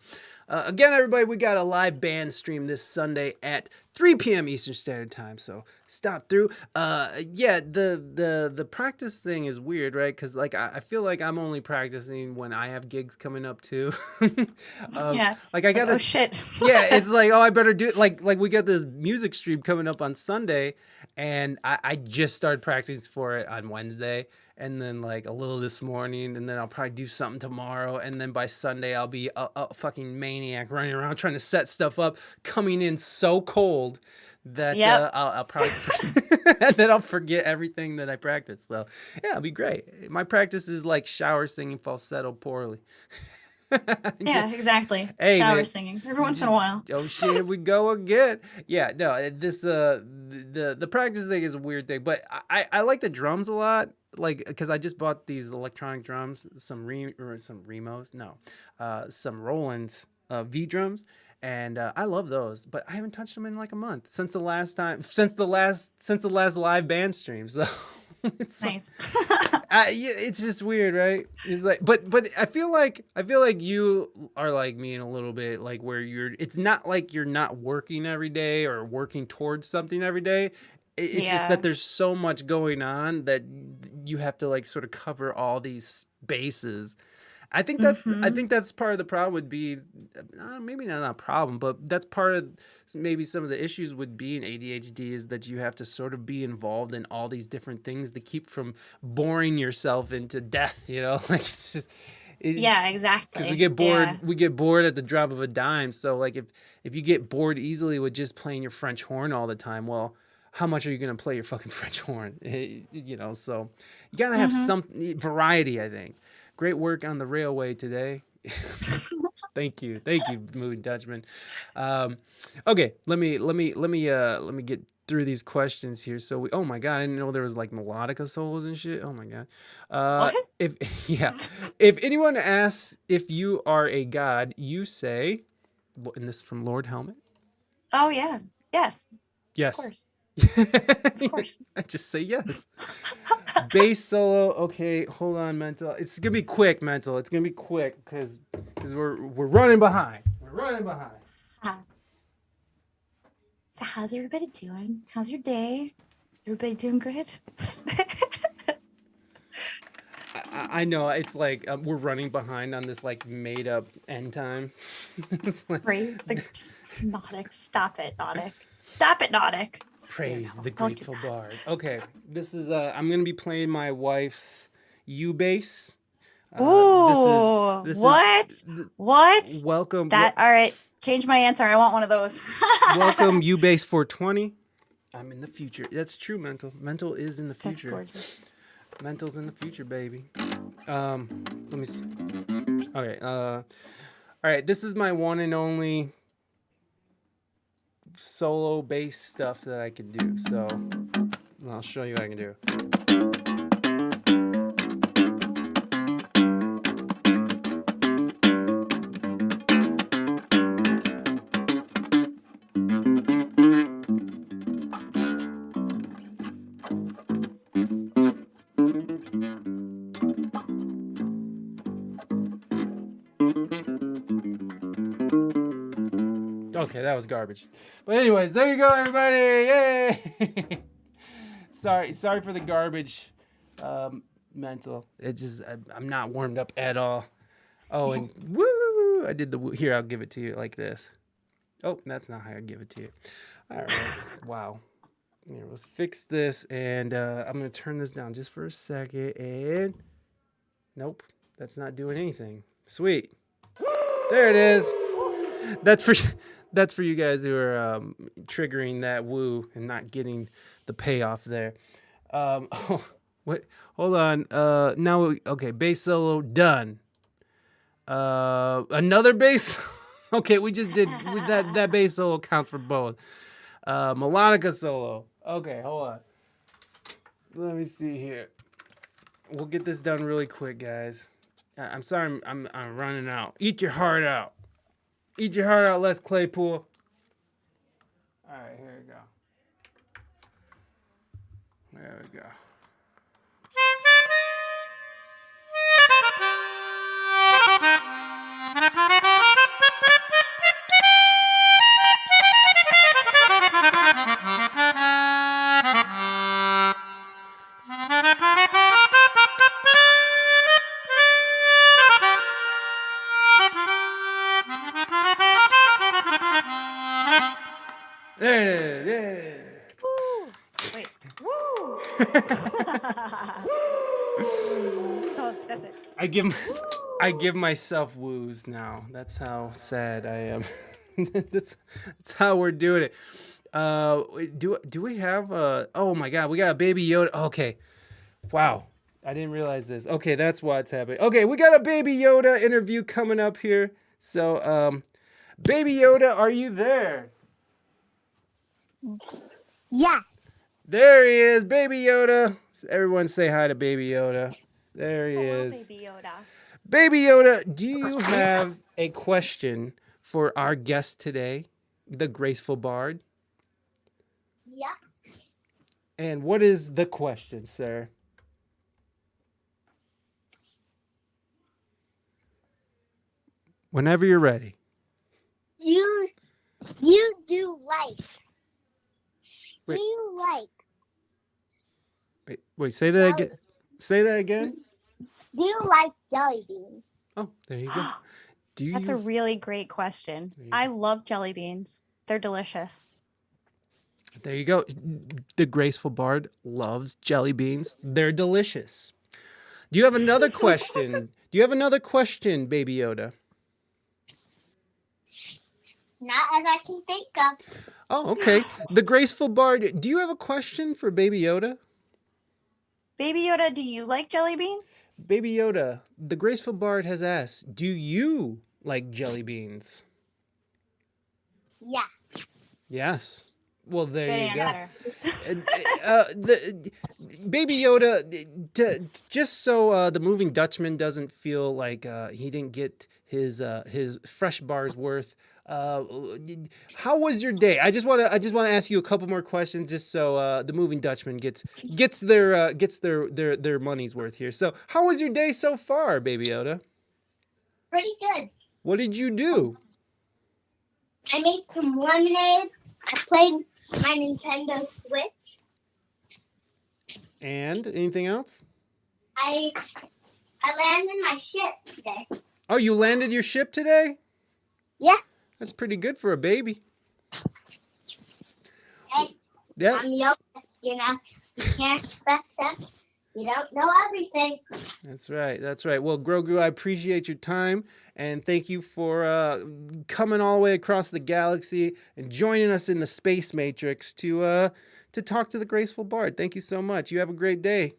Again, everybody, we got a live band stream this Sunday at 3 p.m. Eastern Standard Time, so stop through. The practice thing is weird, right? Because like I feel like I'm only practicing when I have gigs coming up too. Yeah. Like I gotta. Oh shit. Yeah, it's like I better do it. Like we got this music stream coming up on Sunday, and I just started practicing for it on Wednesday. And then like a little this morning, and then I'll probably do something tomorrow, and then by Sunday I'll be a fucking maniac running around trying to set stuff up, coming in so cold that I'll probably and then I'll forget everything that I practiced. So yeah, it'll be great. My practice is like shower singing falsetto poorly. Yeah, exactly. Hey, shower man, singing every once in a while. Oh shit, here we go again. Yeah, no, this the practice thing is a weird thing, but I like the drums a lot. Like, because I just bought these electronic drums, some Roland V drums, and I love those. But I haven't touched them in like a month since the last live band stream. So it's nice. it's just weird, right? It's like, but I feel like you are like me in a little bit, like where it's not like you're not working every day or working towards something every day. It's just that there's so much going on that you have to like sort of cover all these bases. I think that's part of the problem would be, maybe not a problem, but that's part of maybe some of the issues with being ADHD is that you have to sort of be involved in all these different things to keep from boring yourself into death, you know? Like it's just yeah, exactly. Because we get bored at the drop of a dime. So like if you get bored easily with just playing your French horn all the time, well, how much are you going to play your fucking French horn? You know, so you got to have some variety, I think. Great work on the railway today. Thank you, Moving Dutchman. Okay, let me get through these questions here. So oh my god, I didn't know there was like melodica solos and shit. Oh my god. What? If if anyone asks if you are a god, you say, and this is from Lord Helmet. Oh yeah. Yes. Yes. Of course. Of course. I just say yes. Bass solo. Okay, hold on, Mental. It's gonna be quick, Mental. It's gonna be quick because we're running behind. We're running behind. So how's everybody doing? How's your day? Everybody doing good? I know it's like we're running behind on this like made up end time. Praise the Nautic. Stop it, Nautic. Stop it, Nautic. Praise the don't do Grateful that. Bard. Okay, this is I'm gonna be playing my wife's U bass. Ooh, what? Welcome, All right. Change my answer. I want one of those. welcome U bass 420. I'm in the future. That's true, Mental. Mental is in the That's future. gorgeous. Mental's in the future, baby. Let me see. Okay. All right. This is my one and only solo bass stuff that I can do. So I'll show you what I can do. Okay, that was garbage. But anyways, there you go, everybody. Yay! sorry for the garbage. Mental. It's just I'm not warmed up at all. Oh, and woo! I did the woo. Here, I'll give it to you like this. Oh, that's not how I give it to you. All right. Wow. Here, let's fix this, and I'm gonna turn this down just for a second. And nope, that's not doing anything. Sweet. There it is. That's for you guys who are triggering that woo and not getting the payoff there. Oh, what? Hold on. Okay, bass solo done. Another bass. Okay, we just did that bass solo counts for both. Melodica solo. Okay, hold on. Let me see here. We'll get this done really quick, guys. I'm sorry, I'm running out. Eat your heart out. Eat your heart out, Les Claypool. All right, here we go. There we go. There it is. Yeah. Woo! Wait. Woo! Oh, that's it. I give myself woos now. That's how sad I am. that's how we're doing it. Do we have oh my god, we got a Baby Yoda. Okay. Wow. I didn't realize this. Okay, that's what's happening. Okay, we got a Baby Yoda interview coming up here. So Baby Yoda, are you there? Yes. There he is, Baby Yoda. Everyone say hi to Baby Yoda. There he Hello, is. Baby Yoda. Baby Yoda, do you have a question for our guest today, the Graceful Bard? Yeah. And what is the question, sir? Whenever you're ready. You do like. Wait. Do you like? Wait, say that again. Say that again. Do you like jelly beans? Oh, there you go. Do That's you? a really great question. I love jelly beans. They're delicious. There you go. The Graceful Bard loves jelly beans. They're delicious. Do you have another question? Do you have another question, Baby Yoda? Not as I can think of. Oh, okay. The Graceful Bard, do you have a question for Baby Yoda? Baby Yoda, do you like jelly beans? Baby Yoda, the Graceful Bard has asked, do you like jelly beans? Yeah. Yes. Well, there Good you go. answer. The Baby Yoda, just so the moving Dutchman doesn't feel like he didn't get his fresh bars worth. How was your day? I just want to ask you a couple more questions, just so the moving Dutchman gets their money's worth here. So, how was your day so far, Baby Yoda? Pretty good. What did you do? I made some lemonade. I played my Nintendo Switch. And anything else? I landed my ship today. Oh, you landed your ship today? Yeah. That's pretty good for a baby. Hey, Yeah. I'm young. You can't expect that. You don't know everything. That's right. That's right. Well, Grogu, I appreciate your time, and thank you for coming all the way across the galaxy and joining us in the Space Matrix to talk to the Graceful Bard. Thank you so much. You have a great day.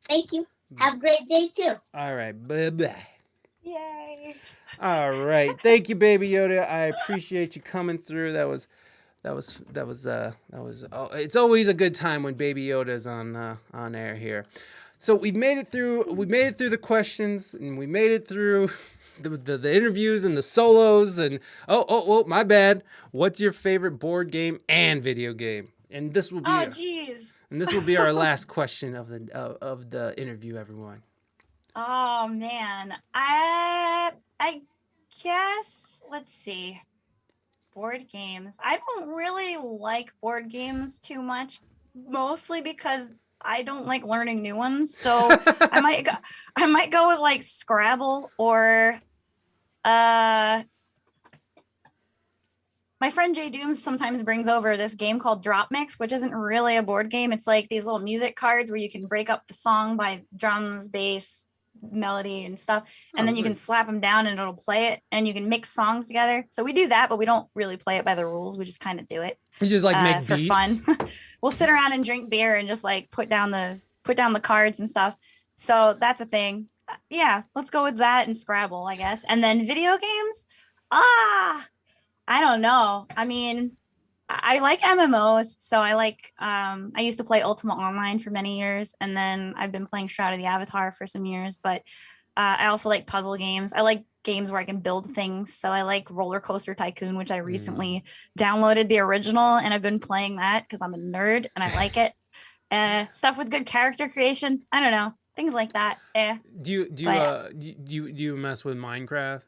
Thank you. Have a great day too. All right. Bye-bye. Yay. All right. Thank you, Baby Yoda. I appreciate you coming through. That was it's always a good time when Baby Yoda's on air here. So we made it through the questions, and we made it through the interviews and the solos, and oh my bad. What's your favorite board game and video game? And this will be our last question of the interview, everyone. Oh man. I guess, let's see. Board games. I don't really like board games too much, mostly because I don't like learning new ones. So I might go with like Scrabble or my friend Jay Dooms sometimes brings over this game called Drop Mix, which isn't really a board game. It's like these little music cards where you can break up the song by drums, bass, melody and stuff, and then you can slap them down and it'll play it, and you can mix songs together. So we do that, but we don't really play it by the rules. We just kind of do it. You just like make for beats? Fun. We'll sit around and drink beer and just like put down the cards and stuff. So that's a thing. Yeah, let's go with that and Scrabble, I guess. And then video games. I don't know. I mean, I like MMOs, so I like. I used to play Ultima Online for many years, and then I've been playing Shroud of the Avatar for some years. But I also like puzzle games. I like games where I can build things. So I like Roller Coaster Tycoon, which I recently downloaded the original, and I've been playing that because I'm a nerd and I like it. Stuff with good character creation. I don't know, things like that. Do you mess with Minecraft?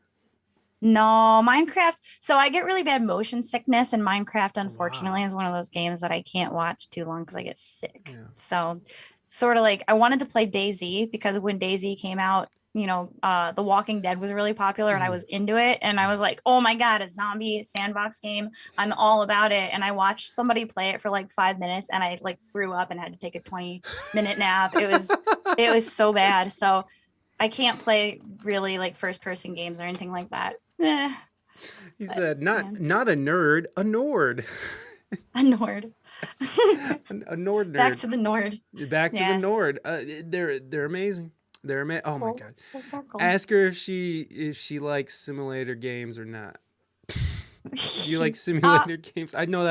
No, Minecraft. So I get really bad motion sickness, and Minecraft, unfortunately, is one of those games that I can't watch too long because I get sick. Yeah. So sort of like I wanted to play DayZ because when DayZ came out, The Walking Dead was really popular and I was into it. And I was like, oh my God, a zombie sandbox game. I'm all about it. And I watched somebody play it for like 5 minutes and I like threw up and had to take a 20-minute nap. It was so bad. So I can't play really like first person games or anything like that. He said, not a nerd, a Nord. A Nord. a Nord nerd. Back to the Nord. Back to the Nord. They're amazing. They're amazing. Oh my God. Ask her if she likes simulator games or not. Do you like simulator games? I know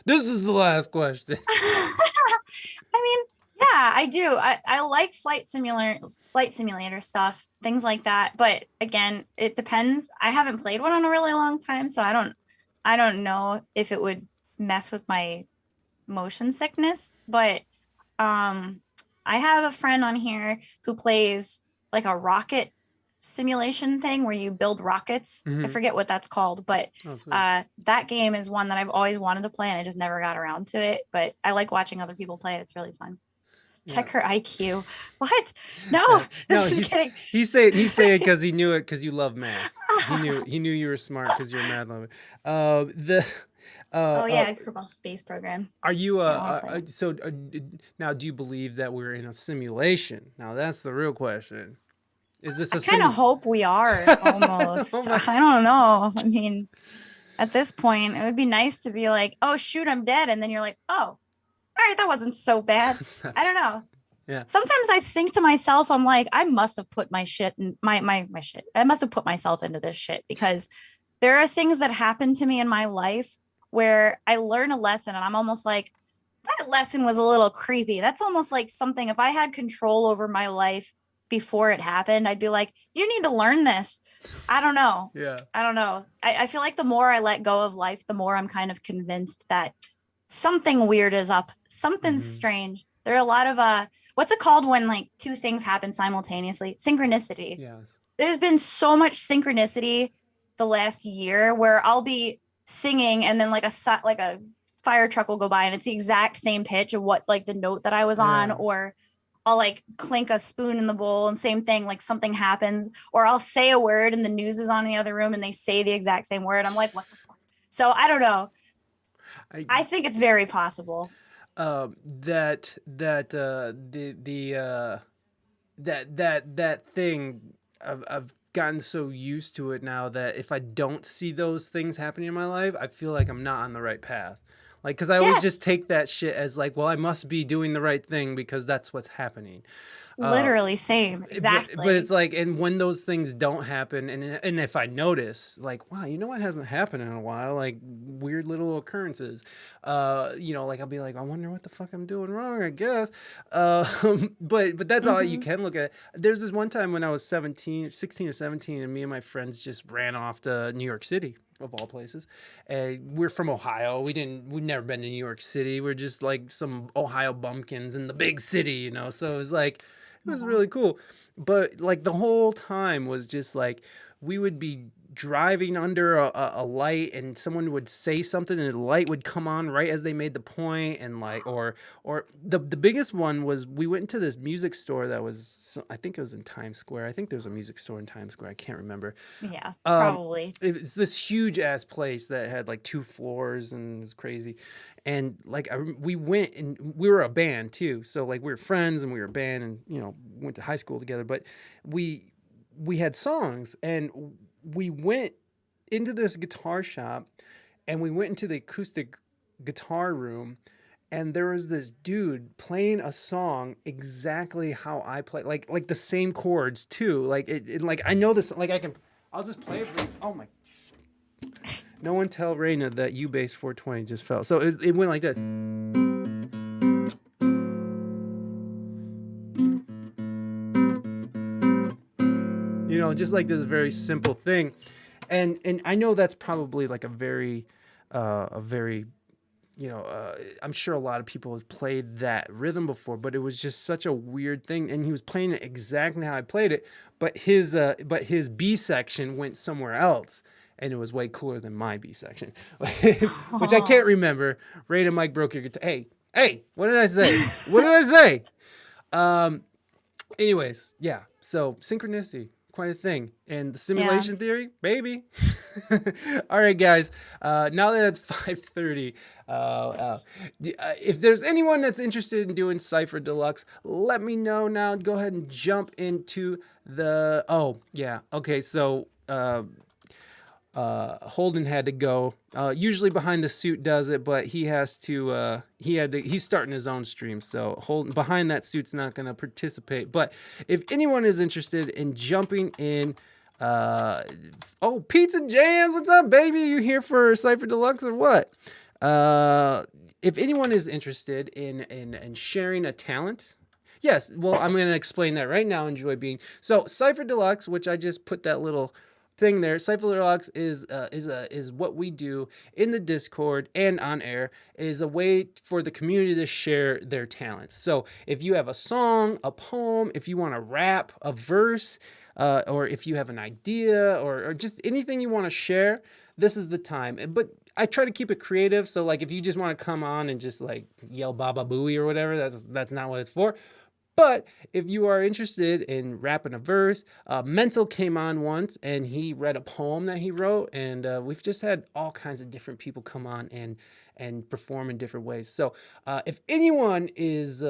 this is the last question. I mean, yeah, I do. I like flight simulator stuff, things like that. But again, it depends. I haven't played one in a really long time, so I don't know if it would mess with my motion sickness. But I have a friend on here who plays like a rocket simulation thing where you build rockets. I forget what that's called, but that game is one that I've always wanted to play and I just never got around to it. But I like watching other people play it. It's really fun. Check her IQ. What? No, this is kidding. He's saying it because he knew it because you love math. He knew you were smart because you're a math lover. Kerbal Space Program. Are you now? Do you believe that we're in a simulation? Now that's the real question. Is this? I kind of hope we are almost. I don't know. I mean, at this point, it would be nice to be like, "Oh shoot, I'm dead," and then you're like, "Oh, all right, that wasn't so bad." I don't know. Yeah. Sometimes I think to myself, I'm like, I must have put my shit in my shit. I must have put myself into this shit because there are things that happen to me in my life where I learn a lesson and I'm almost like, that lesson was a little creepy. That's almost like something, if I had control over my life before it happened, I'd be like, you need to learn this. I don't know. Yeah. I don't know. I feel like the more I let go of life, the more I'm kind of convinced that something weird is up. Something's strange. There are a lot of, what's it called when like two things happen simultaneously? Synchronicity. Yes. There's been so much synchronicity the last year where I'll be singing and then like a fire truck will go by and it's the exact same pitch of what like the note that I was on, or I'll like clink a spoon in the bowl and same thing, like something happens, or I'll say a word and the news is on in the other room and they say the exact same word. I'm like, what the fuck? So I don't know. I think it's very possible. That thing, I've gotten so used to it now that if I don't see those things happening in my life, I feel like I'm not on the right path. Like, because I always just take that shit as like, well, I must be doing the right thing because that's what's happening. Literally same. Exactly. But it's like, and when those things don't happen, and if I notice, like, wow, you know what hasn't happened in a while, like weird little occurrences, like I'll be like, I wonder what the fuck I'm doing wrong, I guess. But that's all you can look at. There's this one time when I was 16 or 17, and me and my friends just ran off to New York City, of all places. And we're from Ohio. We've never been to New York City. We're just like some Ohio bumpkins in the big city, So it was like, it was really cool. But like the whole time was just like, we would be driving under a light and someone would say something and the light would come on right as they made the point, and like, or the biggest one was we went into this music store that was, I think it was in Times Square. I think there's a music store in Times Square. I can't remember. Yeah, probably. It's this huge ass place that had like 2 floors and it was crazy. And like we went, and we were a band too. So like we were friends and we were a band, and went to high school together, but we had songs, and we went into this guitar shop and we went into the acoustic guitar room, and there was this dude playing a song exactly how I play, like the same chords too. Like it like I know this, like I'll just play it for you. Oh my. No one tell Reina that U-Bass 420 just fell. So it went like that. Just like this very simple thing. And I know that's probably like a very, I'm sure a lot of people have played that rhythm before, but it was just such a weird thing. And he was playing it exactly how I played it, but his B section went somewhere else. And it was way cooler than my B section, which I can't remember. Reina, Mike broke your guitar. Hey, what did I say? What did I say? Anyways, yeah. So synchronicity, quite a thing. And the simulation theory, baby. All right, guys. Now that it's 5:30, if there's anyone that's interested in doing Cypher Deluxe, let me know now. Go ahead and jump into the. Oh yeah. Okay. So. Holden had to go. Usually Behind the Suit does it, but he has to. He's starting his own stream, so Holden Behind that Suit's not going to participate. But if anyone is interested in jumping in, Pizza Jams, what's up, baby? You here for Cypher Deluxe or what? If anyone is interested in sharing a talent. Yes, well, I'm going to explain that right now. Enjoy being so Cypher Deluxe, which I just put that little thing there. Cypher Deluxe is what we do in the Discord and on air. It is a way for the community to share their talents. So if you have a song, a poem, if you want to rap a verse, or if you have an idea or just anything you want to share, this is the time. But I try to keep it creative. So like if you just want to come on and just like yell Baba Booey or whatever, that's not what it's for. But if you are interested in rapping a verse, Mental came on once and he read a poem that he wrote, and we've just had all kinds of different people come on and perform in different ways. So if anyone is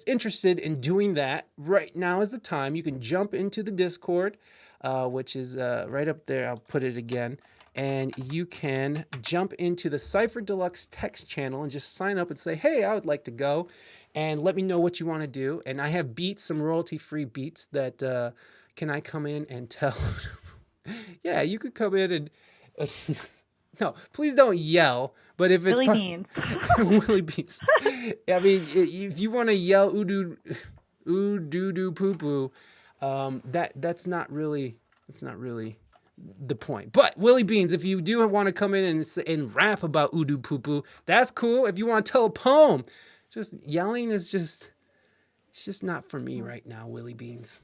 interested in doing that, right now is the time. You can jump into the Discord, which is right up there. I'll put it again. And you can jump into the Cypher Deluxe text channel and just sign up and say, hey, I would like to go. And let me know what you want to do. And I have beats, some royalty-free beats that can I come in and tell? Yeah, you could come in and No, please don't yell. But if it's Billy Beans. Willie Beans. I mean, if you want to yell ooh doo doo poo poo, that's not really the point. But Willie Beans, if you do want to come in and rap about ooh doo poo poo, that's cool. If you want to tell a poem, just yelling is just not for me right now, Willie Beans.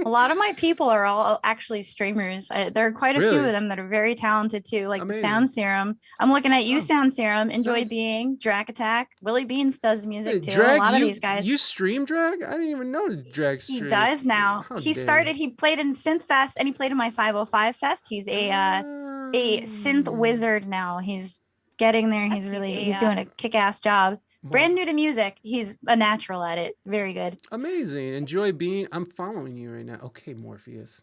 A lot of my people are all actually streamers. There are quite a few Really? of them that are very talented too, like Amazing. the Sound Serum. I'm looking at you, Oh. Sound Serum. Enjoy Sounds- Being, Drag Attack. Willie Beans does music too. Drag, a lot of these guys. You stream drag? I didn't even know drag He stream. does now. How He dare started. He played in Synth Fest and he played in my 505 Fest. He's a synth wizard now. He's getting there. He's doing a kick-ass job. Brand new to music. He's a natural at it. Very good. Amazing. Enjoy being. I'm following you right now. Okay, Morpheus.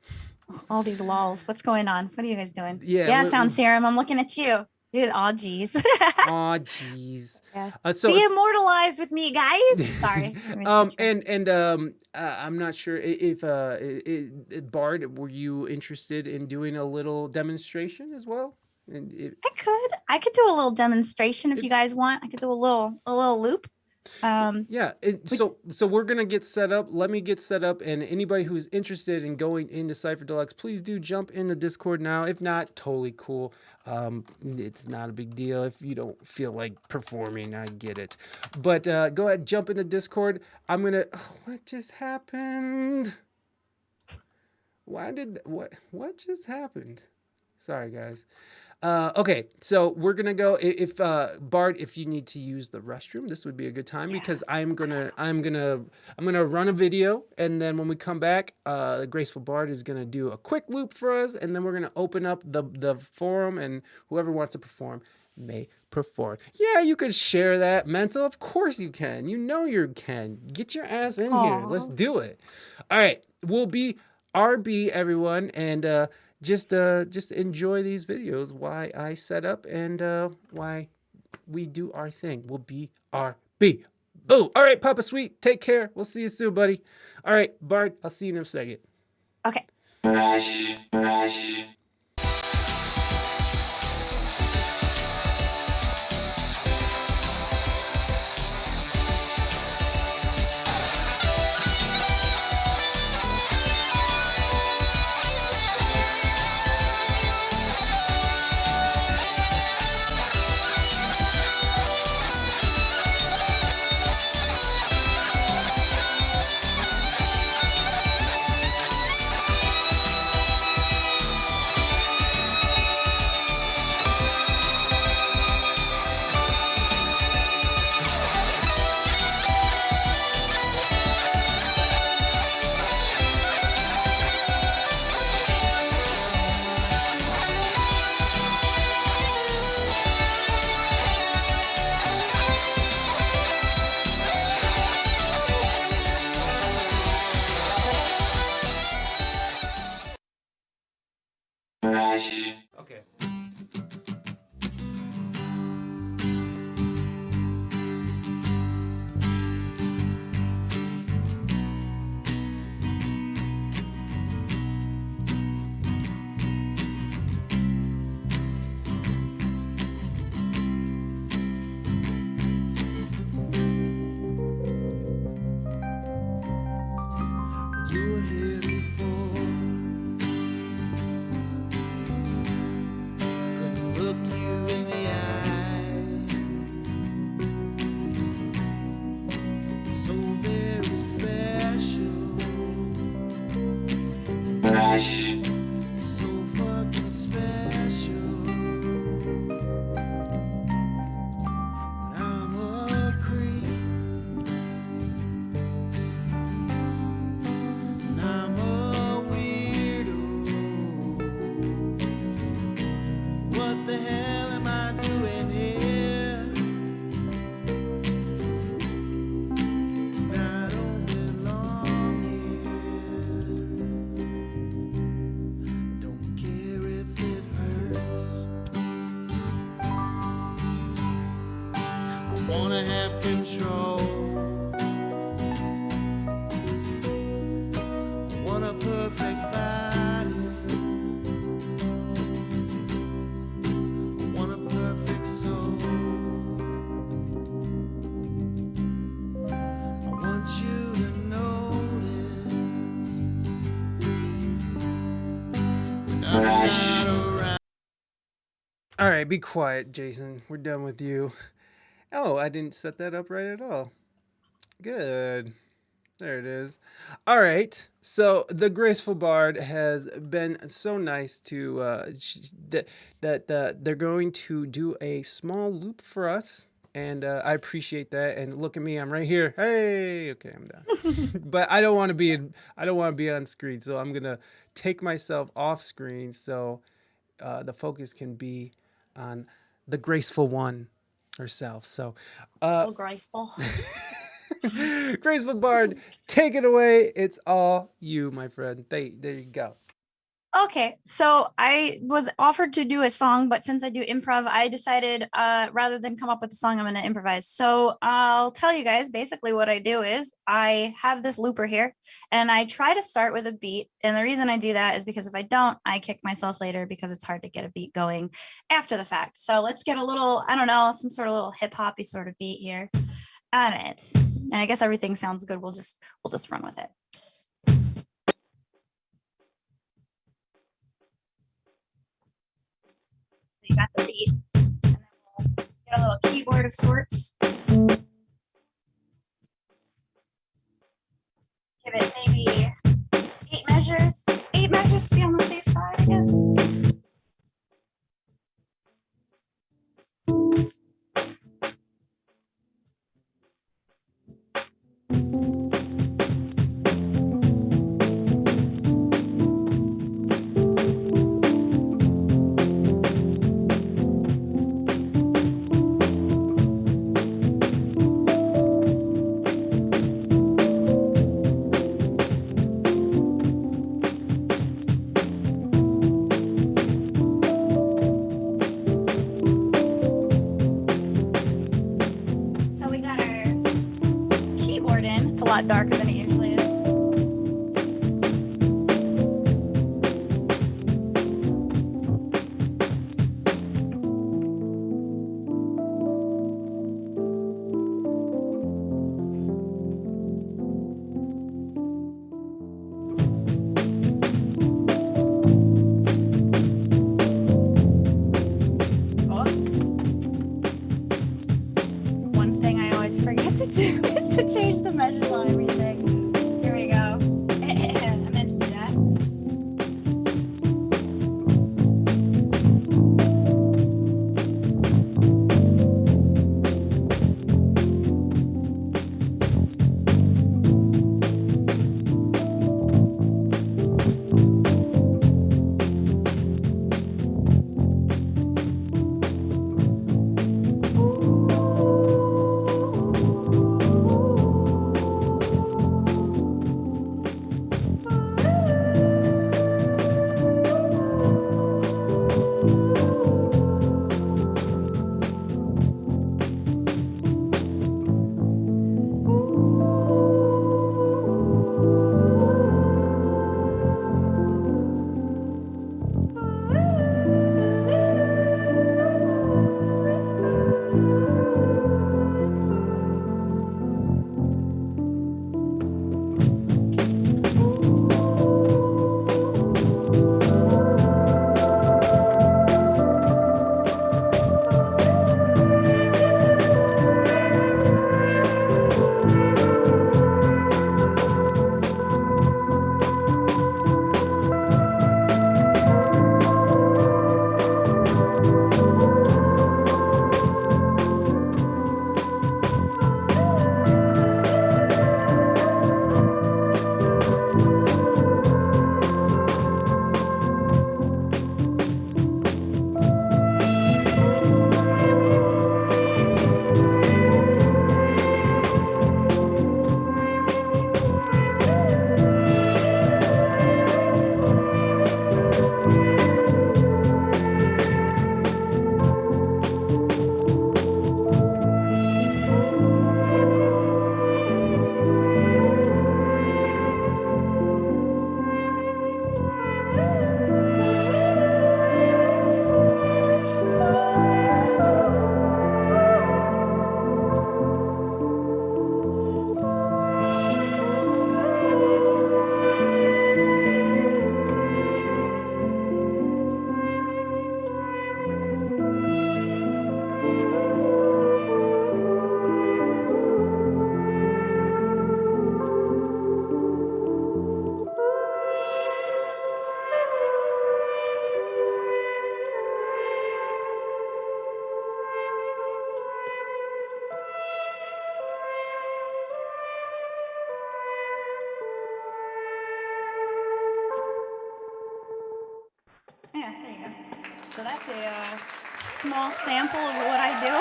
All these lols. What's going on? What are you guys doing? Yeah, Sound Serum. I'm looking at you. Oh, geez. Aw, jeez. Yeah. So Be immortalized with me, guys. Sorry. I'm not sure if Bard, were you interested in doing a little demonstration as well? And I could do a little demonstration if you guys want. I could do a little loop. Yeah. So we're gonna get set up. Let me get set up, and anybody who's interested in going into Cypher Deluxe, please do jump in the Discord now. If not, totally cool. It's not a big deal if you don't feel like performing. I get it. But go ahead, jump in the Discord. I'm gonna. What just happened? What just happened? Sorry, guys. Okay, so we're gonna go. If Bard, if you need to use the restroom, this would be a good time because I'm gonna run a video, and then when we come back, the Graceful Bard is gonna do a quick loop for us, and then we're gonna open up the forum, and whoever wants to perform may perform. Yeah, you can share that, Mental. Of course you can. You know you can. Get your ass in here. Let's do it. All right, we'll be RB everyone, and just enjoy these videos. Why I set up and why we do our thing. We'll be RB. Boo. All right, Papa Sweet. Take care. We'll see you soon, buddy. All right, Bard. I'll see you in a second. Okay. Okay. Wanna have control. Want a perfect body. All right, be quiet, Jason. We're done with you. Oh, I didn't set that up right at all. Good. There it is. All right. So the Graceful Bard has been so nice to that they're going to do a small loop for us, and I appreciate that. And look at me, I'm right here. Hey, okay, I'm done. But I don't want to be I don't want to be on screen, so I'm gonna take myself off screen so the focus can be on the graceful one herself. So, So graceful. Graceful Bard, take it away. It's all you, my friend. There you go. Okay, so I was offered to do a song, but since I do improv, I decided rather than come up with a song, I'm going to improvise. So I'll tell you guys basically what I do is I have this looper here and I try to start with a beat. And the reason I do that is because if I don't, I kick myself later because it's hard to get a beat going after the fact. So let's get a little, I don't know, some sort of little hip hoppy sort of beat here. On it. And I guess everything sounds good. We'll just run with it. So you got the beat, and then we'll get a little keyboard of sorts. Give it maybe 8 measures. 8 measures to be on the safe side, I guess. Darker than it usually is. One thing I always forget to do is to change the measures on everything. Here we go. I meant to do that. So that's a small sample of what I do.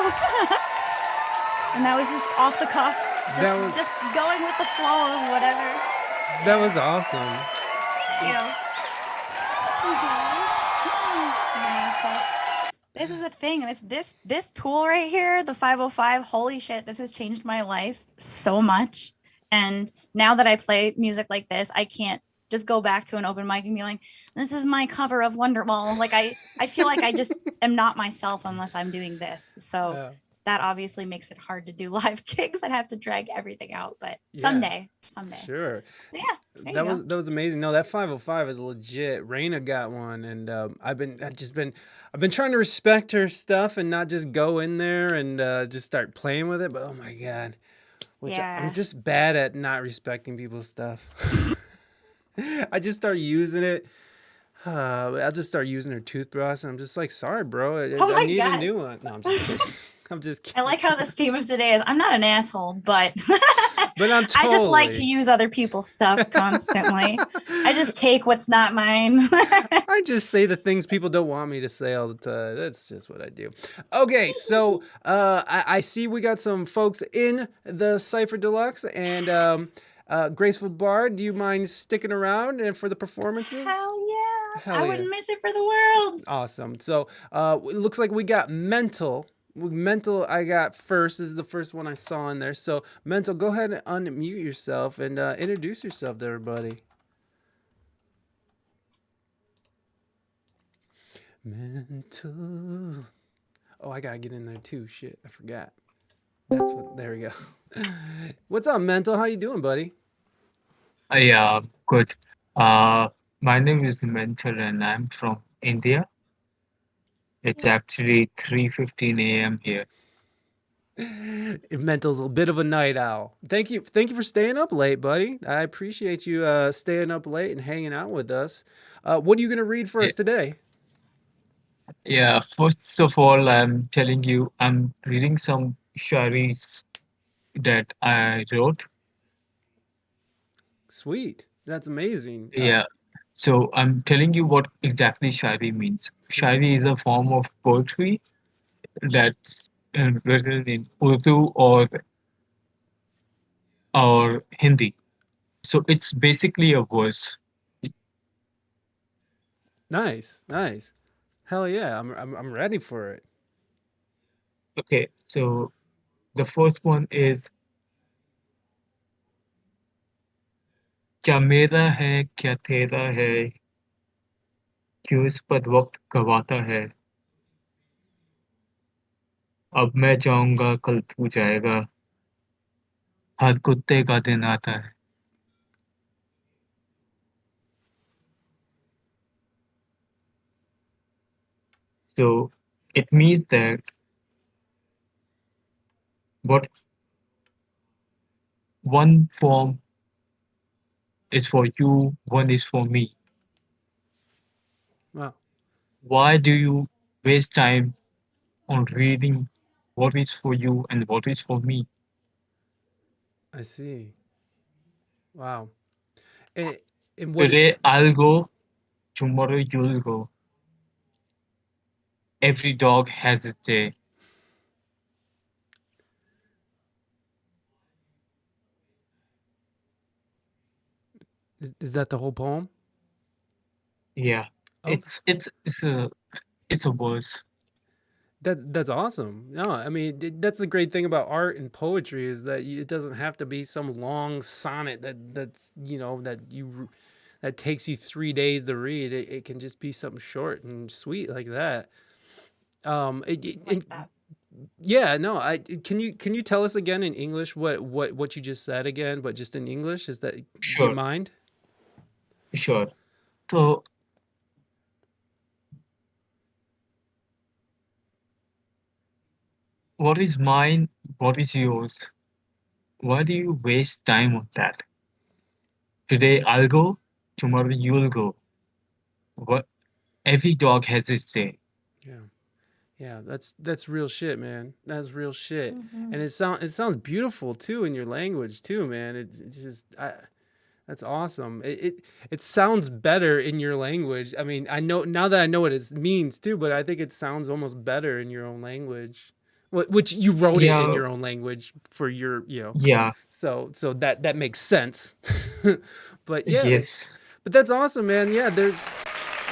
And that was just off the cuff, just going with the flow of whatever. That was awesome. Thank you. Thank you guys. Yeah, so this is a thing. This tool right here, the 505, holy shit, this has changed my life so much. And now that I play music like this, I can't just go back to an open mic and be like, this is my cover of Wonderwall. Like I feel like I just am not myself unless I'm doing this. So that obviously makes it hard to do live gigs. I'd have to drag everything out, but someday. Sure. So yeah, that was amazing. No, that 505 is legit. Reina got one, and I've been trying to respect her stuff and not just go in there and just start playing with it. But oh my god, I'm just bad at not respecting people's stuff. I just start using it. I'll just start using her toothbrush, and I'm just like, sorry, bro. I need a new one. No, I'm just kidding. I'm just kidding. I like how the theme of today is I'm not an asshole, but but I'm totally... I just like to use other people's stuff constantly. I just take what's not mine. I just say the things people don't want me to say all the time. That's just what I do. Okay, so I see we got some folks in the Cypher Deluxe, and Graceful Bard, do you mind sticking around and for the performances? Hell yeah. I wouldn't miss it for the world. Awesome. So it looks like we got Mental. Mental I got first. This is the first one I saw in there. So Mental, go ahead and unmute yourself and introduce yourself to everybody. Mental. Oh, I gotta get in there too. Shit, I forgot. There we go. What's up, Mental? How you doing, buddy? Yeah, good. My name is Mental and I'm from India. It's actually 3:15 a.m. here. Mental's a bit of a night owl. Thank you for staying up late, buddy. I appreciate you staying up late and hanging out with us. What are you gonna read for us today? Yeah, first of all, I'm telling you, I'm reading some sharis that I wrote. Sweet. That's amazing. Yeah. So I'm telling you what exactly shari means. Shari is a form of poetry that's written in Urdu or Hindi. So it's basically a verse. Nice. Hell yeah, I'm ready for it. Okay, so the first one is क्या मेरा है क्या तेरा है क्यों इस पर वक्त गवाता है अब मैं जाऊंगा कल तू जाएगा हर कुत्ते का दिन आता है So it means that what one form is for you, one is for me. Wow. Why do you waste time on reading what is for you and what is for me? I see. Wow. And what Today I'll go, tomorrow you'll go. Every dog has its day. is that the whole poem? Yeah, Okay. it's a verse. That's awesome. No, I mean that's the great thing about art and poetry is that it doesn't have to be some long sonnet that's that takes you 3 days to read. It can just be something short and sweet like that. Like that. Yeah, no. Can you tell us again in English what you just said again, but just in English? Do you Sure, mind? sure. So what is mine? What is yours? Why do you waste time on that? Today I'll go, tomorrow you'll go. What? Every dog has its day. Yeah, that's real shit, man. That's real shit. Mhm. And it sounds beautiful too in your language too, man. It's just That's awesome. It sounds better in your language. I mean, I know now that I know what it means too, but I think it sounds almost better in your own language. Which you wrote it in Yeah, your own language for your, yeah, so that makes sense. But yeah, yes. but that's awesome, man. Yeah,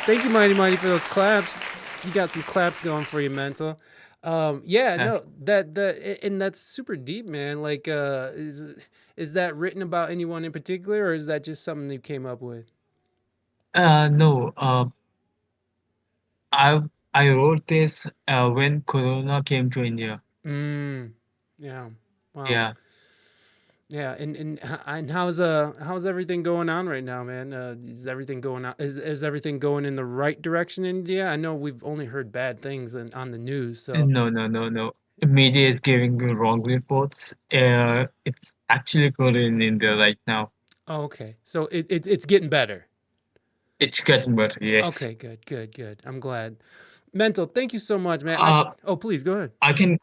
thank you, Mighty Mighty, for those claps. You got some claps going for you, Mental. Yeah, Uh, no, and that's super deep, man. Like, is that written about anyone in particular, or is that just something you came up with? no, I I wrote this when Corona came to India. Mm, yeah. Wow. Yeah. Yeah, and how's everything going on right now, man? Is everything going on? Is everything going in the right direction in India? I know we've only heard bad things on the news, so. No, no, no, no. Media is giving you wrong reports. It's actually good in India right now. Oh, okay. So it's getting better. It's getting better. Yes. Okay, good. I'm glad. Mental, thank you so much, man. Uh, Oh, please go ahead. I can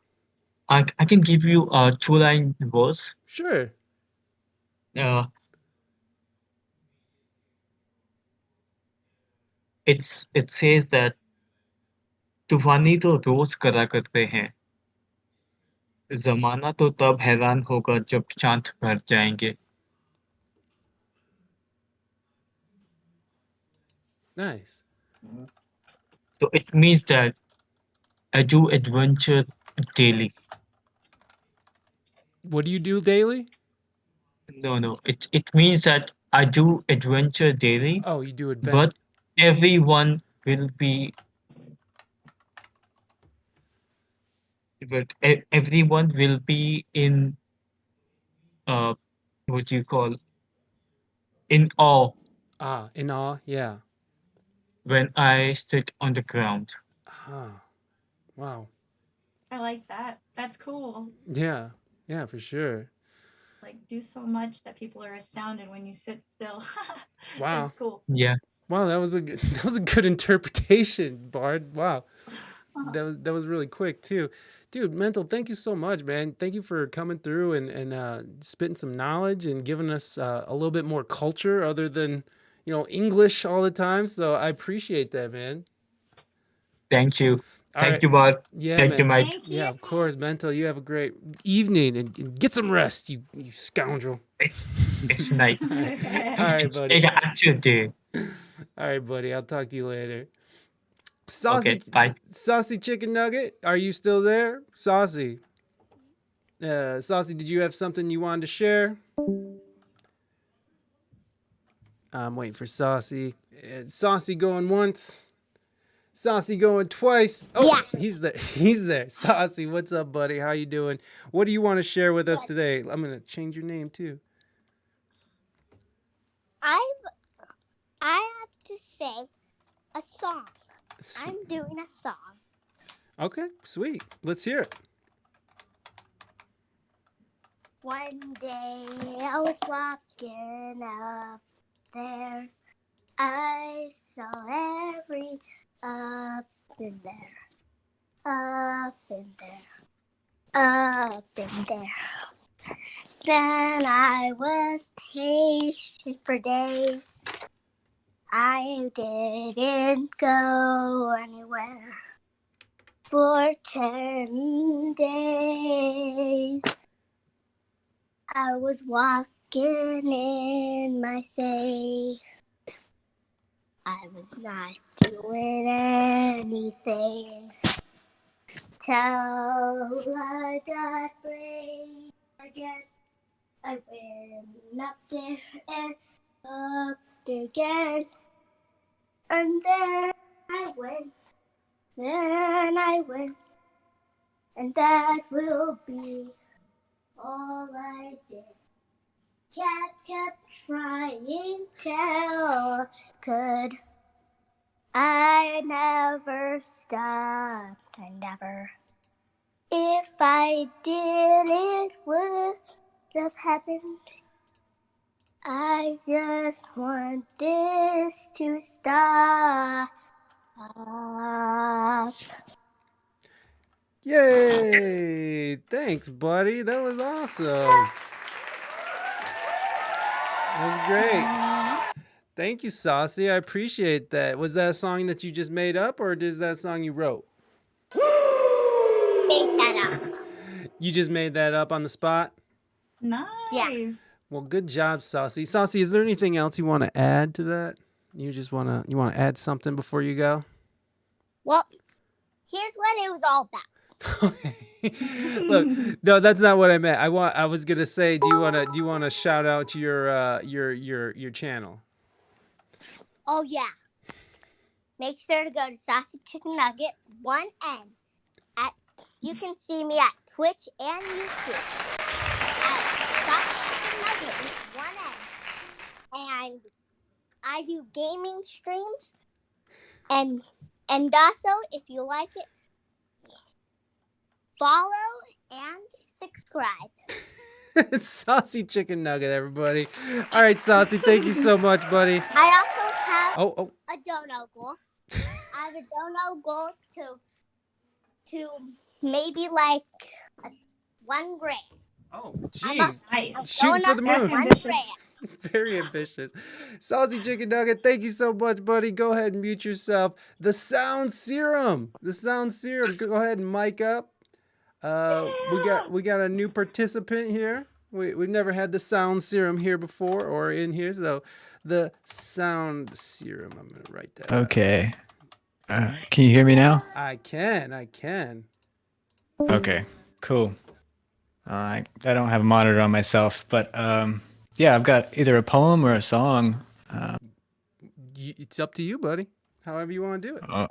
I can give you a two-line verse. Sure. Uh, it says that तूफानी तो रोज करा करते हैं जमाना तो तब हैरान होगा जब चांद भर जाएंगे. Nice. So it means that I do adventure daily. What do you do daily? No, it means that I do adventure daily, Oh, you do adventure. but everyone will be, everyone will be in uh what do you call, in awe In awe. Yeah. when I sit on the ground. Ah. Wow. I like that. That's cool. Yeah. Yeah, for sure. Like do so much that people are astounded when you sit still. Wow. That's cool. Yeah, Wow, that was that was a good interpretation, Bard. Wow. That was really quick too. Dude, Mental, thank you so much, man. Thank you for coming through and spitting some knowledge and giving us a little bit more culture other than, English all the time. So I appreciate that, man. thank you. All Thank right. you, Bart. Yeah, Thank you, man. Mike. Thank Yeah, you. of course, Mental. You have a great evening and get some rest, you scoundrel. It's night. All right, It's buddy. actual day. All right, buddy. I'll talk to you later. Okay, bye. Saucy chicken nugget, are you still there? Saucy. Saucy, did you have something you wanted to share? I'm waiting for Saucy. Saucy going once. Saucy going twice. Oh, Yes. he's there. He's there. Saucy, what's up, buddy? How you doing? What do you want to share with us today? I'm gonna change your name too. I have to sing a song. I'm doing a song. Okay, sweet. Let's hear it. One day I was walking up there. I saw every up in there, up in there, up in there. Then I was patient for days. I didn't go anywhere for 10 days. I was walking in my safe. I was not doing anything till I got brave again. I went up there and looked again. And then I went, and that will be all I did. Cat kept trying till could. I never stopped, I never. If I did, it would have happened. I just want this to stop. Yay! Thanks, buddy. That was awesome. That's great. Thank you, Saucy. I appreciate that. Was that a song that you just made up, or is that a song you wrote? Make that up. You just made that up on the spot? Nice. Well, good job, Saucy. Saucy, is there anything else you want to add to that? You want to add something before you go? Well, here's what it was all about. Look, no, that's not what I meant. I was gonna say, do you want to shout out your channel? Oh yeah. Make sure to go to Saucy Chicken Nugget 1N. You can see me at Twitch and YouTube at Saucy Chicken Nugget with 1N. And I do gaming streams. And also, if you like it, follow and subscribe. It's Saucy Chicken Nugget, everybody. All right, Saucy, thank you so much, buddy. I also have Oh. a dono goal. I have a dono goal to maybe like 1 grand. Oh, jeez. Nice. Shooting for the That's moon. ambitious. Very ambitious. Saucy Chicken Nugget, thank you so much, buddy. Go ahead and mute yourself. The Sound Serum. Go ahead and mic up. We got a new participant here. We've never had the Sound Serum here before or in here. So the Sound Serum. I'm gonna write that. Okay. Can you hear me now? I can. Okay. Cool. I don't have a monitor on myself, but yeah, I've got either a poem or a song. It's up to you, buddy. However you want to do it. All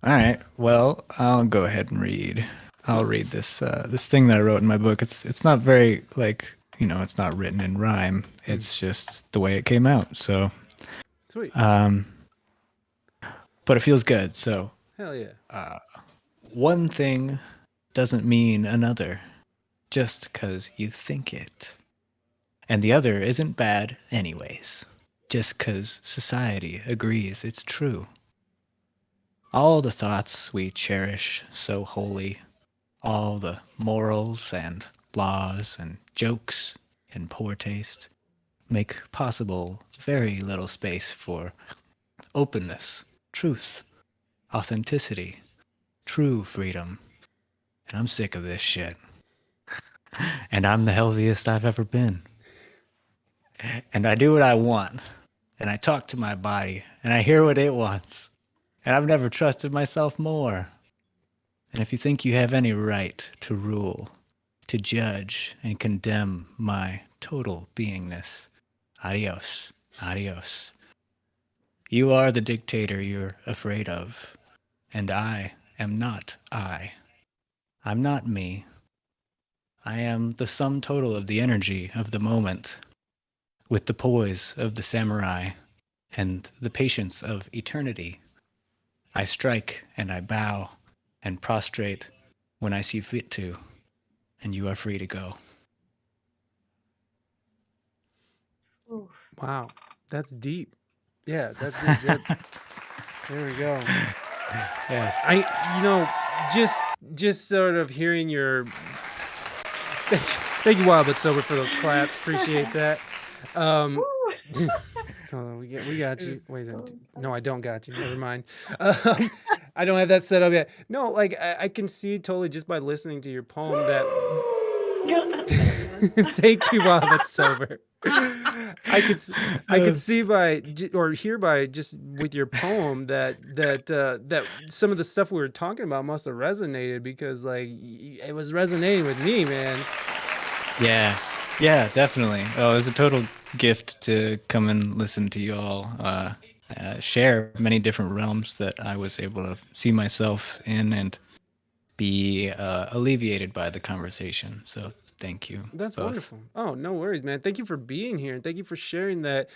right. Well, I'll go ahead and read. I'll read this this thing that I wrote in my book. It's not very it's not written in rhyme. It's just the way it came out. So Sweet. But it feels good. So Hell yeah. one thing doesn't mean another just 'cause you think it. And the other isn't bad anyways, just 'cause society agrees it's true. All the thoughts we cherish so wholly, all the morals and laws and jokes in poor taste, make possible very little space for openness, truth, authenticity, true freedom. And I'm sick of this shit. And I'm the healthiest I've ever been. And I do what I want. And I talk to my body. And I hear what it wants. And I've never trusted myself more. And if you think you have any right to rule, to judge and condemn my total beingness, adios, adios. You are the dictator you're afraid of. And I am not I. I'm not me. I am the sum total of the energy of the moment, with the poise of the samurai and the patience of eternity. I strike and I bow and prostrate when I see fit to, and you are free to go. Wow. That's deep. Yeah, that's legit. There we go. Yeah. Just sort of hearing your thank you, Wild But Sober, for those claps. Appreciate that. Hold on, we got you. Wait, no, I don't got you. Never mind. I don't have that set up yet. No, like I can see totally just by listening to your poem that. Thank you, Wild But Sober. I could see by or hear by just with your poem that some of the stuff we were talking about must have resonated, because like it was resonating with me, man. Yeah, definitely. Oh, it was a total gift to come and listen to you all share many different realms that I was able to see myself in and be alleviated by the conversation. So thank you. That's both. wonderful. Oh, no worries, man. Thank you for being here, and thank you for sharing that.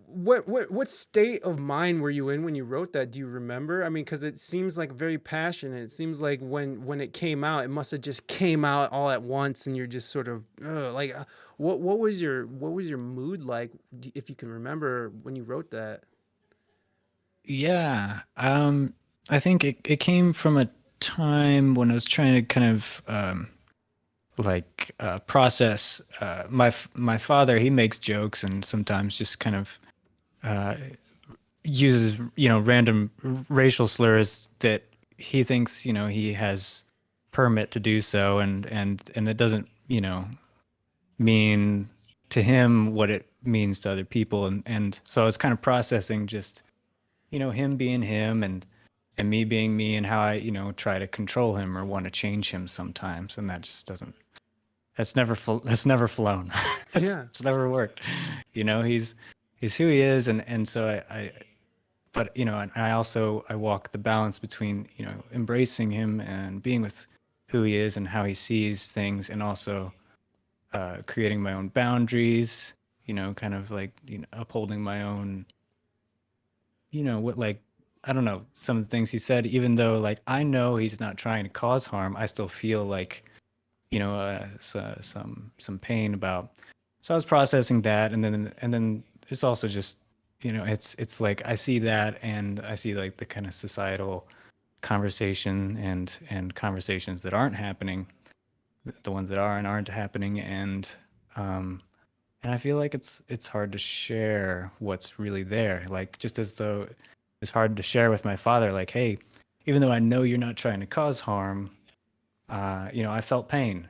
What state of mind were you in when you wrote that? Do you remember? I mean, because it seems like very passionate. It seems like when it came out, it must have just came out all at once, and you're just sort of what was your mood like, if you can remember, when you wrote that? Yeah, I think it came from a time when I was trying to kind of process. My father, he makes jokes and sometimes just kind of uses random racial slurs that he thinks he has permit to do so, and it doesn't mean to him what it means to other people, and so I was kind of processing just him being him, and me being me, and how I try to control him or want to change him sometimes, and that just doesn't. That's never flown. Yeah. It's never worked. He's who he is, and so but and I walk the balance between embracing him and being with who he is and how he sees things, and also creating my own boundaries, kind of like upholding my own, what, like, I don't know, some of the things he said, even though like I know he's not trying to cause harm, I still feel like some pain about. So I was processing that, and then it's also just it's like I see that, and I see like the kind of societal conversation and conversations that aren't happening, the ones that are and aren't happening, and I feel like it's hard to share what's really there, like just as though it's hard to share with my father, like, hey, even though I know you're not trying to cause harm, I felt pain,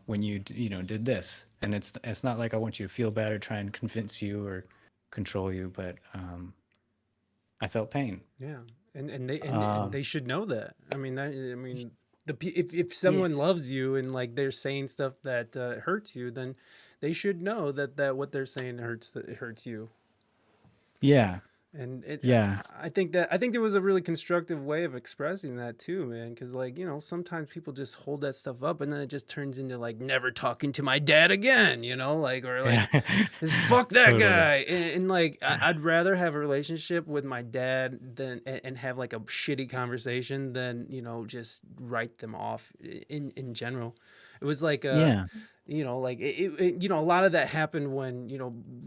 when you did this, and it's not like I want you to feel bad or try and convince you or control you, but I felt pain. Yeah, and they should know that. I mean, if someone loves you and like they're saying stuff that hurts you, then they should know that what they're saying hurts you. Yeah. And Yeah. I think there was a really constructive way of expressing that too, man. Because like sometimes people just hold that stuff up, and then it just turns into like never talking to my dad again, like, or like fuck that Totally. guy. And like I'd rather have a relationship with my dad than and have like a shitty conversation than just write them off in general. It was like Yeah. like a lot of that happened when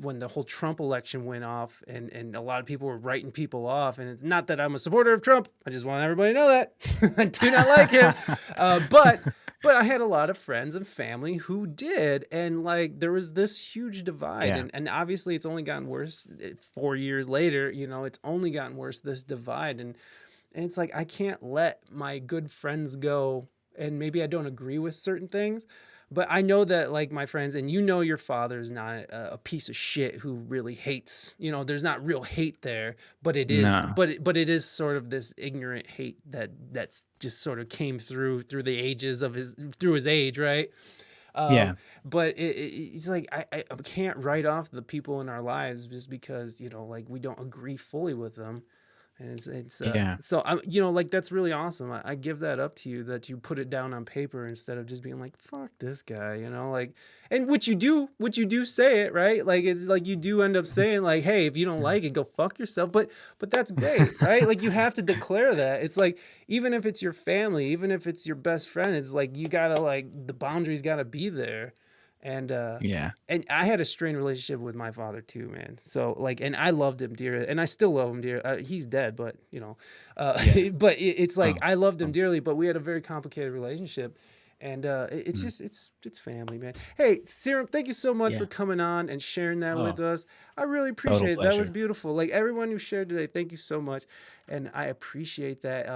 when the whole Trump election went off, and a lot of people were writing people off. And it's not that I'm a supporter of Trump. I just want everybody to know that I do not like him. But I had a lot of friends and family who did, and like there was this huge divide, Yeah. and obviously it's only gotten worse 4 years later. It's only gotten worse, this divide, and it's like I can't let my good friends go, and maybe I don't agree with certain things. But I know that like my friends, and your father is not a piece of shit who really hates, there's not real hate there, but it is, No. but it is sort of this ignorant hate that's just sort of came through the ages of through his age, right? Yeah. But it's like I can't write off the people in our lives just because like we don't agree fully with them. And it's Yeah. so I'm like that's really awesome. I give that up to you, that you put it down on paper instead of just being like fuck this guy, like, and what you do say it, right? Like it's like you do end up saying like, hey, if you don't like it, go fuck yourself. But that's great, right? Like you have to declare that. It's like even if it's your family, even if it's your best friend, it's like you gotta like the boundaries gotta be there. And Yeah. and I had a strained relationship with my father too, man. So like, and I loved him dearly, and I still love him dear. He's dead, but but it's like I loved him dearly, but we had a very complicated relationship, and it's just it's family, man. Hey, Serum, thank you so much for coming on and sharing that with us. I really appreciate it. That was pleasure. beautiful. Like everyone who shared today, thank you so much, and I appreciate that.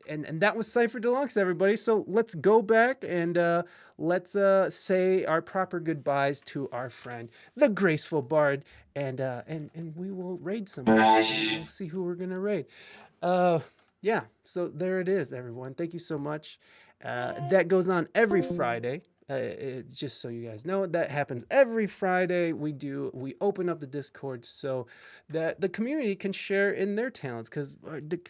And that was Cypher Deluxe, everybody. So let's go back and let's say our proper goodbyes to our friend, the Graceful Bard, and we will raid somebody. We'll see who we're gonna raid. Yeah. So there it is, everyone. Thank you so much. That goes on every Friday. Just so you guys know, that happens every Friday. We open up the Discord so that the community can share in their talents, because the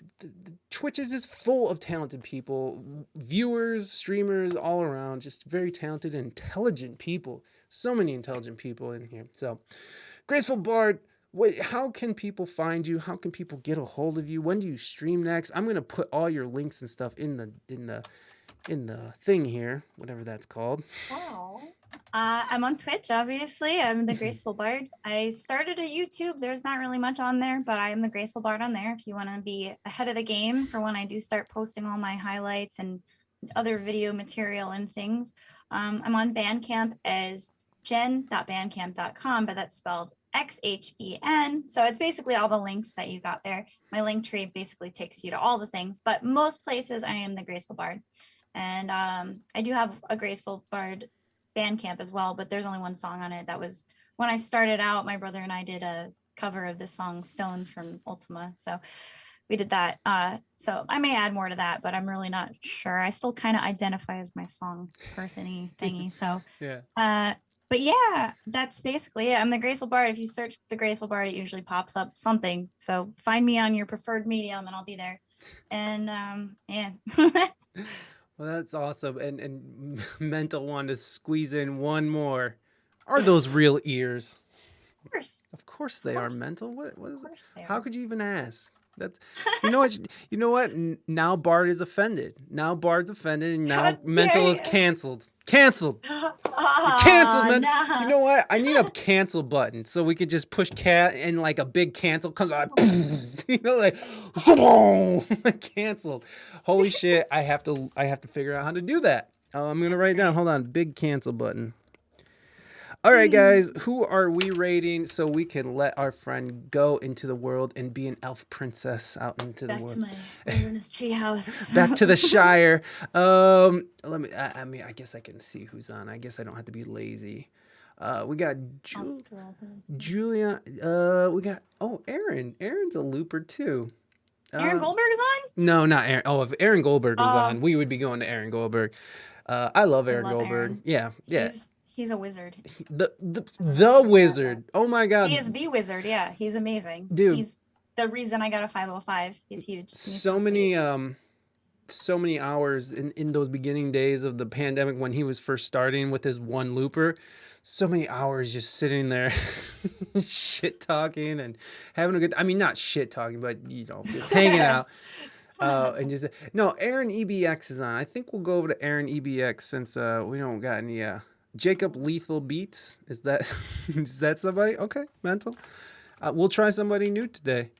Twitch is just full of talented people, viewers, streamers, all around, just very talented and intelligent people. So many intelligent people in here. So, Graceful Bard, how can people find you? How can people get a hold of you? When do you stream next? I'm gonna put all your links and stuff in the thing here, whatever that's called. Wow. I'm on Twitch, obviously. I'm the Graceful Bard. I started a YouTube. There's not really much on there, but I am the Graceful Bard on there if you want to be ahead of the game for when I do start posting all my highlights and other video material and things. I'm on Bandcamp as jen.bandcamp.com, but that's spelled XHEN. So it's basically all the links that you got there. My link tree basically takes you to all the things, but most places I am the Graceful Bard. And I do have a Graceful Bard Bandcamp as well, but there's only one song on it. That was when I started out, my brother and I did a cover of the song Stones from Ultima. So we did that. So I may add more to that, but I'm really not sure. I still kind of identify as my song person-y thingy. So Yeah. but yeah, that's basically it. I'm the Graceful Bard. If you search the Graceful Bard, it usually pops up something. So find me on your preferred medium and I'll be there. And yeah. Well, that's awesome. And Mental wanted to squeeze in one more. Are those real ears? Of course. Of course they are, course. Mental. What is Of it? course they How are. could you even ask? That's you know what? Now Bard is offended. Now Bard's offended, and now How Mental dare is you. canceled. Canceled. Ah, Canceled, man. nah. You know what? I need a cancel button so we could just push cat and like a big cancel comes out. You know, like canceled. Holy shit! I have to figure out how to do that. I'm gonna write it down. Hold on. Big cancel button. All right, guys, who are we rating so we can let our friend go into the world and be an elf princess out into the Back world? to my wilderness treehouse. Back to the Shire. Let me. I mean, I guess I can see who's on. I guess I don't have to be lazy. We got Julia. We got Aaron. Aaron's a looper too. Aaron Goldberg's on? No, not Aaron. Oh, if Aaron Goldberg was Oh. on, we would be going to Aaron Goldberg. I love Aaron love Goldberg. Aaron. Yeah, yeah. He's a wizard. The wizard. Oh my God. He is the wizard. Yeah, he's amazing. Dude. He's the reason I got a 505. He's huge. He's So sweet. many so many hours in those beginning days of the pandemic when he was first starting with his one looper. So many hours just sitting there shit talking and having a good, I mean, not shit talking, but just hanging out. And just no, Aaron EBX is on. I think we'll go over to Aaron EBX since we don't got any Jacob Lethal Beats. Is that is that somebody? Okay, Mental. We'll try somebody new today.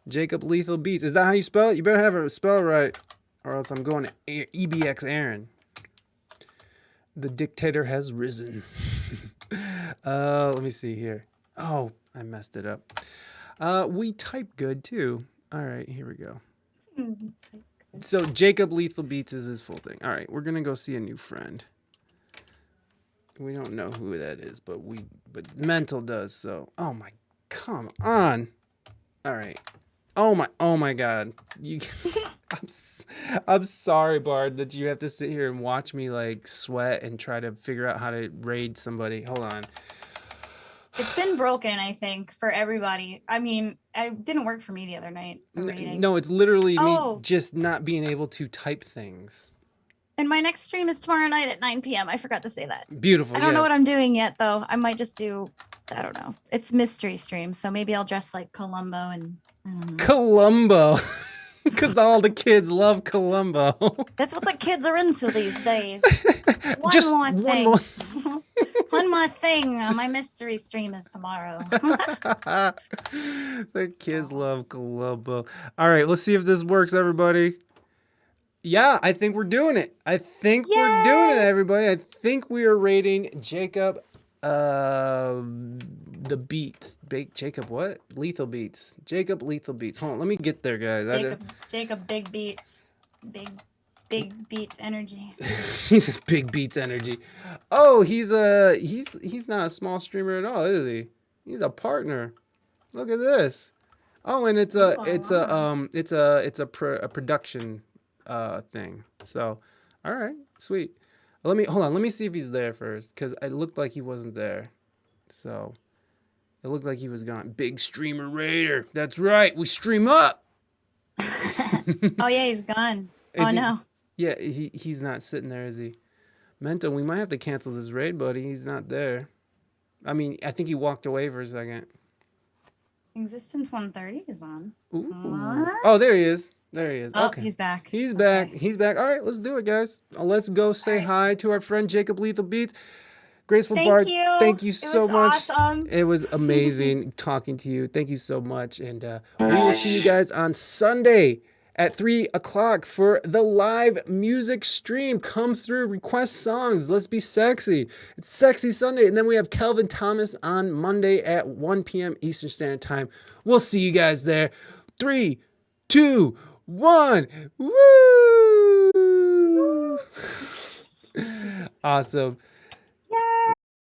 Jacob Lethal Beats. Is that how you spell it? You better have it spelled right, or else I'm going to EBX Aaron. The dictator has risen. Let me see here. Oh, I messed it up. We type good too. All right, here we go. So Jacob Lethal Beats is his full thing. All right, we're gonna go see a new friend. We don't know who that is, but Mental does. So, oh my, come on. All right. Oh my God. I'm sorry, Bard, that you have to sit here and watch me like sweat and try to figure out how to raid somebody. Hold on. It's been broken, I think, for everybody. I mean, it didn't work for me the other night. The rating. No, it's literally me Oh. just not being able to type things. And my next stream is tomorrow night at 9 p.m. I forgot to say that. Beautiful. I don't know yes. what I'm doing yet, though. I might just do, I don't know. It's mystery stream, so maybe I'll dress like Columbo and I don't know. Columbo. Because all the kids love Columbo. That's what the kids are into these days. One Just more one thing. more- One more thing. My mystery stream is tomorrow. The kids love Columbo. All right, let's see if this works, everybody. Yeah, I think we're doing it. We're doing it, everybody. I think we are rating Jacob the beats. Jacob what? Lethal Beats. Jacob Lethal Beats. Hold on, let me get there, guys. Jacob Big Beats. Big Beats energy. He's just big beats energy. Oh, he's not a small streamer at all, is he? He's a partner. Look at this. Oh, and it's a production thing. So, all right, sweet. Hold on. Let me see if he's there first, because it looked like he wasn't there. So, it looked like he was gone. Big streamer raider. That's right. We stream up. Oh yeah, he's gone. Is he- No. Yeah, he's not sitting there, is he? Mento, we might have to cancel this raid, buddy. He's not there. I mean, I think he walked away for a second. Existence 130 is on. Ooh. What? Oh, there he is. There he is. Oh, Okay. he's back. He's back. Okay. He's back. All right, let's do it, guys. Let's go say hi to our friend Jacob Lethal Beats. Graceful Bard, you. thank you It so was much. Awesome. It was amazing talking to you. Thank you so much. And we will see you guys on Sunday at 3 o'clock for the live music stream. Come through, request songs. Let's be sexy. It's Sexy Sunday. And then we have Kelvin Thomas on Monday at 1 p.m. Eastern Standard Time. We'll see you guys there. 3, 2, 1. Woo! Awesome.